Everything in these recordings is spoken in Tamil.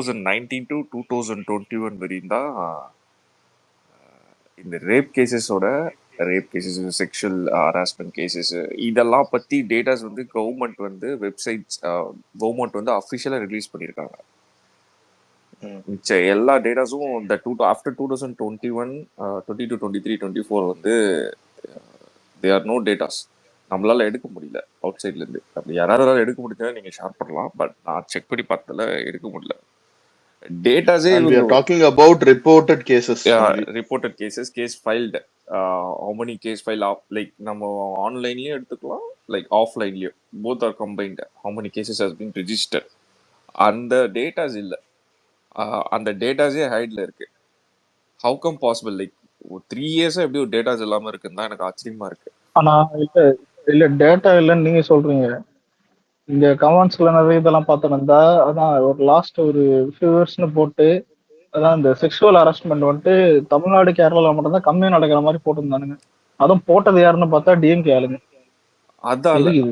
2019 to 2021 வரையும் தான் இந்த rape cases, sexual harassment cases இதெல்லாம் பத்தி டேட்டாஸ் வந்து கவர்மெண்ட் வந்து வெப்சைட்ஸ் கவர்மெண்ட் வந்து அஃபிஷியலாக ரிலீஸ் பண்ணியிருக்காங்க. மிச்ச எல்லா டேட்டாஸும் இந்த ஆஃப்டர் 2021, 22, 23, 24 வந்து தே ஆர் நோ டேட்டாஸ். நம்மளால எடுக்க முடியல அவுட் சைட்லேருந்து. அப்படி யாராவது எடுக்க முடிஞ்சா நீங்கள் ஷேர் பண்ணலாம். பட் நான் செக் பண்ணி பார்த்ததில் எடுக்க முடியல டேட்டாஸே. And we are talking about reported cases. Reported cases, case filed, how many case file like நம்ம ஆன்லைன்லயும் எடுத்துக்கலாம், லைக் ஆஃப்லைன்லயும், both or combined. how many cases has been registered. அந்த டேட்டாஸ் இல்லை. அந்த டேட்டாஸே ஹைட்ல இருக்கு. how come possible? லைக் 3 இயர்ஸா எப்படி ஒரு டேட்டாஸ் இல்லாம இருக்குன்னு தான் எனக்கு ஆச்சரியமா இருக்கு. ஆனா இல்ல டேட்டா இல்லைன்னு நீங்க சொல்றீங்க. இந்த கமெண்ட்ஸ்ல நிறைய இதெல்லாம் பார்த்துருந்தா அதான் ஒரு லாஸ்ட் ஒரு ஃபியூ இயர்ஸ்னு போட்டு அதான் இந்த செக்ஷுவல் ஹராஸ்மெண்ட் வந்துட்டு தமிழ்நாடு கேரளாவில் மட்டும்தான் கம்மியாக நடக்கிற மாதிரி போட்டிருந்தானுங்க. அதுவும் போட்டது யாருன்னு பார்த்தா டிஎம்கே ஆளுங்க.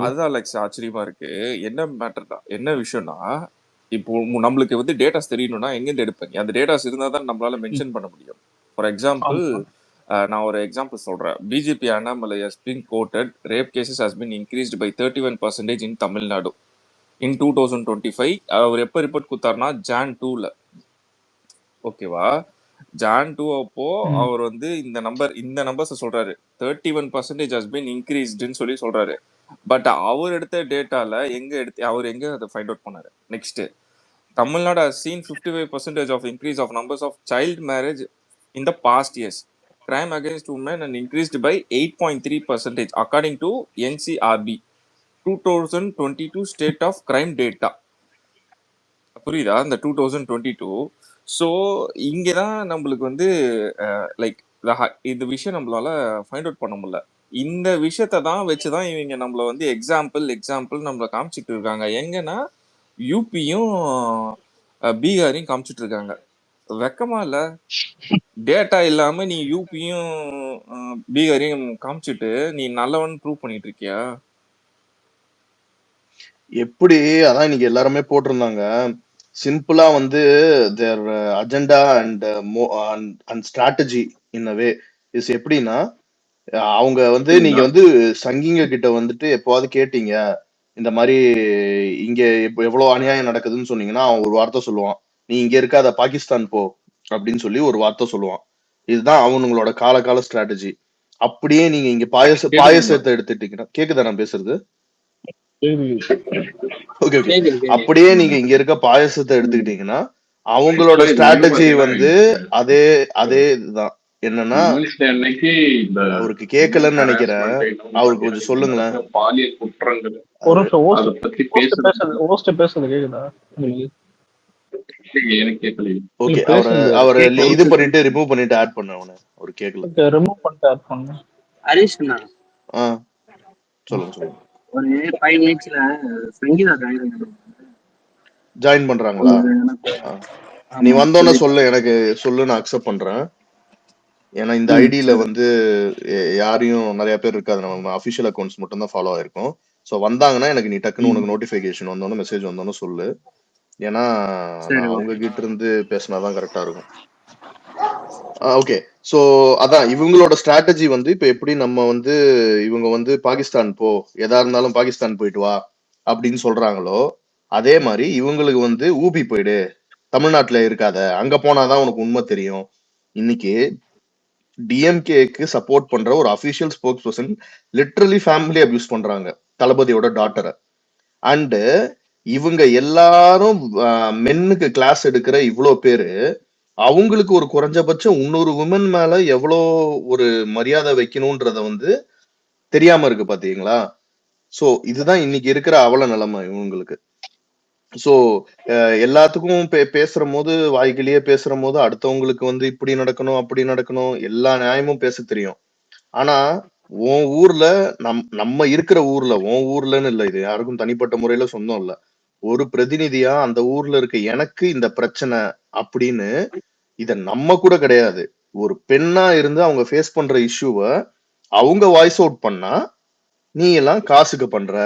அதான் லைக்ஸ் ஆச்சரியமா இருக்கு. என்ன மேட்டர் தான், என்ன விஷயம்னா, இப்போ நம்மளுக்கு வந்து டேட்டாஸ் தெரியணும்னா எங்கேருந்து எடுப்பீங்க? அந்த டேட்டாஸ் இருந்தால் தான் நம்மளால மென்ஷன் பண்ண முடியும். ஃபார் எக்ஸாம்பிள், நான் ஒரு எக்ஸாம்பிள் சொல்றேன். BJP Annamalai has been quoted, rape cases has been increased by 31% in Tamil Nadu in 2025. அவர் எப்போ ரிப்போர்ட் கொடுத்தாருன்னா Jan 2ல. ஓகேவா? Jan 2 அப்போ அவர் வந்து இந்த நம்பர்ஸ் சொல்றாரு. 31% has been increasedன்னு சொல்லி சொல்றாரு. பட் அவர் எடுத்த டேட்டால அவர் எங்க அதை ஃபைண்ட் அவுட் பண்ணாரு? Next, Tamil Nadu has seen 55% of increase of numbers of child marriage in the past years. Crime against women and increased by 8.3% according to NCRB 2022 state of crime data. புரியுதா? இந்த 2022. ஸோ இங்கே தான் நம்மளுக்கு வந்து லைக் இந்த விஷயம் நம்மளால ஃபைண்ட் அவுட் பண்ண முடியல. இந்த விஷயத்தை தான் வச்சுதான் இவங்க நம்மள வந்து எக்ஸாம்பிள் நம்மள காமிச்சிட்டு இருக்காங்க. எங்கன்னா யூபியும் பீகாரையும் காமிச்சிட்டு இருக்காங்க. வெக்கமா இல்ல? டேட்டா இல்லாம நீ யூபியும் பீகாரையும் காமிச்சிட்டு நீ நல்லவன் ப்ரூவ் பண்ணிட்டு இருக்கியா? எப்படி? அதான் இன்னைக்கு எல்லாருமே போட்டிருந்தாங்க. சிம்பிளா வந்து their agenda and strategy in a way is எப்படின்னா, அவங்க வந்து நீங்க வந்து சங்கிங்க கிட்ட வந்துட்டு எப்போவாது கேட்டீங்க இந்த மாதிரி இங்க எவ்வளவு அநியாயம் நடக்குதுன்னு சொன்னீங்கன்னா அவன் ஒரு வார்த்தை சொல்லுவான், நீ இங்க இருக்காத பாகிஸ்தான் போ அப்படின்னு சொல்லி ஒரு வார்த்தை சொல்லுவான். இதுதான் அவனுங்களோட கால ஸ்ட்ராட்டஜி. அப்படியே நீங்க இங்க பாயசத்தை எடுத்துட்டீங்கன்னா, கேக்குதா நான் பேசுறது? ஓகே. அப்படியே நீங்க இங்க இருக்க பாயசத்தை எடுத்துக்கிட்டீங்கன்னா அவங்களோட ஸ்ட்ராட்டஜி வந்து அதே இதுதான். என்னன்னா, அவருக்கு கேட்கலன்னு நினைக்கிறேன், அவருக்கு கொஞ்சம் சொல்லுங்களேன். பாலியல் குற்றங்கள் எனக்கு கேட்கல. ஓகே, அவரை இது பண்ணிட்டு ரிமூவ் பண்ணிட்டு ஆட் பண்ண அவனை. ஒரு கேட்கல, ரிமூவ் பண்ணிட்டு ஆட் பண்ணு. ஹரிஷ் சொல்லுங்க. ஒரு 5 மினிட்ஸ்ல சங்கீதா ஜாயின் பண்றாங்களா? நீ வந்தோன்னு சொல்லு, எனக்கு சொல்லு, நான் அக்செப்ட் பண்றேன். ஏன்னா இந்த ஐடியில வந்து யாரையும் நிறைய பேர் இருக்காது, நம்ம அபிஷியல் அக்கௌண்ட்ஸ் மட்டும் தான் ஃபாலோ ஆயிருக்கும். ஸோ வந்தாங்கன்னா எனக்கு நீ டக்குன்னு உனக்கு நோட்டிபிகேஷன் வந்தோன்னு மெசேஜ் வந்தோன்னு சொல்லு. ஏன்னா அவங்க கிட்ட இருந்து பேசினாதான் கரெக்டா இருக்கும். ஓகே. ஸோ அதான் இவங்களோட ஸ்ட்ராட்டஜி வந்து இப்ப எப்படி நம்ம வந்து இவங்க வந்து பாகிஸ்தான் போ, எதா இருந்தாலும் பாகிஸ்தான் போயிட்டு வா அப்படின்னு சொல்றாங்களோ, அதே மாதிரி இவங்களுக்கு வந்து ஊபி போயிடு, தமிழ்நாட்டுல இருக்காத, அங்க போனாதான் உனக்கு உண்மை தெரியும். இன்னைக்கு டிஎம்கேக்கு சப்போர்ட் பண்ற ஒரு official spokes person literally family abuse பண்றாங்க தளபதியோட டாட்டரை. அண்டு இவங்க எல்லாரும் மென்னுக்கு கிளாஸ் எடுக்கிற இவ்வளோ பேரு, அவங்களுக்கு ஒரு குறைஞ்சபட்சம் 300 உமன் மேல எவ்வளோ ஒரு மரியாதை வைக்கணும்ன்றத வந்து தெரியாம இருக்கு பாத்தீங்களா? சோ இதுதான் இன்னைக்கு இருக்கிற அவல நிலைமை இவங்களுக்கு. சோ எல்லாத்துக்கும் பேசுற போது, வாய்க்கிலேயே பேசுற போது அடுத்தவங்களுக்கு வந்து இப்படி நடக்கணும் அப்படி நடக்கணும் எல்லா நியாயமும் பேச தெரியும். ஆனா உன் ஊர்ல நம்ம இருக்கிற ஊர்ல, உன் ஊர்லன்னு இல்ல, இது யாருக்கும் தனிப்பட்ட முறையில சொந்தம் இல்ல, ஒரு பிரதிநிதியா அந்த ஊர்ல இருக்க எனக்கு இந்த பிரச்சனை அப்படின்னு, இத நம்ம கூட கிடையாது, ஒரு பெண்ணா இருந்து அவங்க ஃபேஸ் பண்ற இஷ்யூவை அவங்க வாய்ஸ் அவுட் பண்ணா, நீ எல்லாம் காசுக்கு பண்ற,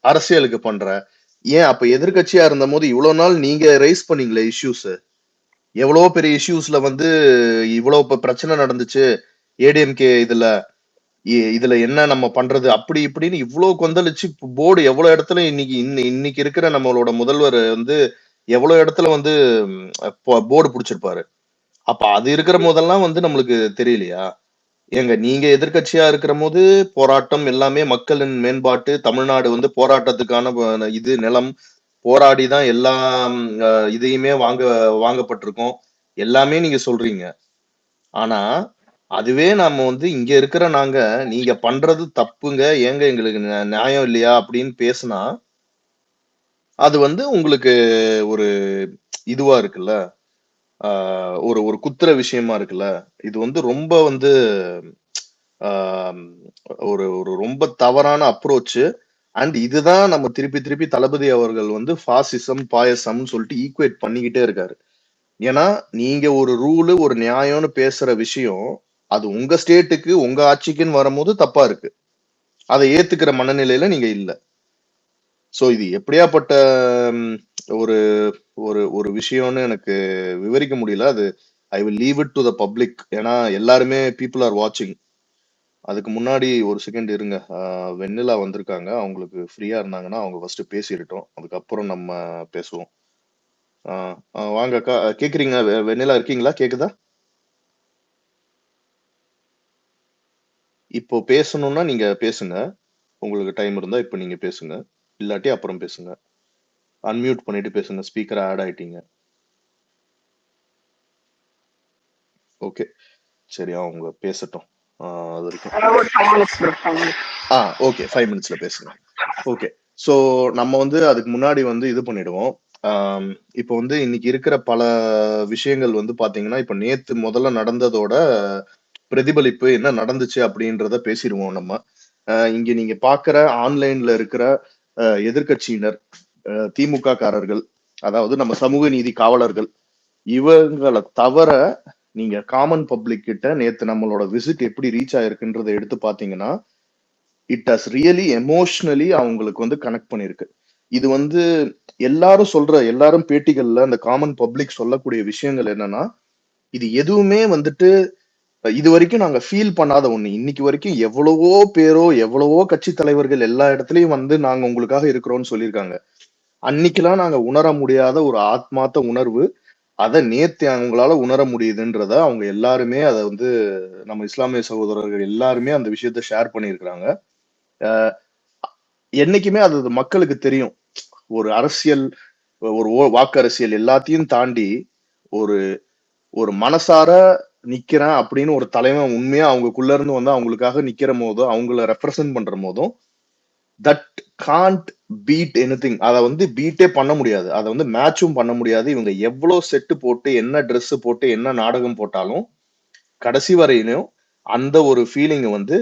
அரசியலுக்கு பண்ற, ஏன் அப்ப எதிர்க்கட்சியா இருந்த போது இவ்வளவு நாள் நீங்க ரைஸ் பண்ணீங்களே இஷ்யூஸ், எவ்வளவோ பெரிய இஷ்யூஸ்ல வந்து இவ்வளவு பிரச்சனை நடந்துச்சு ஏடிஎம்கே இதுல என்ன நம்ம பண்றது அப்படி இப்படின்னு இவ்வளவு கொந்தளிச்சு போர்டு எவ்வளவு இடத்துல இன்னைக்கு இருக்கிற நம்மளோட முதல்வர் வந்து எவ்வளவு இடத்துல வந்து போர்டு பிடிச்சிருப்பாரு. அப்ப அது இருக்கிற போதெல்லாம் வந்து நம்மளுக்கு தெரியலையா? நீங்க எதிர்க்கட்சியா இருக்கிற போது போராட்டம் எல்லாமே மக்களின் மேம்பாட்டு, தமிழ்நாடு வந்து போராட்டத்துக்கான இது நிலம் போராடிதான் எல்லா இதையுமே வாங்கப்பட்டிருக்கோம் எல்லாமே நீங்க சொல்றீங்க. ஆனா அதுவே நாம வந்து இங்க இருக்கிற நீங்க பண்றது தப்புங்க, ஏங்க எங்களுக்கு நியாயம் இல்லையா அப்படின்னு பேசினா அது வந்து உங்களுக்கு ஒரு இதுவா இருக்குல்ல, ஒரு ஒரு குத்துற விஷயமா இருக்குல்ல. இது வந்து ரொம்ப வந்து ஒரு ஒரு ரொம்ப தவறான அப்ரோச். அண்ட் இதுதான் நம்ம திருப்பி திருப்பி தளபதி அவர்கள் வந்து பாசிசம் பாயசம் சொல்லிட்டு ஈக்குவேட் பண்ணிக்கிட்டே இருக்காரு. ஏன்னா நீங்க ஒரு ரூலு ஒரு நியாயம்னு பேசுற விஷயம் அது உங்க ஸ்டேட்டுக்கு உங்க ஆட்சிக்குன்னு வரும்போது தப்பா இருக்கு, அதை ஏத்துக்கிற மனநிலையில நீங்க இல்ல. சோ இது எப்படியாப்பட்ட ஒரு ஒரு ஒரு விஷயம்னு எனக்கு விவரிக்க முடியல. அது I will leave it to the public. ஏன்னா எல்லாருமே பீப்புள் ஆர் வாட்சிங். அதுக்கு முன்னாடி ஒரு செகண்ட் இருங்க, வெண்ணிலா வந்திருக்காங்க, அவங்களுக்கு ஃப்ரீயா இருந்தாங்கன்னா அவங்க ஃபர்ஸ்ட் பேசிடட்டும், அதுக்கப்புறம் நம்ம பேசுவோம். வாங்க அக்கா, கேக்குறீங்க? வெண்ணிலா இருக்கீங்களா? கேக்குதா? இப்போ பேசணும்னா நீங்க பேசுங்க, உங்களுக்கு டைம் இருந்தா இப்ப நீங்க பேசுங்க, இல்லாட்டி அப்புறம் பேசுங்க. அன்மியூட் பண்ணிட்டு பேசுங்க, ஸ்பீக்கர் ஆட் ஆயிட்டீங்க. ஓகே சரி, அவங்க பேசட்டும். அது வரைக்கும் ஓகே 5 மினிட்ஸ்ல பேசுங்க. ஓகே, ஸோ நம்ம வந்து அதுக்கு முன்னாடி வந்து இது பண்ணிடுவோம். இப்போ வந்து இன்னைக்கு இருக்கிற பல விஷயங்கள் வந்து பாத்தீங்கன்னா, இப்ப நேத்து முதல்ல நடந்ததோட பிரதிபலிப்பு என்ன நடந்துச்சு அப்படின்றத பேசிடுவோம் நம்ம. இங்க நீங்க பாக்குற ஆன்லைன்ல இருக்கிற எதிர்கட்சியினர், திமுக காரர்கள், அதாவது நம்ம சமூக நீதி காவலர்கள், இவங்களை தவிர நீங்க காமன் பப்ளிக் கிட்ட நேத்து நம்மளோட விசிட் எப்படி ரீச் ஆயிருக்குன்றதை எடுத்து பாத்தீங்கன்னா, இட் ஹஸ் ரியலி எமோஷனலி அவங்களுக்கு வந்து கனெக்ட் பண்ணிருக்கு. இது வந்து எல்லாரும் பேட்டிகள்ல அந்த காமன் பப்ளிக் சொல்லக்கூடிய விஷயங்கள் என்னன்னா, இது எதுவுமே வந்துட்டு இது வரைக்கும் நாங்க ஃபீல் பண்ணாத ஒண்ணு. இன்னைக்கு வரைக்கும் எவ்வளவோ பேரோ எவ்வளவோ கட்சி தலைவர்கள் எல்லா இடத்துலயும் வந்து நாங்க உங்களுக்காக இருக்கிறோம்னு சொல்லியிருக்காங்க. அன்னைக்கெல்லாம் நாங்க உணர முடியாத ஒரு ஆத்மார்த்த உணர்வு, அதை நேத்து அவங்களால உணர முடியுதுன்றத அவங்க எல்லாருமே அதை வந்து நம்ம இஸ்லாமிய சகோதரர்கள் எல்லாருமே அந்த விஷயத்த ஷேர் பண்ணியிருக்கிறாங்க. என்னைக்குமே அது மக்களுக்கு தெரியும். ஒரு அரசியல், ஒரு வாக்கு அரசியல் எல்லாத்தையும் தாண்டி ஒரு ஒரு மனசார நிக்கிறேன் அப்படின்னு ஒரு தலைவன் உண்மையா அவங்களுக்குள்ள இருந்து வந்து அவங்களுக்காக நிக்கிற போதும், அவங்கள ரெப்ரசன்ட் பண்ற போதும், தட் காண்ட் பீட் எனிதிங். அதை வந்து பீட்டே பண்ண முடியாது, அதை வந்து மேட்சும் பண்ண முடியாது. இவங்க எவ்வளவு செட்டு போட்டு என்ன ட்ரெஸ் போட்டு என்ன நாடகம் போட்டாலும் கடைசி வரையிலும் அந்த ஒரு ஃபீலிங் வந்து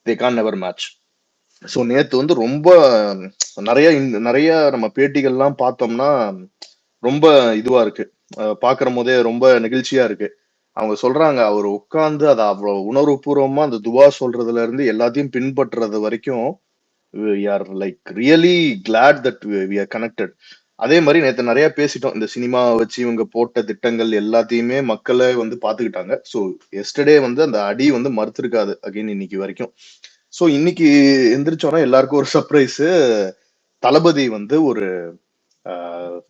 தே கான் நெவர் மேட்ச். ஸோ நேத்து வந்து ரொம்ப நிறைய நம்ம பேட்டிகள்லாம் பார்த்தோம்னா ரொம்ப இதுவா இருக்கு, பாக்குற போதே ரொம்ப நெகிழ்ச்சியா இருக்கு. அவங்க சொல்றாங்க, அவர் உட்கார்ந்து அதை அவ்வளவு உணர்வுபூர்வமா அந்த துவா சொல்றதுல இருந்து எல்லாத்தையும் பின்பற்றுறது வரைக்கும் we are like really glad that we are connected. அதே மாதிரி நேத்து நிறைய பேசிட்டோம், இந்த சினிமா வச்சு இவங்க போட்ட திட்டங்கள் எல்லாத்தையுமே மக்களே வந்து பாத்துக்கிட்டாங்க. ஸோ எஸ்டர்டே வந்து அந்த அடி வந்து மறுத்திருக்காது அகைன் இன்னைக்கு வரைக்கும். ஸோ இன்னைக்கு எந்திரிச்சோன்னா எல்லாருக்கும் ஒரு சர்ப்ரைஸ். தளபதி வந்து ஒரு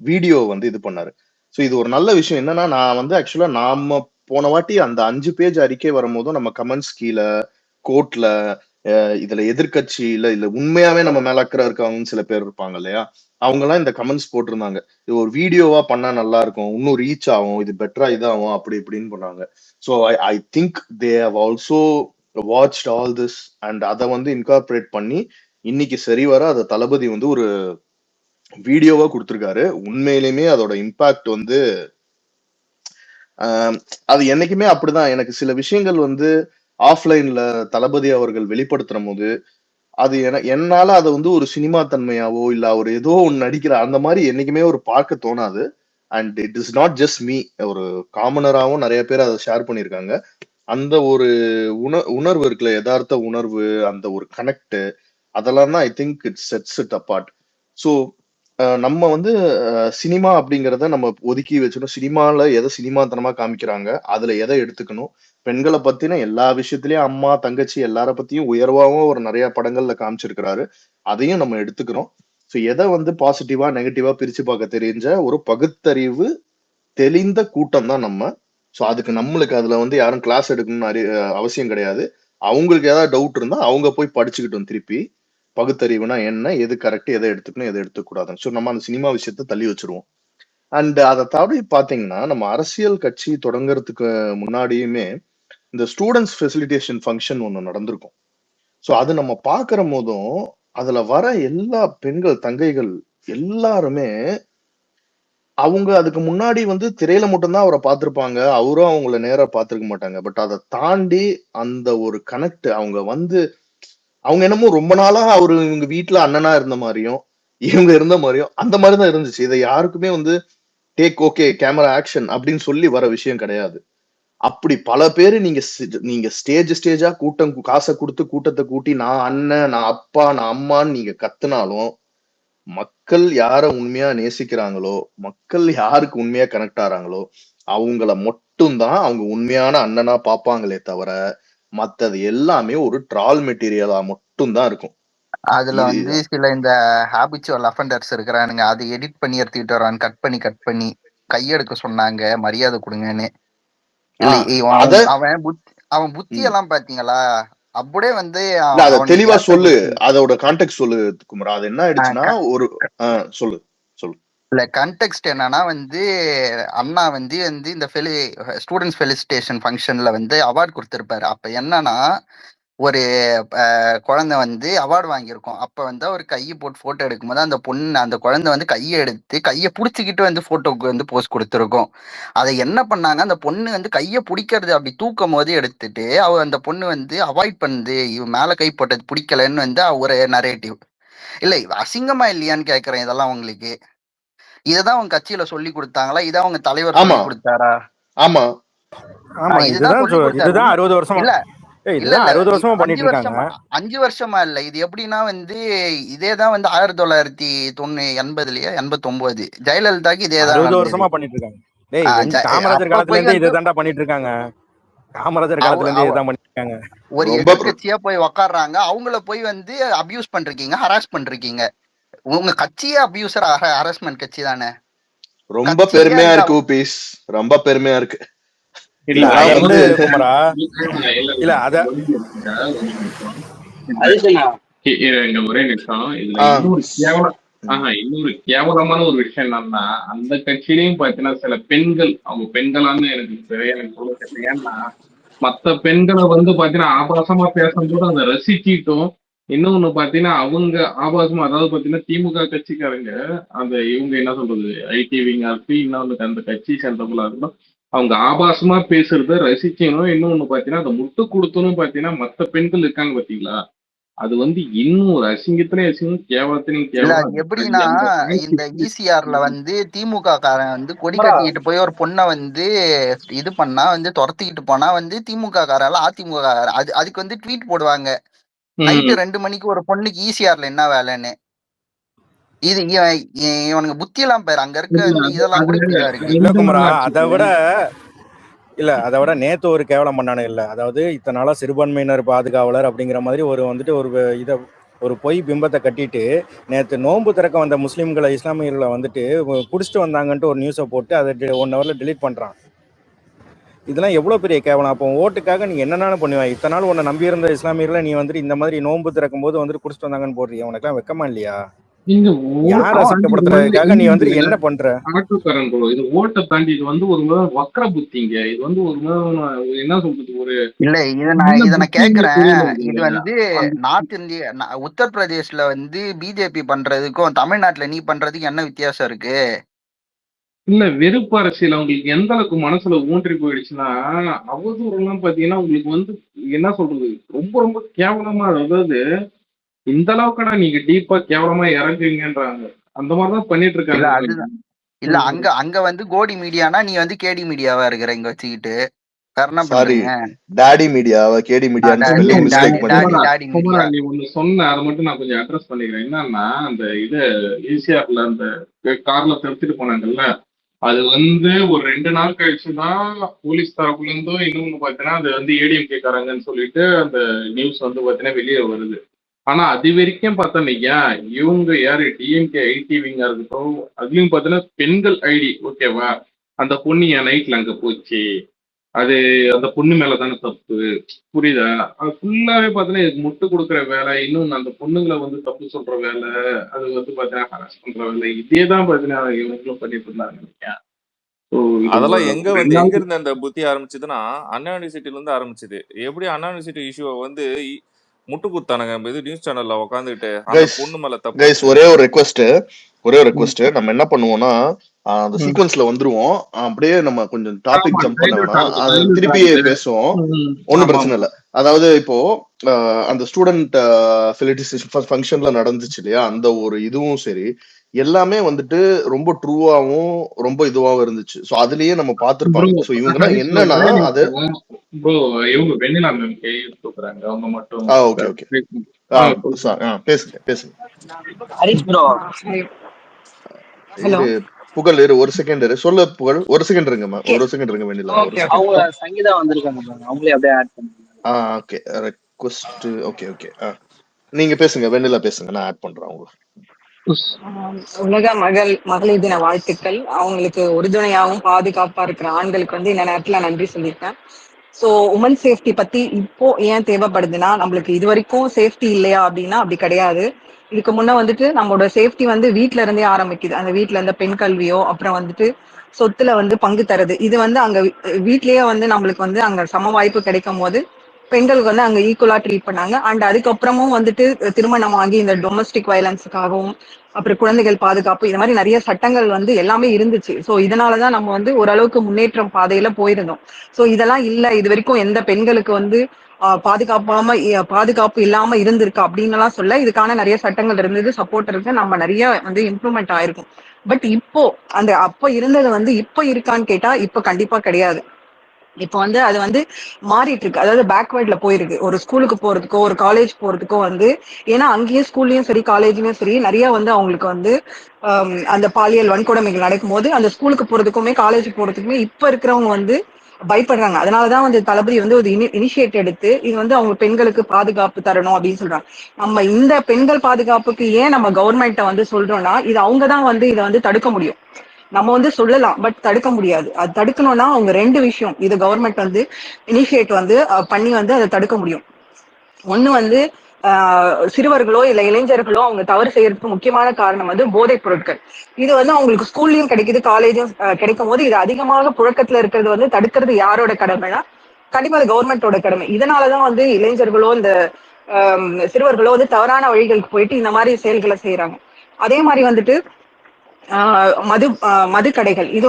வீடியோ வந்து இது பண்ணாரு. ஸோ இது ஒரு நல்ல விஷயம். என்னன்னா, நான் வந்து ஆக்சுவலா நாம போன வாட்டி அந்த 5 பேஜ் அறிக்கை வரும்போதும் நம்ம கமெண்ட்ஸ் கீழே கோர்ட்ல இதுல எதிர்கட்சியில இல்ல உண்மையாவே நம்ம மேல அக்கறை இருக்காங்கன்னு சில பேர் இருப்பாங்க இல்லையா, அவங்க எல்லாம் இந்த கமெண்ட்ஸ் போட்டிருந்தாங்க, இது ஒரு வீடியோவா பண்ணா நல்லா இருக்கும், இன்னும் ரீச் ஆகும், இது பெட்டரா இதாகும் அப்படி இப்படின்னு பண்ணாங்க. So I think they have also watched all this and அதை வந்து இன்கார்பரேட் பண்ணி இன்னைக்கு சரி வர அதை தளபதி வந்து ஒரு வீடியோவா கொடுத்திருக்காரு. உண்மையிலுமே அதோட இம்பாக்ட் வந்து அது என்னைக்குமே அப்படிதான். எனக்கு சில விஷயங்கள் வந்து ஆஃப்லைன்ல தளபதி அவர்கள் வெளிப்படுத்துற போது அது என்னால அதை வந்து ஒரு சினிமா தன்மையாவோ இல்ல அவர் ஏதோ ஒன்னு நடிக்கிற அந்த மாதிரி என்னைக்குமே ஒரு பார்க்க தோணாது. And it is not just me, ஒரு காமனராகவும் நிறைய பேர் அதை ஷேர் பண்ணியிருக்காங்க. அந்த ஒரு உணர்வு இருக்குல்ல, யதார்த்த உணர்வு, அந்த ஒரு கனெக்ட், அதெல்லாம் தான் I think it sets it apart. So நம்ம வந்து சினிமா அப்படிங்கிறத நம்ம ஒதுக்கி வச்சுக்கணும். சினிமால எதை சினிமாத்தனமா காமிக்கிறாங்க, அதுல எதை எடுத்துக்கணும். பெண்களை பத்தின எல்லா விஷயத்திலயும் அம்மா, தங்கச்சி எல்லார பத்தியும் உயர்வாவும் ஒரு நிறைய படங்கள்ல காமிச்சிருக்கிறாரு. அதையும் நம்ம எடுத்துக்கிறோம். ஸோ எதை வந்து பாசிட்டிவா, நெகட்டிவா பிரிச்சு பார்க்க தெரிஞ்ச ஒரு பகுத்தறிவு தெளிந்த கூட்டம் தான் நம்ம. ஸோ அதுக்கு நம்மளுக்கு அதுல வந்து யாரும் கிளாஸ் எடுக்கணும்னு அவசியம் கிடையாது. அவங்களுக்கு ஏதாவது டவுட் இருந்தா அவங்க போய் படிச்சுக்கிட்டோம் திருப்பி. பகுத்தறிவுனா என்ன, எது கரெக்ட், எதை எடுத்துக்கணும், எதை எடுத்துக்கூடாதுன்னு. ஸோ நம்ம அந்த சினிமா விஷயத்த தள்ளி வச்சிருவோம். அண்ட் அதை தவிர பாத்தீங்கன்னா நம்ம அரசியல் கட்சி தொடங்குறதுக்கு முன்னாடியுமே இந்த ஸ்டூடெண்ட்ஸ் ஃபெசிலிட்டேஷன் ஃபங்க்ஷன் ஒன்று நடந்திருக்கும். ஸோ அது நம்ம பார்க்கிற போதும் அதுல வர எல்லா பெண்கள் தங்கைகள் எல்லாருமே அவங்க அதுக்கு முன்னாடி வந்து திரையில மட்டும்தான் அவரை பார்த்திருப்பாங்க. அவரும் அவங்கள நேரா பார்த்திருக்க மாட்டாங்க. பட் அதை தாண்டி அந்த ஒரு கனெக்ட் அவங்க வந்து அவங்க என்னமோ ரொம்ப நாளா அவரு இவங்க வீட்டுல அண்ணனா இருந்த மாதிரியும் இவங்க இருந்த மாதிரியும் அந்த மாதிரிதான் இருந்துச்சு. இதை யாருக்குமே வந்து டேக் ஓகே கேமரா ஆக்ஷன் அப்படின்னு சொல்லி வர விஷயம் கிடையாது. அப்படி பல பேரு நீங்க ஸ்டேஜா கூட்டம் காசை கொடுத்து கூட்டத்தை கூட்டி நான் அண்ணன், நான் அப்பா, நான் அம்மான்னு நீங்க கத்துனாலும் மக்கள் யார உண்மையா நேசிக்கிறாங்களோ, மக்கள் யாருக்கு உண்மையா கனெக்ட் ஆறாங்களோ அவங்கள மட்டும்தான் அவங்க உண்மையான அண்ணனா பார்ப்பாங்களே தவிர மத்தது எல்லாமே ஒரு ட்ரால் மெட்டீரியலா மட்டும் தான் இருக்கும். அதுல வந்து சில இந்த ஹாபிச்சுவல் அஃபெண்டர்ஸ் இருக்கிறானுங்க, அது எடிட் பண்ணி எடுத்துக்கிட்டு வரான், கட் பண்ணி கையெடுக்க சொன்னாங்க, மரியாதை கொடுங்கன்னு. அவன் புத்தி எல்லாம் பாத்தீங்களா? அப்படியே வந்து அத தெளிவா சொல்லு, அதோட கான்டெக்ஸ்ட் சொல்லு குமரா. அது என்ன ஆயிடுச்சுன்னா ஒரு சொல்லு இல்ல கான்டெக்ஸ்ட் என்னன்னா வந்து அண்ணா வந்து இந்த ஸ்டூடெண்ட்ஸ் ஃபெலிசிட்டேஷன் ஃபங்க்ஷன்ல வந்து அவார்டு கொடுத்திருப்பாரு. அப்ப என்னன்னா ஒரு குழந்தை வந்து அவார்டு வாங்கியிருக்கோம். அப்ப வந்து அவர் கையை போட்டு போட்டோ எடுக்கும்போது அந்த குழந்தை வந்து கையை புடிச்சுக்கிட்டு வந்து போட்டோக்கு வந்து போஸ்ட் கொடுத்துருக்கோம். அதை என்ன பண்ணாங்க, அந்த பொண்ணு வந்து கையை பிடிக்கிறது அப்படி தூக்கும் போது எடுத்துட்டு அந்த பொண்ணு வந்து அவாய்ட் பண்ணுது, இவன் மேல கை போட்டது பிடிக்கலன்னு வந்து ஒரு நரேட்டிவ். இல்ல அசிங்கமா இல்லையான்னு கேக்குறேன். இதெல்லாம் உங்களுக்கு இததான் உங்க கட்சியில சொல்லி கொடுத்தாங்களா? இதான் உங்க தலைவர் சொல்லி கொடுத்தாரா? ஆமா இதுதான் 60 வருஷமா இல்ல இல்ல 60 வருஷமா பண்ணிட்டு இருக்காங்க. 5 வருஷமா இல்ல. இது எப்படின்னா வந்து இதேதான் வந்து 1980லயே 89 ஜெயலலிதாக்கு இதேதான் 60 வருஷமா பண்ணிட்டு இருக்காங்க. காமராஜர் காலத்துல இருந்து இதுதான்டா பண்ணிட்டு இருக்காங்க. காமராஜர் காலத்துல இருந்து இதுதான் பண்ணிட்டு இருக்காங்க. ஒரு எதிர்கட்சியா போய் உக்காடுறாங்க, அவங்கள போய் வந்து அபியூஸ் பண்றீங்க, ஹராஸ் பண்றீங்க. உங்க கட்சியே அபியூசர் ஹராஸ்மெண்ட் கட்சி தானே. ரொம்ப பெருமையா இருக்கு ஊபிஸ், ரொம்ப பெருமையா இருக்கு. இல்ல இல்ல அத ஒரே நிமிஷம். இதுல இன்னொரு கேவலமான ஒரு விஷயம் என்னன்னா, அந்த கட்சியிலையும் பாத்தீங்கன்னா சில பெண்கள், அவங்க பெண்களான்னு எனக்கு சொல்ல தெரியல. ஏன்னா மத்த பெண்களை வந்து பாத்தீங்கன்னா ஆபாசமா பேசும்போது அதை ரசிச்சிட்டும், இன்னொன்னு பாத்தீங்கன்னா அவங்க ஆபாசமா, அதாவது பாத்தீங்கன்னா திமுக கட்சிக்காரங்க அந்த இவங்க என்ன சொல்றது ஐடிவிங்க அப்படி இன்னொன்னு அந்த கட்சி சேர்ந்தவங்களா இருக்கட்டும், அவங்க ஆபாசமா பேசுறத ரசிக்கணும். இன்னொன்னு பாத்தீங்கன்னா அந்த முட்டு கொடுத்தனும் பாத்தீங்கன்னா மத்த பெண்கள் இருக்காங்க பாத்தீங்களா, அது வந்து இன்னும் ஒரு அசிங்கத்திலே அசிங்கம், கேவலத்திலையும் கேவலம். எப்படின்னா இந்த ஈசிஆர்ல வந்து திமுக காரன் வந்து கொடி கட்டிக்கிட்டு போய் ஒரு பொண்ணை வந்து இது பண்ணா வந்து துரத்திக்கிட்டு போனா வந்து திமுக காரால அதிமுக அதுக்கு வந்து ட்வீட் போடுவாங்க, நைட்டு 2 மணிக்கு ஒரு பொண்ணுக்கு ஈசிஆர்ல என்ன வேலைன்னு. இது இவனுக்கு புத்தி எல்லாம் பேர் அங்க இருக்க இதெல்லாம் கூட இருக்கு. அதை விட நேத்து ஒரு கேவலம் பண்ணானு இல்ல, அதாவது இத்தனை நாளா சிறுபான்மையினர் பாதுகாவலர் அப்படிங்கிற மாதிரி ஒரு பொய் பிம்பத்தை கட்டிட்டு நேற்று நோன்பு திறக்க வந்த முஸ்லீம்களை இஸ்லாமியர்களை வந்துட்டு குடிச்சிட்டு வந்தாங்கன்ட்டு ஒரு நியூஸை போட்டு அதை 1 ஹவர்ல டெலீட் பண்றான். இதெல்லாம் எவ்வளவு பெரிய கேவலம். அப்போ ஓட்டுக்காக நீ என்னென்ன பண்ணுவேன்? இத்தனை நாள் உன்னை நம்பி இருந்த இஸ்லாமியர்களை நீ வந்துட்டு இந்த மாதிரி நோன்பு திறக்கும் போது வந்துட்டு குடிச்சிட்டு வந்தாங்கன்னு போடுறீங்க. உனக்கெல்லாம் வெக்கமா இல்லையா? யார அசிங்கப்படுத்துறதுக்காக நீ வந்து என்ன பண்ற? இது ஓட்டை தாண்டி இது வந்து ஒரு வக்கர புத்திங்க. இது வந்து ஒரு என்ன சொல்றது, ஒரு இல்ல இத நான் கேக்குறேன். இது வந்து நார்த் இந்தியா உத்தரப்பிரதேஷ்ல வந்து பிஜேபி பண்றதுக்கும் தமிழ்நாட்டுல நீ பண்றதுக்கு என்ன வித்தியாசம் இருக்கு? இல்ல வெறுப்பு அரசியல் அவங்களுக்கு எந்த அளவுக்கு மனசுல ஊன்றி போயிடுச்சுன்னா, அவதூறு எல்லாம் பாத்தீங்கன்னா உங்களுக்கு வந்து என்ன சொல்றது ரொம்ப ரொம்ப கேவலமா, அதாவது இந்த அளவுக்குடா நீங்க டீப்பா கேவலமா இறங்குங்கன்றாங்க. அந்த மாதிரிதான் பண்ணிட்டு இருக்காங்க. இல்ல அங்க வந்து கோடி மீடியானா நீ வந்து கேடி மீடியாவா இருக்கிற இங்க வச்சுக்கிட்டு. வேற என்ன சாரி, பண்றீங்க? டாடி மீடியாவை கேடி மீடியான்னு ஸ்பெல்லிங் மிஸ்டேக் பண்ணிட்டீங்க. Daddy media. நீ ஒண்ணு சொன்ன, அதை மட்டும் நான் கொஞ்சம் அட்ரஸ் பண்ணிக்கிறேன். என்னன்னா, அந்த இது ஈசிஆர்ல அந்த கார்ல திருத்திட்டு போனாங்கல்ல, அது ஒரு 2 நாள் கழிச்சுதான் போலீஸ் தரப்புல இருந்தும் இன்னொன்னு பாத்தீங்கன்னா அது ஏடிஎம் கேட்கறாங்கன்னு சொல்லிட்டு அந்த நியூஸ் பாத்தீங்கன்னா வெளியே வருது. ஆனா அது வரைக்கும் பார்த்தோம்னா இவங்க யாரு டிஎம்கே ஐடிவிங்க இருக்கட்டும், அதுலயும் பாத்தீங்கன்னா பெண்கள் ஐடி ஓகேவா, அந்த பொண்ணு என் நைட்ல அங்க போச்சு, அது அந்த பொண்ணு மேலதானே தப்பு, புரியுதா? அது ஃபுல்லாவே பாத்தீங்கன்னா இதுக்கு முட்டு கொடுக்குற வேலை, இன்னும் அந்த பொண்ணுங்களை தப்பு சொல்ற வேலை, அது பாத்தீங்கன்னா ஹராஸ் பண்ற வேலை, இதேதான் பாத்தீங்கன்னா இவங்களும் பண்ணிட்டு இருந்தாங்க நினைக்கிறேன். அதெல்லாம் எங்க இருந்து அந்த புத்தி ஆரம்பிச்சதுன்னா அண்ணா யூனிவர்சிட்டில இருந்து ஆரம்பிச்சது. எப்படி அண்ணா யூனிவர்சிட்டி இஷ்யூவை முட்டு குத்தானுங்க நியூஸ் சேனல்ல உட்காந்துட்டு அந்த பொண்ணு மேல தப்பு. ஒரே ஒரு ரெக்வெஸ்ட் நம்ம என்ன பண்ணுவோம்னா அந்த சீக்வன்ஸ்ல வந்துருவோம், அப்படியே நம்ம கொஞ்சம் டாபிக் ஜம்ப் பண்ண வேணாம், அது திருப்பியே பேசுவோம், ஒன்னும் பிரச்சனை இல்லை. அதாவது இப்போ அந்த ஸ்டூடெண்ட் ஃபெலிசிட்டேஷன் ஃபங்க்ஷன்ல நடந்துச்சு இல்லையா, அந்த ஒரு இதுவும் சரி எல்லாமே ரொம்ப ட்ரூவாவும் ரொம்ப இதுவாகவும் இருந்துச்சு. சோ அதுலயே நம்ம பாத்துருப்பாங்க. சோ இவங்க என்னன்னா அது இவங்க வெண்ணிலா மேம் கூப்பிடுறாங்க, அவங்க மட்டும் ஓகே ஓகே பேசுங்க ஹரிஷ் ப்ரோ. இது புகழ் ஒரு செகண்ட் சொல்ல புகழ், ஒரு செகண்ட் இருங்க வெண்ணிலா. அவங்க சங்கீதா வந்திருக்காங்க, அவங்களே அப்படியே ஆட் பண்ணுங்க. ஓகே ரெக்வெஸ்ட் ஓகே நீங்க பேசுங்க வெண்ணிலா பேசுங்க, நான் ஆட் பண்றேன் அவங்க. உலக மகளிர் தின வாழ்த்துக்கள். அவங்களுக்கு உறுதுணையாகவும் பாதுகாப்பா இருக்கிற ஆண்களுக்கு இந்த நேரத்துல நன்றி சொல்லியிருக்கேன். ஸோ உமன் சேஃப்டி பத்தி இப்போ ஏன் தேவைப்படுதுன்னா, நம்மளுக்கு இது வரைக்கும் சேஃப்டி இல்லையா அப்படின்னா அப்படி கிடையாது. இதுக்கு முன்ன நம்மளோட சேஃப்டி வீட்டுல இருந்தே ஆரம்பிக்குது. அந்த வீட்டுல இருந்த பெண் கல்வியோ, அப்புறம் சொத்துல பங்கு தருது. இது அங்க வீட்லயே நம்மளுக்கு அங்க சம வாய்ப்பு கிடைக்கும் போது பெண்களுக்கு அங்க ஈக்குவலா ட்ரீட் பண்ணாங்க. அண்ட் அதுக்கப்புறமும் திருமணம் ஆகி இந்த டொமஸ்டிக் வயலன்ஸுக்காகவும், அப்புறம் குழந்தைகள் பாதுகாப்பு, இந்த மாதிரி நிறைய சட்டங்கள் எல்லாமே இருந்துச்சு. ஸோ இதனாலதான் நம்ம ஓரளவுக்கு முன்னேற்றம் பாதையில போயிருந்தோம். ஸோ இதெல்லாம் இல்ல, இது வரைக்கும் எந்த பெண்களுக்கு பாதுகாப்பு இல்லாம இருந்திருக்கு அப்படின்னு எல்லாம் சொல்ல, இதுக்கான நிறைய சட்டங்கள் இருந்தது, சப்போர்ட் இருக்கு, நம்ம நிறைய இம்ப்ரூவ்மெண்ட் ஆயிருக்கும். பட் இப்போ அப்ப இருந்தது இப்ப இருக்கான்னு கேட்டா இப்ப கண்டிப்பா கிடையாது. இப்போ அது மாறிட்டு இருக்கு. அதாவது பேக்வேர்ட்ல போயிருக்கு. ஒரு ஸ்கூலுக்கு போறதுக்கோ, ஒரு காலேஜ் போறதுக்கோ ஏன்னா அங்கேயும் ஸ்கூல்லயும் சரி காலேஜ்லயும் சரி நிறைய அவங்களுக்கு அந்த பாலியல் வன்கொடுமைகள் நடக்கும் போது அந்த ஸ்கூலுக்கு போறதுக்குமே காலேஜுக்கு போறதுக்குமே இப்ப இருக்கிறவங்க பயப்படுறாங்க. அதனாலதான் தளபதி ஒரு இனிஷியேட் எடுத்து இது அவங்க பெண்களுக்கு பாதுகாப்பு தரணும் அப்படின்னு சொல்றாங்க. நம்ம இந்த பெண்கள் பாதுகாப்புக்கு ஏன் நம்ம கவர்மெண்ட்டை சொல்றோம்னா, இது அவங்கதான் இதை தடுக்க முடியும். நம்ம சொல்லலாம், பட் தடுக்க முடியாது. அது தடுக்கணும்னா அவங்க 2 விஷயம் இது கவர்மெண்ட் இனிஷியேட் பண்ணி அதை தடுக்க முடியும். ஒண்ணு சிறுவர்களோ இல்ல இளைஞர்களோ அவங்க தவறு செய்யறதுக்கு முக்கியமான காரணம் போதைப் பொருட்கள். இது அவங்களுக்கு ஸ்கூல்லயும் கிடைக்குது, காலேஜும் கிடைக்கும் போது இது அதிகமாக புழக்கத்துல இருக்கிறது தடுக்கிறது யாரோட கடமைனா கண்டிப்பா அது கவர்மெண்டோட கடமை. இதனாலதான் இளைஞர்களோ இந்த சிறுவர்களோ தவறான வழிகளுக்கு போயிட்டு இந்த மாதிரி செயல்களை செய்யறாங்க. அதே மாதிரி மது கடைகள் இது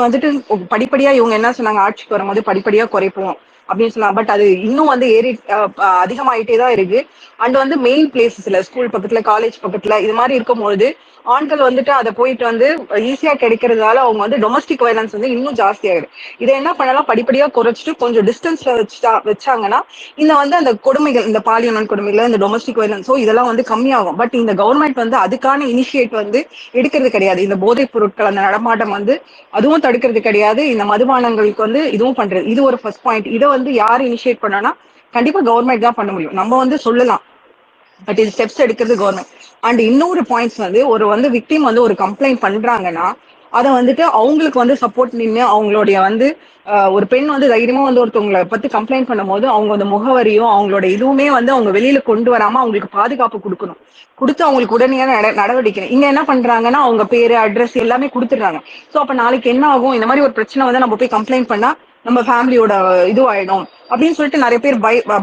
படிப்படியா இவங்க என்ன சொன்னாங்க, ஆட்சிக்கு வரும்போது படிப்படியா குறைப்போம் அப்படின்னு சொன்னாங்க. பட் அது இன்னும் ஏறி அதிகமாயிட்டே தான் இருக்கு. அண்ட் மெயின் பிளேசஸ்ல ஸ்கூல் பக்கத்துல காலேஜ் பக்கத்துல இது மாதிரி இருக்கும்போது ஆண்கள் அதை போயிட்டு ஈஸியா கிடைக்கிறதால அவங்க டொமஸ்டிக் வயலன்ஸ் இன்னும் ஜாஸ்தி ஆயிடும். இதை என்ன பண்ணலாம், படிப்படியா குறைச்சிட்டு கொஞ்சம் டிஸ்டன்ஸ்ல வச்சாங்கன்னா இந்த அந்த கொடுமைகள், இந்த பாலியல் கொடுமைகள், இந்த டொமஸ்டிக் வயலன்ஸோ இதெல்லாம் கம்மியாகும். பட் இந்த கவர்மெண்ட் அதுக்கான இனிஷியேட் எடுக்கிறது கிடையாது. இந்த போதைப் பொருட்கள் அந்த நடமாட்டம் அதுவும் தடுக்கிறது கிடையாது. இந்த மதுபானங்களுக்கு இதுவும் பண்றது. இது ஒரு ஃபர்ஸ்ட் பாயிண்ட். இதை யாரு இனிஷியேட் பண்ணனா கண்டிப்பா கவர்மெண்ட் தான் பண்ண முடியும். நம்ம சொல்லலாம், பட் இது ஸ்டெப்ஸ் எடுக்கிறது கவர்மெண்ட். அண்ட் இன்னொரு பாயிண்ட்ஸ் ஒரு விக்டிம் ஒரு கம்ப்ளைண்ட் பண்றாங்கன்னா அதை அவங்களுக்கு சப்போர்ட் நின்று அவங்களுடைய ஒரு பெண் தைரியமா ஒருத்தவங்களை பத்தி கம்ப்ளைண்ட் பண்ணும் போது அவங்க முகவரியும் அவங்களோட இதுவுமே அவங்க வெளியில கொண்டு வராம அவங்களுக்கு பாதுகாப்பு கொடுக்கணும். கொடுத்து அவங்களுக்கு உடனடியான நடவடிக்கை. இங்க என்ன பண்றாங்கன்னா அவங்க பேரு அட்ரஸ் எல்லாமே கொடுத்துடுறாங்க. சோ அப்ப நாளைக்கு என்ன ஆகும், இந்த மாதிரி ஒரு பிரச்சனை நம்ம போய் கம்ப்ளைண்ட் பண்ணா நம்ம ஃபேமிலியோட இதுவாயிடும் அப்படின்னு சொல்லிட்டு நிறைய பேர்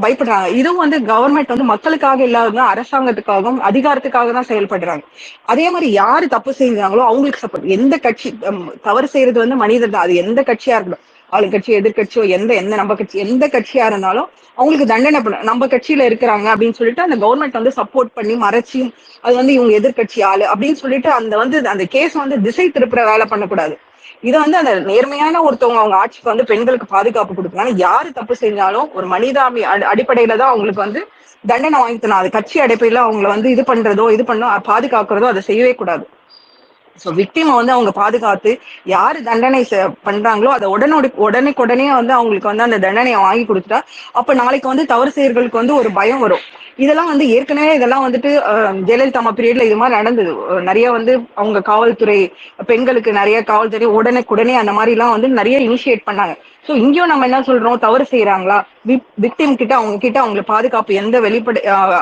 பயப்படுறாங்க. இதுவும் கவர்மெண்ட் மக்களுக்காக இல்லாத அரசாங்கத்துக்காகவும் அதிகாரத்துக்காக தான் செயல்படுறாங்க. அதே மாதிரி யாரு தப்பு செய்யறாங்களோ அவங்களுக்கு சப்போர்ட். எந்த கட்சி தவறு செய்யறது மனிதர் தான், அது எந்த கட்சியா இருக்கட்டும், ஆளுங்கட்சி எதிர்கட்சியோ எந்த நம்ம கட்சி எந்த கட்சியா இருந்தாலும் அவங்களுக்கு தண்டனை பண்ண நம்ம கட்சியில இருக்கிறாங்க அப்படின்னு சொல்லிட்டு அந்த கவர்மெண்ட் சப்போர்ட் பண்ணி மறைச்சியும் அது இவங்க எதிர்கட்சி ஆளு அப்படின்னு சொல்லிட்டு அந்த கேஸ் திசை திருப்புற வேலை பண்ணக்கூடாது. இதை வந்து அந்த நேர்மையான ஒருத்தவங்க அவங்க ஆட்சிக்கு வந்து பெண்களுக்கு பாதுகாப்பு கொடுக்கணும். யாரு தப்பு செஞ்சாலும் ஒரு மனிதாபி அடிப்படையில தான் அவங்களுக்கு வந்து தண்டனை வாங்கிக்கணும். அது கட்சி அடிப்படையில அவங்களை வந்து இது பண்றதோ இது பண்ணோ பாதுகாக்கிறதோ அதை செய்யவே கூடாது. ஸோ விக்டிமை வந்து அவங்க பாதுகாத்து யாரு தண்டனை பண்றாங்களோ அதை உடனே வந்து அவங்களுக்கு வந்து அந்த தண்டனையை வாங்கி கொடுத்துட்டா அப்ப நாளைக்கு வந்து தவறு செய்யறவர்களுக்கு வந்து ஒரு பயம் வரும். இதெல்லாம் வந்து ஏற்கனவே இதெல்லாம் வந்துட்டு ஜெயலலிதா அம்மா பீரியட்ல இது மாதிரி நடந்தது. நிறைய வந்து அவங்க காவல்துறை பெண்களுக்கு நிறைய காவல்துறை உடனே அந்த மாதிரி எல்லாம் வந்து நிறைய இனிஷியேட் பண்ணாங்க. ஸோ இங்கேயும் நம்ம என்ன சொல்றோம், தவறு செய்யறாங்களா விக்டிம் கிட்ட அவங்களை பாதுகாப்பு எந்த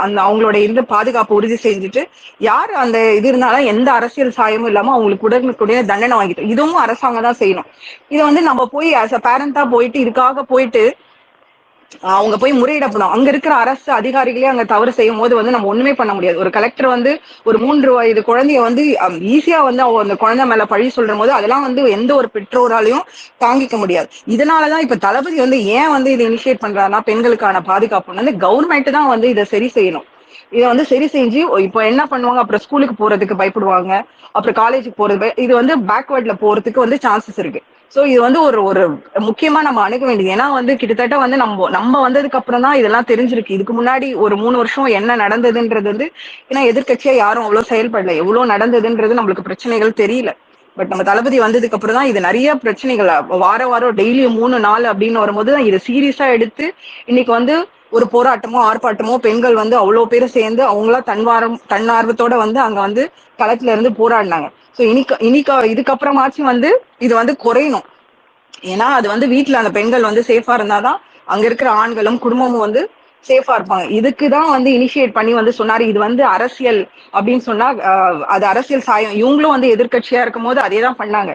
அந்த அவங்களோட இந்த பாதுகாப்பு உறுதி செஞ்சுட்டு யாரு அந்த இது இருந்தாலும் எந்த அரசியல் சாயமும் இல்லாம அவங்களுக்கு உடனுக்குடைய தண்டனை வாங்கிட்டோம். இதுவும் அரசாங்கம் தான் செய்யணும். இதை வந்து நம்ம போய் ஆஸ் அ பேரண்டா போயிட்டு இதுக்காக போயிட்டு அவங்க போய் முறையிடப்படும். அங்க இருக்கிற அரசு அதிகாரிகளே அங்க தவறு செய்யும் போது வந்து நம்ம ஒண்ணுமே பண்ண முடியாது. ஒரு கலெக்டர் வந்து ஒரு 3 வயது குழந்தைய வந்து ஈஸியா வந்து அந்த குழந்தை மேல பழி சொல்ற போது அதெல்லாம் வந்து எந்த ஒரு பெற்றோராலையும் தாங்கிக்க முடியாது. இதனாலதான் இப்ப தளபதி வந்து ஏன் வந்து இதை இனிஷியேட் பண்றாருன்னா பெண்களுக்கான பாதுகாப்பு வந்து கவர்மெண்ட் தான் வந்து இதை சரி செய்யணும். இதை வந்து சரி செஞ்சு இப்போ என்ன பண்ணுவாங்க, அப்புறம் ஸ்கூலுக்கு போறதுக்கு பயப்படுவாங்க, அப்புறம் காலேஜுக்கு போறது இது வந்து பேக்வேர்ட்ல போறதுக்கு வந்து சான்சஸ் இருக்கு. சோ இது வந்து ஒரு முக்கியமா நம்ம அணுக வேண்டியது. ஏன்னா வந்து கிட்டத்தட்ட வந்து நம்ம வந்ததுக்கு அப்புறம் தான் இதெல்லாம் தெரிஞ்சிருக்கு. இதுக்கு முன்னாடி ஒரு 3 வருஷம் என்ன நடந்ததுன்றது வந்து ஏன்னா எதிர்கட்சியா யாரும் அவ்வளவு செயல்படல. எவ்வளவு நடந்ததுன்றது நம்மளுக்கு பிரச்சனைகள் தெரியல. பட் நம்ம தளபதி வந்ததுக்கு அப்புறம் தான் இது நிறைய பிரச்சனைகள் வாரம் டெய்லி 3 நாள் அப்படின்னு வரும்போது இதை சீரியஸா எடுத்து இன்னைக்கு வந்து ஒரு போராட்டமோ ஆர்ப்பாட்டமோ பெண்கள் வந்து அவ்வளவு பேரும் சேர்ந்து அவங்களா தன்னார்வத்தோட வந்து அங்க வந்து களத்துல இருந்து போராடினாங்க. சோ இன்னைக்கு இதுக்கப்புறமாச்சும் வந்து இது வந்து குறையணும். ஏன்னா அது வந்து வீட்டுல அந்த பெண்கள் வந்து சேஃபா இருந்தாதான் அங்க இருக்கிற ஆண்களும் குடும்பமும் வந்து சேஃபா இருப்பாங்க. இதுக்குதான் வந்து இனிஷியேட் பண்ணி வந்து சொன்னாரு இது வந்து அரசியல் அப்படின்னு சொன்னா அது அரசியல் சாயம். இவங்களும் வந்து எதிர்கட்சியா இருக்கும் போது அதேதான் பண்ணாங்க.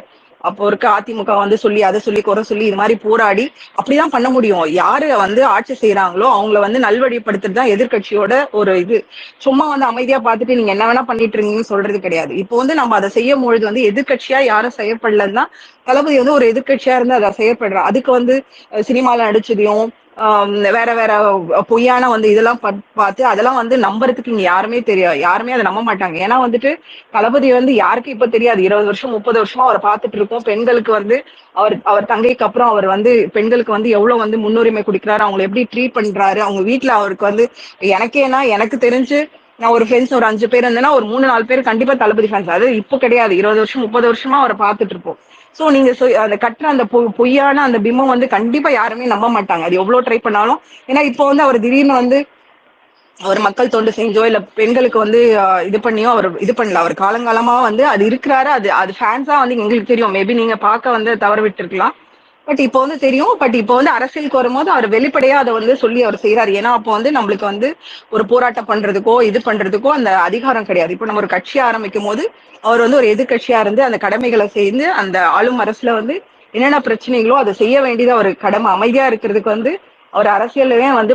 அப்போ இருக்க அதிமுக வந்து சொல்லி அதை சொல்லி குறை சொல்லி இது மாதிரி போராடி அப்படிதான் பண்ண முடியும். யாரு வந்து ஆட்சி செய்யறாங்களோ அவங்கள வந்து நல்வழிப்படுத்துறது தான் எதிர்கட்சியோட ஒரு இது. சும்மா வந்து அமைதியா பார்த்துட்டு நீங்க என்ன வேணா பண்ணிட்டு இருக்கீங்கன்னு சொல்றது கிடையாது. இப்போ வந்து நம்ம அதை செய்யும் பொழுது வந்து எதிர்கட்சியா யாரும் செய்யப்படலன்னா தளபதி வந்து ஒரு எதிர்கட்சியா இருந்து அதை செய்யப்படுறா. அதுக்கு வந்து சினிமால நடிச்சதையும் வேற பொய்யான வந்து இதெல்லாம் பார்த்து அதெல்லாம் வந்து நம்புறதுக்கு இங்க யாருமே தெரியாது. யாருமே அதை நம்ப மாட்டாங்க. ஏன்னா வந்துட்டு தளபதி வந்து யாருக்கும் இப்ப தெரியாது. 20 வருஷம் 30 வருஷமா அவரை பார்த்துட்டு இருக்கோம். பெண்களுக்கு வந்து அவர் தங்கைக்கு அப்புறம் அவர் வந்து பெண்களுக்கு வந்து எவ்வளவு வந்து முன்னுரிமை கொடுக்கிறாரு, அவங்களை எப்படி ட்ரீட் பண்றாரு, அவங்க வீட்டுல அவருக்கு வந்து எனக்கு தெரிஞ்சு நான் ஒரு ஃப்ரெண்ட்ஸ் ஒரு 5 பேர் இருந்தேன்னா ஒரு 3-4 பேர் கண்டிப்பா தளபதி ஃபேன்ஸ். அது இப்போ கிடையாது, 20 வருஷம் 30 வருஷமா அவரை பார்த்துட்டு இருப்போம். சோ நீங்க அந்த கட்டுற அந்த பொய்யான அந்த பிம்பம் வந்து கண்டிப்பா யாருமே நம்ப மாட்டாங்க. அது எவ்வளவு ட்ரை பண்ணாலும். ஏன்னா இப்போ வந்து அவர் திடீர்னு வந்து அவர் மக்கள் தொண்டு செஞ்சோ இல்ல பெண்களுக்கு வந்து இது பண்ணியோ அவர் இது பண்ணல. அவர் காலங்காலமா வந்து அது இருக்கிறாரு. அது ஃபேன்ஸா வந்து எங்களுக்கு தெரியும். மேபி நீங்க பார்க்க வந்து தவறு விட்டு இருக்கலாம். பட் இப்போ வந்து தெரியும். பட் இப்போ வந்து அரசியலுக்கு வரும்போது அவர் வெளிப்படையா அதை வந்து சொல்லி அவர் செய்யறாரு. ஏன்னா அப்போ வந்து நம்மளுக்கு வந்து ஒரு போராட்டம் பண்றதுக்கோ இது பண்றதுக்கோ அந்த அதிகாரம் கிடையாது. இப்போ நம்ம ஒரு கட்சி ஆரம்பிக்கும் போது அவர் வந்து ஒரு எதிர்கட்சியா இருந்து அந்த கடமைகளை செய்து அந்த ஆளும் அரசுல வந்து என்னென்ன பிரச்சனைகளோ அதை செய்ய வேண்டியது அவர் கடமை. அமைதியா இருக்கிறதுக்கு வந்து அவர் அரசியலே வந்து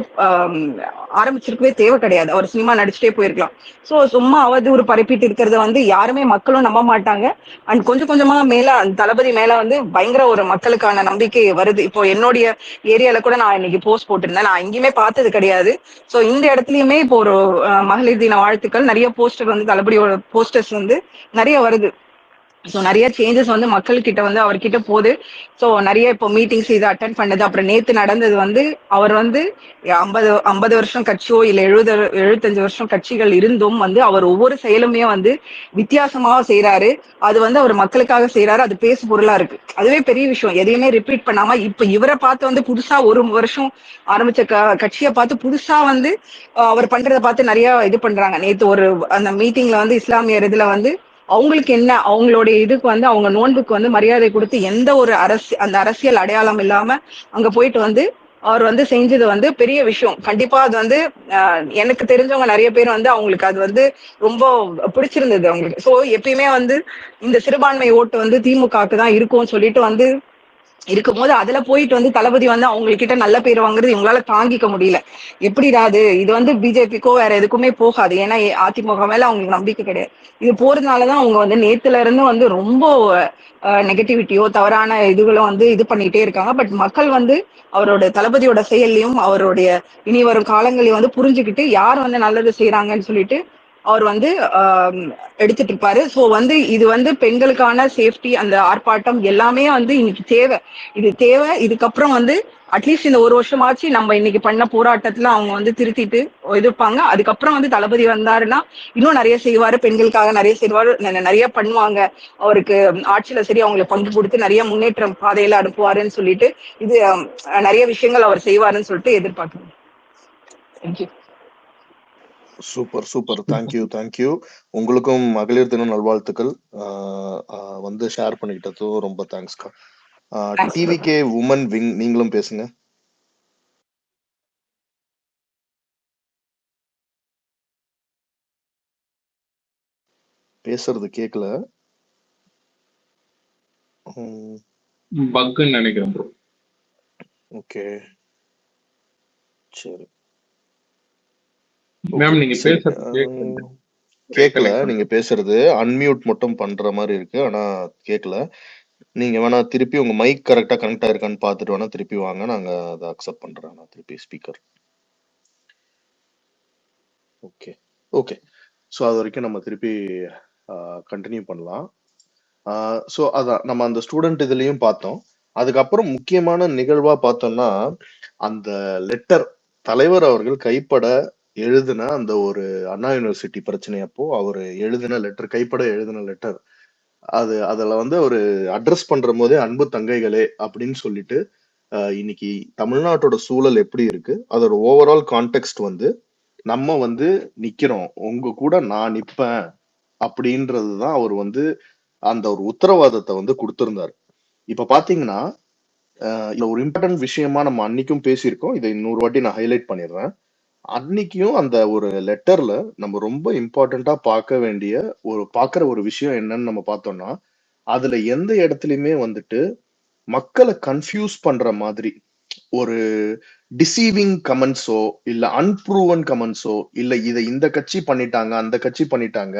ஆரம்பிச்சிருக்கவே தேவை கிடையாது. அவர் சினிமா நடிச்சுட்டே போயிருக்கலாம். சோ சும்மா அவதூறு பரப்பிட்டு இருக்கிறத வந்து யாருமே மக்களும் நம்ப மாட்டாங்க. அண்ட் கொஞ்சம் கொஞ்சமா மேல தளபதி மேல வந்து பயங்கர ஒரு மக்களுக்கான நம்பிக்கை வருது. இப்போ என்னுடைய ஏரியால கூட நான் இன்னைக்கு போஸ்ட் போட்டிருந்தேன். நான் எங்கேயுமே பார்த்தது கிடையாது. சோ இந்த இடத்துலயுமே இப்போ ஒரு மகளிர் தின வாழ்த்துக்கள் நிறைய போஸ்டர் வந்து தளபதியோட போஸ்டர்ஸ் வந்து நிறைய வருது. ஸோ நிறைய சேஞ்சஸ் வந்து மக்கள் கிட்ட வந்து அவர்கிட்ட போகுது. ஸோ நிறைய இப்போ மீட்டிங்ஸ் இதை அட்டன் பண்ணது. அப்புறம் நேத்து நடந்தது வந்து அவர் வந்து 50 வருஷம் கட்சியோ இல்ல 75 வருஷம் கட்சிகள் இருந்தும் வந்து அவர் ஒவ்வொரு செயலுமே வந்து வித்தியாசமாக செய்யறாரு. அது வந்து அவர் மக்களுக்காக செய்யறாரு. அது பேசு பொருளா இருக்கு. அதுவே பெரிய விஷயம். எதையுமே ரிப்பீட் பண்ணாம இப்ப இவரை பார்த்து வந்து புதுசா ஒரு வருஷம் ஆரம்பிச்ச கட்சியை பார்த்து புதுசா வந்து அவர் பண்றதை பார்த்து நிறைய இது பண்றாங்க. நேத்து ஒரு அந்த மீட்டிங்ல வந்து இஸ்லாமியர் இதுல வந்து அவங்களுக்கு என்ன அவங்களுடைய இதுக்கு வந்து அவங்க நோன்புக்கு வந்து மரியாதை கொடுத்து எந்த ஒரு அந்த அரசியல் அடையாளம் இல்லாம அங்க போயிட்டு வந்து அவர் வந்து செஞ்சது வந்து பெரிய விஷயம். கண்டிப்பா அது வந்து எனக்கு தெரிஞ்சவங்க நிறைய பேர் வந்து அவங்களுக்கு அது வந்து ரொம்ப பிடிச்சிருந்தது அவங்களுக்கு. சோ எப்பயுமே வந்து இந்த சிறுபான்மை ஓட்டு வந்து திமுகவுக்கு தான் இருக்கும்னு சொல்லிட்டு வந்து இருக்கும்போது அதுல போயிட்டு வந்து தளபதி வந்து அவங்ககிட்ட நல்ல பேர் வாங்குறது இவங்களால தாங்கிக்க முடியல. எப்படிடா இது வந்து பிஜேபிக்கோ வேற எதுக்குமே போகாது. ஏன்னா அதிமுக மேல அவங்களுக்கு நம்பிக்கை கிடையாது. இது போறதுனாலதான் அவங்க வந்து நேத்துல இருந்து வந்து ரொம்ப நெகட்டிவிட்டியோ தவறான இதுகளும் வந்து இது பண்ணிட்டே இருக்காங்க. பட் மக்கள் வந்து அவரோட தளபதியோட செயல்லையும் அவருடைய இனி வரும் காலங்களையும் வந்து புரிஞ்சுக்கிட்டு யார் வந்து நல்லது செய்யறாங்கன்னு சொல்லிட்டு அவர் வந்து எடுத்துட்டு இருப்பாரு. ஸோ வந்து இது வந்து பெண்களுக்கான சேஃப்டி, அந்த ஆர்ப்பாட்டம் எல்லாமே வந்து இன்னைக்கு தேவை. இது தேவை. இதுக்கப்புறம் வந்து அட்லீஸ்ட் இந்த ஒரு வருஷமாச்சு நம்ம இன்னைக்கு பண்ண போராட்டத்துல அவங்க வந்து திருத்திட்டு எதிர்ப்பாங்க. அதுக்கப்புறம் வந்து தளபதி வந்தாருன்னா இன்னும் நிறைய செய்வாரு, பெண்களுக்காக நிறைய செய்வாரு, நிறைய பண்ணுவாங்க. அவருக்கு ஆட்சியில சரி அவங்களை பங்கு கொடுத்து நிறைய முன்னேற்றம் பாதையில அனுப்புவாருன்னு சொல்லிட்டு இது நிறைய விஷயங்கள் அவர் செய்வாருன்னு சொல்லிட்டு எதிர்பார்க்கணும். தேங்க்யூ. Super super. தேங்க்யூ. உங்களுக்கும் மகளிர் தின நல்வாழ்த்துக்கள். வந்து ஷேர் பண்ணிக்கிட்டதும் ரொம்ப தேங்க்ஸ்க்கா. டிவிகே உமன் விங், நீங்களும் பேசுங்க. பேசுறது கேட்கல. பக்குன்னு நினைக்கிறேன் ப்ரோ. ஓகே சரி மேம் நீங்க பேசுறது கேட்கல. நீங்க பேசுறது அன்மியூட் மட்டும் பண்ற மாதிரி இருக்கு, ஆனா கேட்கல. நீங்க வேணா திருப்பி உங்க மைக் கரெக்டா கனெக்ட் ஆயிருக்கான்னு பார்த்துட்டு வேணா திருப்பி வாங்க, நாங்க அதை அக்செப்ட் பண்றேன். நான் திருப்பி ஸ்பீக்கர். Okay okay. ஸோ அது வரைக்கும் நம்ம திருப்பி கண்டினியூ பண்ணலாம். ஸோ அதான் நம்ம அந்த ஸ்டூடெண்ட் இதுலயும் பார்த்தோம். அதுக்கப்புறம் முக்கியமான நிகழ்வா பார்த்தோம்னா அந்த லெட்டர், தலைவர் அவர்கள் கைப்பட எழுதின அந்த ஒரு அண்ணா யூனிவர்சிட்டி பிரச்சனை அப்போ அவர் எழுதின லெட்டர், கைப்பட எழுதின லெட்டர், அதுல வந்து ஒரு அட்ரஸ் பண்ற போதே அன்பு தங்கைகளே அப்படின்னு சொல்லிட்டு இன்னைக்கு தமிழ்நாட்டோட சூழல் எப்படி இருக்கு, அதோட ஓவரால் கான்டெக்ஸ்ட் வந்து நம்ம வந்து நிக்கிறோம், உங்க கூட நான் நிப்பேன் அப்படின்றதுதான் அவர் வந்து அந்த ஒரு உத்தரவாதத்தை வந்து கொடுத்திருந்தாரு. இப்ப பாத்தீங்கன்னா இதுல ஒரு இம்பார்ட்டன்ட் விஷயமா நம்ம அன்னைக்கும் பேசியிருக்கோம், இதை இன்னொரு வாட்டி நான் ஹைலைட் பண்ணிடுறேன். அன்னைக்கும் அந்த ஒரு லெட்டர்ல நம்ம ரொம்ப இம்பார்ட்டண்டா பார்க்கிற ஒரு விஷயம் என்னன்னு நம்ம பார்த்தோம்னா, அதுல எந்த இடத்துலயுமே வந்துட்டு மக்களை கன்ஃபியூஸ் பண்ற மாதிரி ஒரு டிசீவிங் கமெண்ட்ஸோ இல்ல அன்ப்ரூவன் கமெண்ட்ஸோ இல்ல இதை இந்த கட்சி பண்ணிட்டாங்க அந்த கட்சி பண்ணிட்டாங்க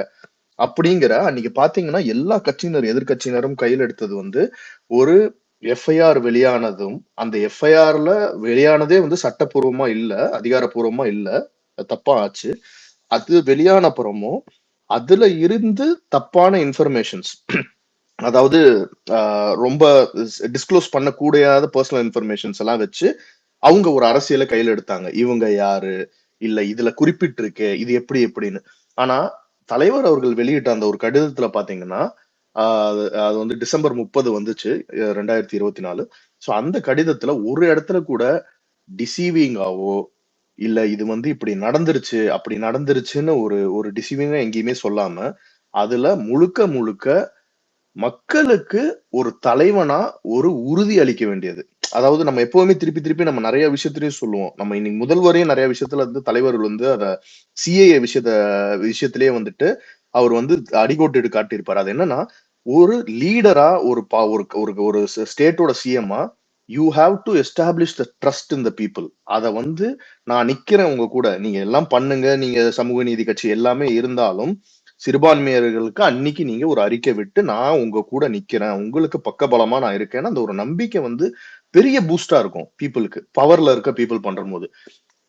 அப்படிங்கிற, அன்னைக்கு பாத்தீங்கன்னா எல்லா கட்சியினரும் எதிர்கட்சியினரும் கையில் எடுத்தது வந்து ஒரு எஃப்ஐஆர் வெளியானதும், அந்த எஃப்ஐஆர்ல வெளியானதே வந்து சட்டப்பூர்வமா இல்ல, அதிகாரப்பூர்வமா இல்ல, தப்பா ஆச்சு. அது வெளியான அப்புறமும் அதுல இருந்து தப்பான இன்ஃபர்மேஷன்ஸ், அதாவது ரொம்ப டிஸ்க்ளோஸ் பண்ணக்கூடாத பர்சனல் இன்ஃபர்மேஷன்ஸ் எல்லாம் வச்சு அவங்க ஒரு அரசியலை கையில எடுத்தாங்க. இவங்க யாரு, இல்ல இதுல குறிப்பிட்டு இருக்கு இது எப்படி எப்படின்னு. ஆனா தலைவர் அவர்கள் வெளியிட்ட அந்த ஒரு கடிதத்துல பாத்தீங்கன்னா அது வந்து டிசம்பர் 30 வந்துச்சு 2024. ஸோ அந்த கடிதத்துல ஒரு இடத்துல கூட டிசீவிங்காவோ இல்ல இது வந்து இப்படி நடந்துருச்சு அப்படி நடந்துருச்சுன்னு ஒரு டிசீவிங்கா எங்கேயுமே சொல்லாம அதுல முழுக்க முழுக்க மக்களுக்கு ஒரு தலைவனா ஒரு உறுதி அளிக்க வேண்டியது. அதாவது நம்ம எப்பவுமே திருப்பி திருப்பி நம்ம நிறைய விஷயத்திலயும் சொல்லுவோம், நம்ம இன்னைக்கு முதல்வரையும் நிறைய விஷயத்துல வந்து தலைவர்கள் வந்து அத சிஏஏ விஷயத்திலேயே வந்துட்டு அவர் வந்து அடிகோட்டு காட்டியிருப்பாரு. அது என்னன்னா, ஒரு லீடரா ஒரு ஸ்டேட்டோட சிஎம்மா you have to establish the trust in the people. அதை வந்து நான் நிக்கிறேன் உங்க கூட, நீங்க எல்லாம் பண்ணுங்க, நீங்க சமூக நீதி கட்சி எல்லாமே இருந்தாலும் சிறுபான்மையர்களுக்கு அன்னைக்கு நீங்க ஒரு அறிக்கை விட்டு நான் உங்க கூட நிக்கிறேன், உங்களுக்கு பக்கபலமா நான் இருக்கேன்னு அந்த ஒரு நம்பிக்கை வந்து பெரிய பூஸ்டா இருக்கும் பீப்புளுக்கு, பவர்ல இருக்க பீப்புள் பண்ற போது.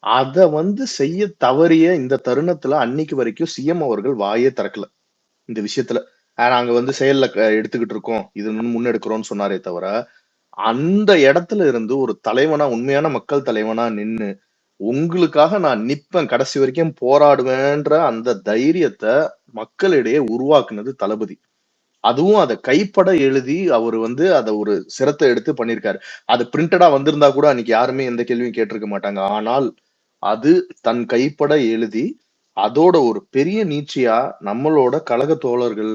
அத வந்து செய்ய தவறிய இந்த தருணத்துல அன்னைக்கு வரைக்கும் சிஎம் அவர்கள் வாயே திறக்கல இந்த விஷயத்துல. நாங்க வந்து செயல்ல எடுத்துக்கிட்டு இருக்கோம், இது முன்னெடுக்கிறோம்னு சொன்னாரே தவிர அந்த இடத்துல இருந்து ஒரு தலைவனா, உண்மையான மக்கள் தலைவனா நின்னு உங்களுக்காக நான் நிப்பேன், கடைசி வரைக்கும் போராடுவேன்ற அந்த தைரியத்தை மக்களிடையே உருவாக்குனது தளபதி. அதுவும் அதை கைப்பட எழுதி அவர் வந்து அதை ஒரு சிரத்தை எடுத்து பண்ணியிருக்காரு. அது பிரிண்டடா வந்திருந்தா கூட அன்னைக்கு யாருமே எந்த கேள்வியும் கேட்டிருக்க மாட்டாங்க. ஆனால் அது தன் கைப்பட எழுதி அதோட ஒரு பெரிய நீட்சியா நம்மளோட கழக தோழர்கள்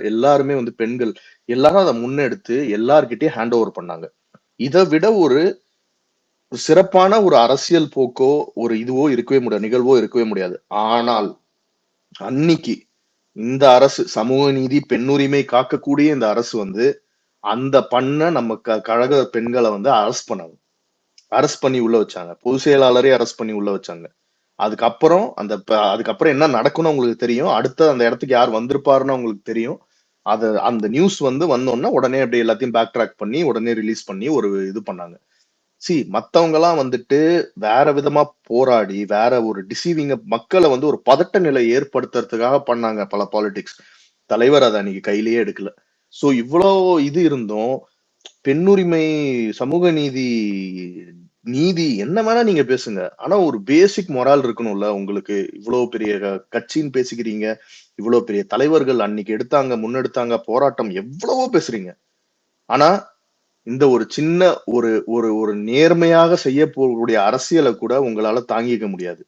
எல்லாருமே வந்து பெண்கள் எல்லாரும் அதை முன்னெடுத்து எல்லார்கிட்டயும் ஹேண்ட் ஓவர் பண்ணாங்க. இதை விட ஒரு சிறப்பான ஒரு அரசியல் போக்கோ ஒரு இதுவோ இருக்கவே முடியாது, நிகழ்வோ இருக்கவே முடியாது. ஆனால் அன்னைக்கு இந்த அரசு, சமூக நீதி பெண்ணுரிமை காக்கக்கூடிய இந்த அரசு வந்து அந்த பண்ண நம்ம கழக பெண்களை வந்து அரெஸ்ட் பண்ணாங்க, அரெஸ்ட் பண்ணி உள்ள வச்சாங்க, பொதுச் செயலாளரே அரெஸ்ட் பண்ணி உள்ள வச்சாங்க. அதுக்கப்புறம் அதுக்கப்புறம் என்ன நடக்கும்னு உங்களுக்கு தெரியும், அடுத்த அந்த இடத்துக்கு யார் வந்திருப்பாருன்னு உங்களுக்கு தெரியும். அந்த நியூஸ் வந்து வந்தோன்னா உடனே அப்படியே எல்லாத்தையும் பேக் ட்ராக் பண்ணி உடனே ரிலீஸ் பண்ணி ஒரு இது பண்ணாங்க. மத்தவங்க எல்லாம் வந்துட்டு வேற விதமா போராடி வேற ஒரு டிசீவிங்க மக்களை வந்து ஒரு பதட்ட நிலை ஏற்படுத்துறதுக்காக பண்ணாங்க பல பாலிடிக்ஸ். தலைவர் அதை அன்னைக்கு கையிலேயே எடுக்கல. சோ இவ்வளோ இது இருந்தும் பெண்ணுரிமை, சமூக நீதி, நீதி என்ன வேணா நீங்க பேசுங்க, ஆனா ஒரு பேசிக் மொரால் இருக்கணும்ல உங்களுக்கு. இவ்வளவு பெரிய கட்சின்னு பேசிக்கிறீங்க, இவ்வளவு பெரிய தலைவர்கள் அன்னைக்கு எடுத்தாங்க, முன்னெடுத்தாங்க, போராட்டம் எவ்வளவோ பேசுறீங்க. ஆனா இந்த ஒரு சின்ன ஒரு ஒரு ஒரு நேர்மையாக செய்ய போகக்கூடிய அரசியலை கூட உங்களால தாங்கிக்க முடியாது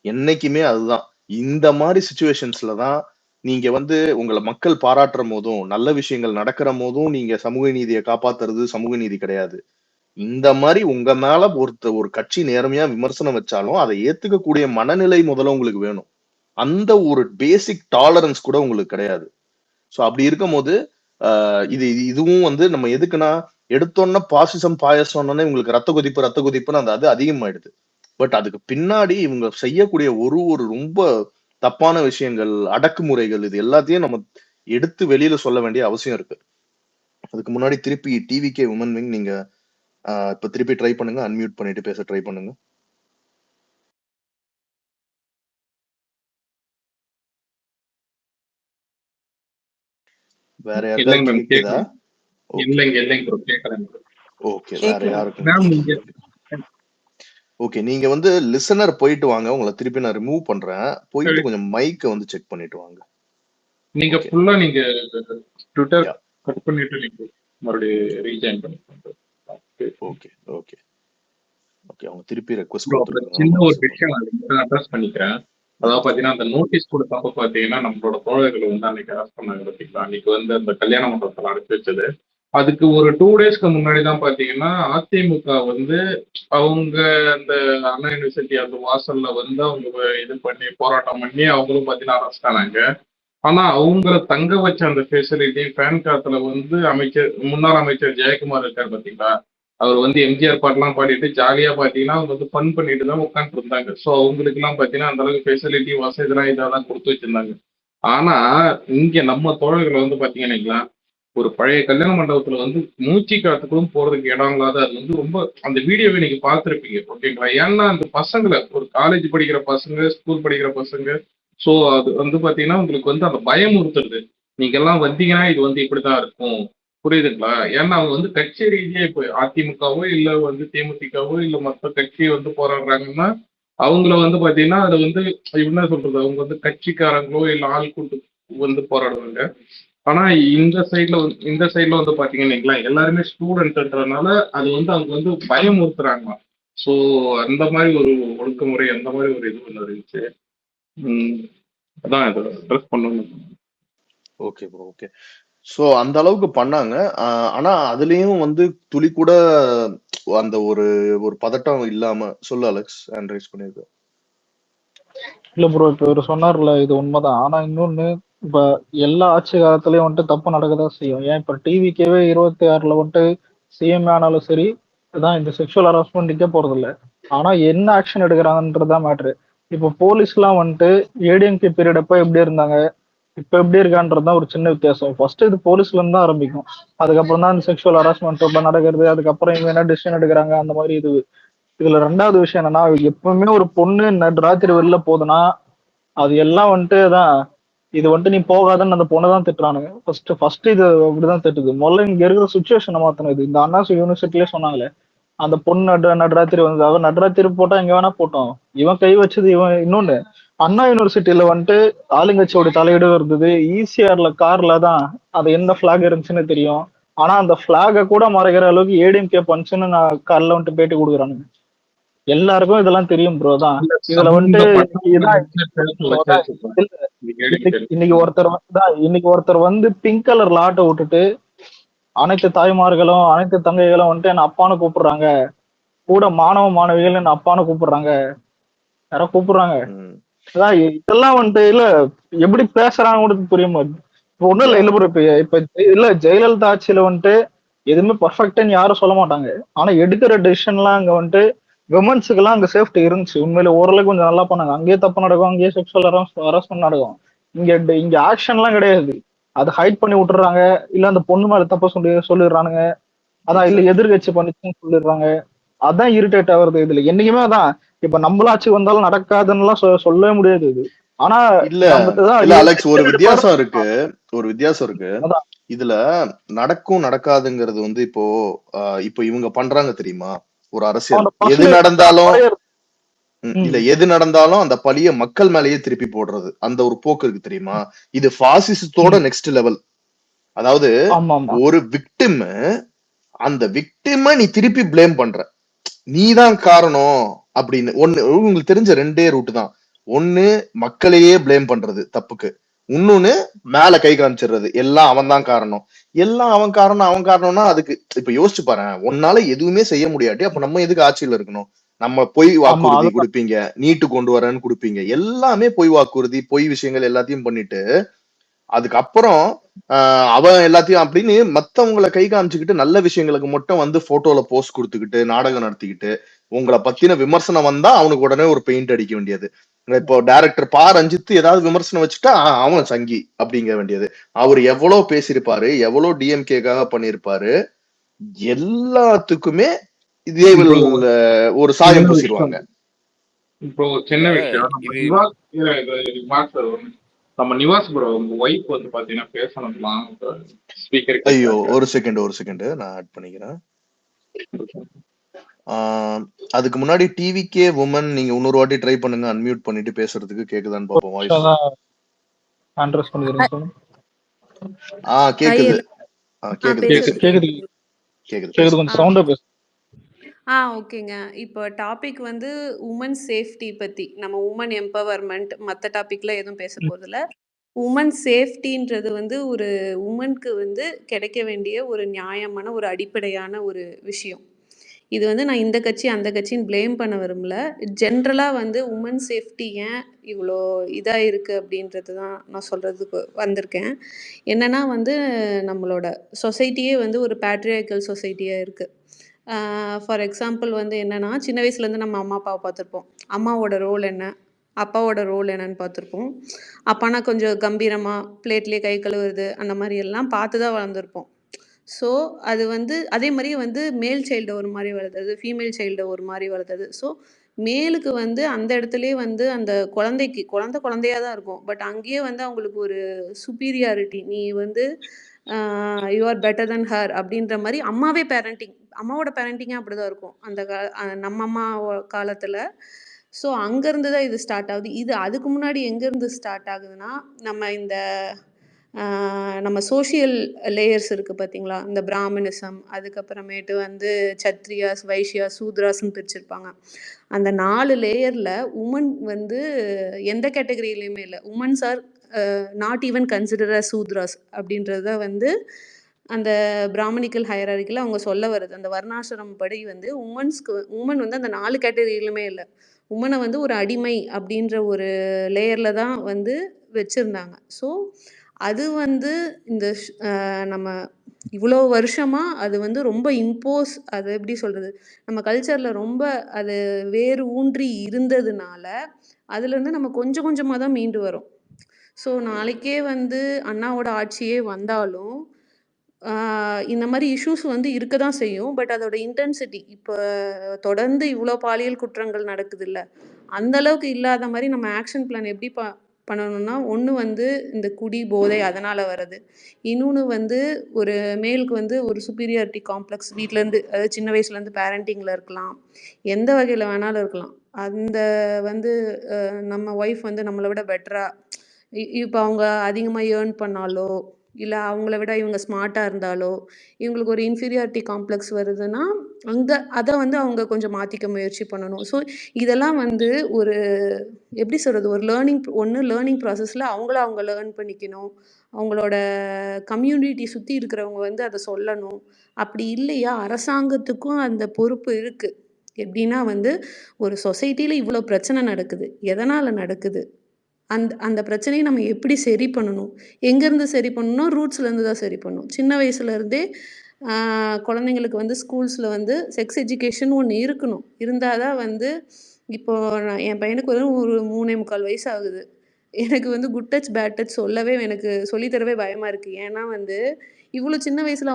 என்னைக்குமே. அதுதான் இந்த மாதிரி சிச்சுவேஷன்ஸ்ல தான் நீங்க வந்து உங்களை மக்கள் பாராட்டுற போதும் நல்ல விஷயங்கள் நடக்கிற போதும் நீங்க சமூக நீதியை காப்பாத்துறது சமூக நீதி கிடையாது. இந்த மாதிரி உங்க மேல ஒரு கட்சி நேர்மையா விமர்சனம் வச்சாலும் அதை ஏத்துக்கக்கூடிய மனநிலை முதல்ல உங்களுக்கு வேணும். அந்த ஒரு பேசிக் டாலரன்ஸ் கூட உங்களுக்கு கிடையாது. சோ அப்படி இருக்கும் போது இதுவும் வந்து நம்ம எதுக்குன்னா எடுத்தோன்னா பாசிசம் பாயசம்னே உங்களுக்கு ரத்த கொதிப்புன்னு அந்த அது அதிகமாயிடுது. பட் அதுக்கு பின்னாடி இவங்க செய்யக்கூடிய ஒரு ரொம்ப தப்பான விஷயங்கள், அடக்குமுறைகள், இது எல்லாத்தையும் நம்ம எடுத்து வெளியில சொல்ல வேண்டிய அவசியம் இருக்கு. அதுக்கு முன்னாடி திருப்பி டிவிகே உமன் விங் நீங்க இப்ப திருப்பி ட்ரை பண்ணுங்க, அன்மியூட் பண்ணிட்டு பேச ட்ரை பண்ணுங்க. வேற யாருக்காவது கேக்குதா? ஓகே, வேற யாருக்கும்? ஓகே, நீங்க வந்து லிசனர் போயிட்டு வாங்க, உங்களை திருப்பி நான் ரிமூவ் பண்றேன். போயிட்டு கொஞ்சம் மைக்க வந்து செக் பண்ணிட்டு வாங்க. நீங்க ஃபுல்லா நீங்க ட்விட்டர் கட் பண்ணிட்டு நீங்க மறுபடியும் ரீஜாயின் பண்ணிக்கோங்க. ஓகே ஓகே ஓகே, அவங்க திருப்பி ரெக்வெஸ்ட் கொடுத்துருக்காங்க. சின்ன ஒரு விஷயம் அட்ரஸ் பண்ணிக்கிறேன். அதாவது பாத்தீங்கன்னா அந்த நோட்டீஸ் கொடுத்தப்ப பாத்தீங்கன்னா நம்மளோட தோழர்கள் வந்து அன்னைக்கு அரெஸ்ட் பண்ணாங்க பார்த்தீங்களா. அன்னைக்கு வந்து அந்த கல்யாண மண்டபத்தில் அடைச்சி வச்சது. அதுக்கு ஒரு 2 டேஸ்க்கு முன்னாடி தான் பாத்தீங்கன்னா அதிமுக வந்து அவங்க அந்த அண்ணா யூனிவர்சிட்டி அந்த வாசல்ல வந்து அவங்க இது பண்ணி போராட்டம் பண்ணி அவங்களும் பாத்தீங்கன்னா அரெஸ்ட் ஆனாங்க. ஆனா அவங்கள தங்க வச்ச அந்த ஃபெசிலிட்டி ஃபேன் காத்துல வந்து முன்னாள் அமைச்சர் ஜெயக்குமார் இருக்காரு பாத்தீங்களா. அவர் வந்து எம்ஜிஆர் பாட்டெல்லாம் பாடிட்டு ஜாலியா பாத்தீங்கன்னா அவங்க வந்து ஃபன் பண்ணிட்டு தான் உட்காந்துட்டு இருந்தாங்க. ஸோ அவங்களுக்கு எல்லாம் பாத்தீங்கன்னா அந்த அளவுக்கு ஃபெசிலிட்டி வசதிலாம் இதான் கொடுத்து வச்சிருந்தாங்க. ஆனா இங்க நம்ம தோழர்களை வந்து பாத்தீங்கன்னா ஒரு பழைய கல்யாண மண்டபத்துல வந்து மூச்சு காத்துக்கும் போறதுக்கு இடம் இல்லாத, அது வந்து ரொம்ப அந்த வீடியோவை நீங்க பார்த்துருப்பீங்க ஓகேங்களா. ஏன்னா அந்த பசங்களை ஒரு காலேஜ் படிக்கிற பசங்க, ஸ்கூல் படிக்கிற பசங்க, ஸோ அது வந்து பாத்தீங்கன்னா உங்களுக்கு வந்து அந்த பயம் உறுத்துறது. நீங்க எல்லாம் வந்தீங்கன்னா இது வந்து இப்படிதான் இருக்கும், புரியுதுங்களா. ஏன்னா அவங்க வந்து கட்சி ரீதியா இப்போ அதிமுகவோ இல்ல வந்து தேமுதிகவோ இல்ல மற்ற கட்சியை வந்து போராடுறாங்கன்னா அவங்கள வந்து பாத்தீங்கன்னா அதை வந்து என்ன சொல்றது, அவங்க வந்து கட்சிக்காரங்களோ இல்ல ஆள் கூட்டு வந்து போராடுவாங்க. ஆனா இந்த சைட்ல வந்து பாத்தீங்கன்னா எல்லாருமே ஸ்டூடெண்ட்ன்றதுனால அது வந்து அவங்க வந்து பயம் ஊத்துறாங்க. ஸோ அந்த மாதிரி ஒரு ஒழுங்குமுறை, அந்த மாதிரி ஒரு இது ஒன்று இருந்துச்சு. அதான் இதை அட்ரஸ் பண்ணணும். Okay bro, okay. ஸோ அந்த அளவுக்கு பண்ணாங்க. ஆனா அதுலயும் வந்து துளி கூட அந்த ஒரு ஒரு பதட்டம் இல்லாம சொல்லு அலெக்ஸ் ஹேண்ட் ரைஸ் பண்ணிருக்க. இல்ல ப்ரோ, இப்ப இவர் சொன்னார்ல, இது உண்மைதான். ஆனா இன்னொன்னு, இப்ப எல்லா ஆட்சி காலத்திலயும் வந்துட்டு தப்பு நடக்கதான் செய்யும். ஏன் இப்ப டிவிக்கவே 26ல வந்துட்டு சிஎம் ஆனாலும் சரி, அதான் இந்த செக்ஷுவல் ஹராஸ்மெண்ட்டுக்கே போறது இல்ல. ஆனா என்ன ஆக்ஷன் எடுக்கிறாங்கன்றதுதான் மேட்ரு. இப்போ போலீஸ்லாம் வந்துட்டு ஏடிஎம்கே பீரியட் அப்ப எப்படி இருந்தாங்க, இப்ப எப்படி இருக்கான்றதுதான் ஒரு சின்ன வித்தியாசம். ஃபர்ஸ்ட் இது போலீஸ்ல இருந்து தான் ஆரம்பிக்கும், அதுக்கப்புறம் தான் இந்த செக்ஷுவல் ஹராஸ்மெண்ட் நடக்கிறது, அதுக்கப்புறம் இவங்க என்ன டிசிஷன் எடுக்கிறாங்க அந்த மாதிரி. இதுல 2வது விஷயம் என்னன்னா, எப்பவுமே ஒரு பொண்ணு நடுராத்திரி வெளில போகுதுன்னா அது எல்லாம் வந்துட்டு தான், இது வந்துட்டு நீ போகாதன்னு அந்த பொண்ணை தான் திட்டுறானுங்க. ஃபர்ஸ்ட் இது அப்படிதான் திட்டுது. முதல்ல இங்க இருக்கிற சுச்சுவேஷனை மாத்தணும். இது இந்த அண்ணா யூனிவர்சிட்டிலே சொன்னாங்களே, அந்த பொண்ணு நடுராத்திரி வந்து அவன் நடுராத்திரி போட்டா எங்க வேணா போட்டோம், இவன் கை வச்சது இவன். இன்னொன்னு, அண்ணா யூனிவர்சிட்டியில வந்துட்டு ஆளுங்கட்சியோட தலையீடு இருந்தது. ஈசிஆர்ல கார்ல தான் அது என்ன பிளாக் இருந்துச்சுன்னு தெரியும். ஆனா அந்த பிளாக கூட மறைக்கிற அளவுக்கு ஏடிஎம்கே பஞ்சுன்னு நான் கார்ல வந்துட்டு பேட்டி கொடுக்குறானுங்க. எல்லாருக்கும் இதெல்லாம் தெரியும் ப்ரோ. தான் இதுல வந்துட்டு இன்னைக்கு ஒருத்தர் வந்து பிங்க் கலர் லாட்டை விட்டுட்டு அனைத்து தாய்மார்களும் அனைத்து தங்கைகளும் வந்துட்டு என்ன அப்பான்னு கூப்பிடுறாங்க, கூட மாணவ மாணவிகள் என்ன அப்பான்னு கூப்பிடுறாங்க, யாரோ கூப்பிடுறாங்க. அதான் இதெல்லாம் வந்துட்டு இல்ல எப்படி பேசுறாங்க புரிய மாட்டேங்குது. இப்ப ஒண்ணும் இல்ல ப்ரோ, இப்ப இல்ல ஜெயலலிதா ஆட்சியில வந்துட்டு எதுவுமே பர்ஃபெக்ட்னு யாரும் சொல்ல மாட்டாங்க. ஆனா எடுக்கிற டெசிஷன்லாம் அங்க வந்துட்டு விமன்ஸுக்கெல்லாம் அங்க சேஃப்டி இருந்துச்சு. உண்மையில ஓரளவுக்கு கொஞ்சம் நல்லா பண்ணாங்க. அங்கேயே தப்பு நடக்கும், அங்கேயே செக்ஷுவல் ஹராஸ்மெண்ட் நடக்கும். இங்க ஆக்ஷன்லாம் கிடையாது, அதை ஹைட் பண்ணி விட்டுறாங்க. இல்ல அந்த பொண்ணு மேல தப்ப சொல்லிடுறானுங்க, அதான் இல்ல எதிர்கட்சி பண்ணிச்சுன்னு சொல்லிடுறாங்க. அதான் இரிட்டேட் ஆகுறது இதுல. என்னைக்குமே அதான், இப்ப நம்மளாச்சு வந்தாலும் நடக்காதுன்னு சொல்லவே முடியாது இது. ஆனா இல்ல இல்ல அலெக்ஸ், ஒரு வித்தியாசம் இருக்கு. இதுல நடக்கும் நடக்காதுங்கிறது வந்து இப்போ இவங்க பண்றாங்க தெரியுமா, ஒரு அரசியல். எது நடந்தாலும் அந்த பழிய மக்கள் மேலேயே திருப்பி போடுறது, அந்த ஒரு போக்கு இருக்கு தெரியுமா. இது பாசிசத்தோட நெக்ஸ்ட் லெவல். அதாவது ஒரு விக்டிம், அந்த விக்டிம நீ திருப்பி பிளேம் பண்ற, நீதான் காரணம் அப்படின்னு. உங்களுக்கு தெரிஞ்ச ரெண்டே ரூட் தான். ஒண்ணு மக்களையே பிளேம் பண்றது தப்புக்கு, இன்னொன்னு மேல கை காமிச்சிடுறது, எல்லாம் அவன் தான் காரணம், எல்லாம் அவன் காரணம்னா அதுக்கு இப்ப யோசிச்சு பாரு, உன்னால எதுவுமே செய்ய முடியாட்டி அப்ப நம்ம எதுக்கு ஆட்சியில இருக்கணும்? நம்ம பொய் வாக்குறுதி கொடுப்பீங்க, நீட்டு கொண்டு வரேன்னு கொடுப்பீங்க, எல்லாமே பொய் வாக்குறுதி, பொய் விஷயங்கள் எல்லாத்தையும் பண்ணிட்டு அதுக்கப்புறம் அவன் எல்லாத்தையும் அப்படின்னு மத்தவங்களை கை காமிச்சுக்கிட்டு நல்ல விஷயங்களுக்கு மட்டும் வந்து போட்டோல போஸ்ட் கொடுத்துக்கிட்டு நாடகம் நடத்திக்கிட்டு உங்களை பத்தின விமர்சனம் வந்தா அவனுக்கு உடனே ஒரு பெயிண்ட் அடிக்க வேண்டியது. இப்போ டைரக்டர் பா ரஞ்சித் ஏதாவது விமர்சனம் வச்சுட்டா அவன் சங்கி அப்படிங்க வேண்டியது. அவர் எவ்வளவு பேசியிருப்பாரு, எவ்வளவு டிஎம்கேக்காக பண்ணிருப்பாரு, எல்லாத்துக்குமே இதே ஒரு சாயம் பூசிடுவாங்க. இப்போ சின்ன விஷயம், நம்ம நிவாஸ் ப்ரோ உங்க ஒய்ஃப் வந்து பாத்தீங்கன்னா பேசணும்லாம் ஸ்பீக்கர். ஐயோ ஒரு செகண்ட் நான் ஆட் பண்ணிக்கிறேன். அதுக்கு முன்னாடி டிவிகே வுமன் நீங்க இன்னொரு வாட்டி ட்ரை பண்ணுங்க, அன்மியூட் பண்ணிட்டு பேசுறதுக்கு. கேக்குதான்னு பாப்போம் வாய்ஸ். கேக்குது. ஓகேங்க. இப்போ டாபிக் வந்து உமன் சேஃப்டி பத்தி, நம்ம உமன் எம்பவர்மெண்ட் மற்ற டாபிக்ல எதுவும் பேச போறதில்ல. உமன் சேஃப்டின்றது வந்து ஒரு உமனுக்கு வந்து கிடைக்க வேண்டிய ஒரு நியாயமான ஒரு அடிப்படையான ஒரு விஷயம். இது வந்து நான் இந்த கட்சி அந்த கட்சின்னு ப்ளேம் பண்ண விரும்பல. ஜென்ரலாக வந்து உமன் சேஃப்டி ஏன் இவ்வளோ இதாக இருக்குது அப்படின்றது தான் நான் சொல்கிறதுக்கு வந்திருக்கேன். என்னென்னா வந்து நம்மளோட சொசைட்டியே வந்து ஒரு பேட்ரியார்க்கல் சொசைட்டியாக இருக்குது. ஃபார் எக்ஸாம்பிள் வந்து என்னென்னா, சின்ன வயசுலேருந்து நம்ம அம்மா அப்பாவை பார்த்துருப்போம். அம்மாவோட ரோல் என்ன, அப்பாவோட ரோல் என்னன்னு பார்த்துருப்போம். அப்பானா கொஞ்சம் கம்பீரமாக பிளேட்லேயே கை கழுவுறது அந்த மாதிரி எல்லாம் பார்த்து தான் வளர்ந்துருப்போம். ஸோ அது வந்து அதே மாதிரியே வந்து மேல் சைல்டை ஒரு மாதிரி வளர்த்துறது, ஃபீமேல் சைல்டை ஒரு மாதிரி வளர்த்துறது. ஸோ மேலுக்கு வந்து அந்த இடத்துலையே வந்து அந்த குழந்தையாக தான் இருக்கும். பட் அங்கேயே வந்து அவங்களுக்கு ஒரு சுப்பீரியாரிட்டி, நீ வந்து you are better then her அப்படின்ற மாதிரி அம்மாவோட பேரண்டிங்காக அப்படி தான் இருக்கும் அந்த நம்ம அம்மா காலத்தில். ஸோ அங்கேருந்து தான் இது ஸ்டார்ட் ஆகுது. இது அதுக்கு முன்னாடி எங்கேருந்து ஸ்டார்ட் ஆகுதுன்னா, நம்ம சோஷியல் லேயர்ஸ் இருக்குது பார்த்தீங்களா, இந்த பிராமணிசம், அதுக்கப்புறமேட்டு வந்து சத்ரியாஸ், வைஷ்யாஸ், சூத்ராஸ்ன்னு பிரிச்சிருப்பாங்க. அந்த 4 லேயரில் உமன் வந்து எந்த கேட்டகரியிலையுமே இல்லை. Womens are not even consider as Shudras அப்படின்றத வந்து அந்த பிராமணிக்கல் ஹையரார்க்கியில் அவங்க சொல்ல வருது. அந்த வர்ணாசிரமம் படி வந்து உமன் வந்து அந்த 4 கேட்டகரியிலுமே இல்லை. உமனை வந்து ஒரு அடிமை அப்படின்ற ஒரு லேயரில் தான் வந்து வச்சுருந்தாங்க. ஸோ அது வந்து இந்த நம்ம இவ்வளோ வருஷமாக அது வந்து ரொம்ப அது எப்படி சொல்கிறது, நம்ம கல்ச்சரில் ரொம்ப அது வேறு ஊன்றி இருந்ததுனால அதுலேருந்து நம்ம கொஞ்சம் கொஞ்சமாக தான் மீண்டு வரோம். ஸோ நாளைக்கே வந்து அண்ணாவோட ஆட்சியே வந்தாலும் இந்த மாதிரி இஷ்யூஸ் வந்து இருக்க தான் செய்யும். பட் அதோட இன்டென்சிட்டி இப்போ தொடர்ந்து இவ்வளோ பாலியல் குற்றங்கள் நடக்குது இல்லை, அந்தளவுக்கு இல்லாத மாதிரி நம்ம ஆக்ஷன் பிளான் எப்படி பண்ணணும்னா, ஒன்று வந்து இந்த குடி போதை அதனால் வர்றது, இன்னொன்று வந்து ஒரு மேலுக்கு வந்து ஒரு சுப்பீரியாரிட்டி காம்ப்ளெக்ஸ் வீட்டிலேருந்து, அதாவது சின்ன வயசுலேருந்து பேரண்டிங்கில் இருக்கலாம், எந்த வகையில் வேணாலும் இருக்கலாம். அந்த வந்து நம்ம ஒய்ஃப் வந்து நம்மளை விட பெட்டராக இப்போ அவங்க அதிகமாக ஏர்ன் பண்ணாலோ, இல்லை அவங்கள விட இவங்க ஸ்மார்ட்டாக இருந்தாலோ, இவங்களுக்கு ஒரு இன்ஃபீரியாரிட்டி காம்ப்ளெக்ஸ் வருதுன்னா அதை வந்து அவங்க கொஞ்சம் மாற்றிக்க முயற்சி பண்ணணும். ஸோ இதெல்லாம் வந்து ஒரு எப்படி சொல்கிறது, ஒரு லேர்னிங் ப்ராசஸில் அவங்க லேர்ன் பண்ணிக்கணும். அவங்களோட கம்யூனிட்டி சுற்றி இருக்கிறவங்க வந்து அதை சொல்லணும். அப்படி இல்லையா அரசாங்கத்துக்கும் அந்த பொறுப்பு இருக்குது. எப்படின்னா வந்து ஒரு சொசைட்டியில் இவ்வளோ பிரச்சனை நடக்குது, எதனால் நடக்குது, அந்த பிரச்சனையை நம்ம எப்படி சரி பண்ணணும், எங்கேருந்து சரி பண்ணணும், ரூட்ஸ்லேருந்து தான் சரி பண்ணணும். சின்ன வயசுலேருந்தே குழந்தைங்களுக்கு வந்து ஸ்கூல்ஸில் வந்து செக்ஸ் எஜுகேஷன் ஒன்று இருக்கணும். இருந்தால் தான் வந்து இப்போது என் பையனுக்கு வந்து ஒரு 3.25 வயசு ஆகுது. எனக்கு வந்து குட் டச் பேட் டச் எனக்கு சொல்லித்தரவே பயமாக இருக்குது. ஏன்னா வந்து இவ்வளோ சின்ன வயசில்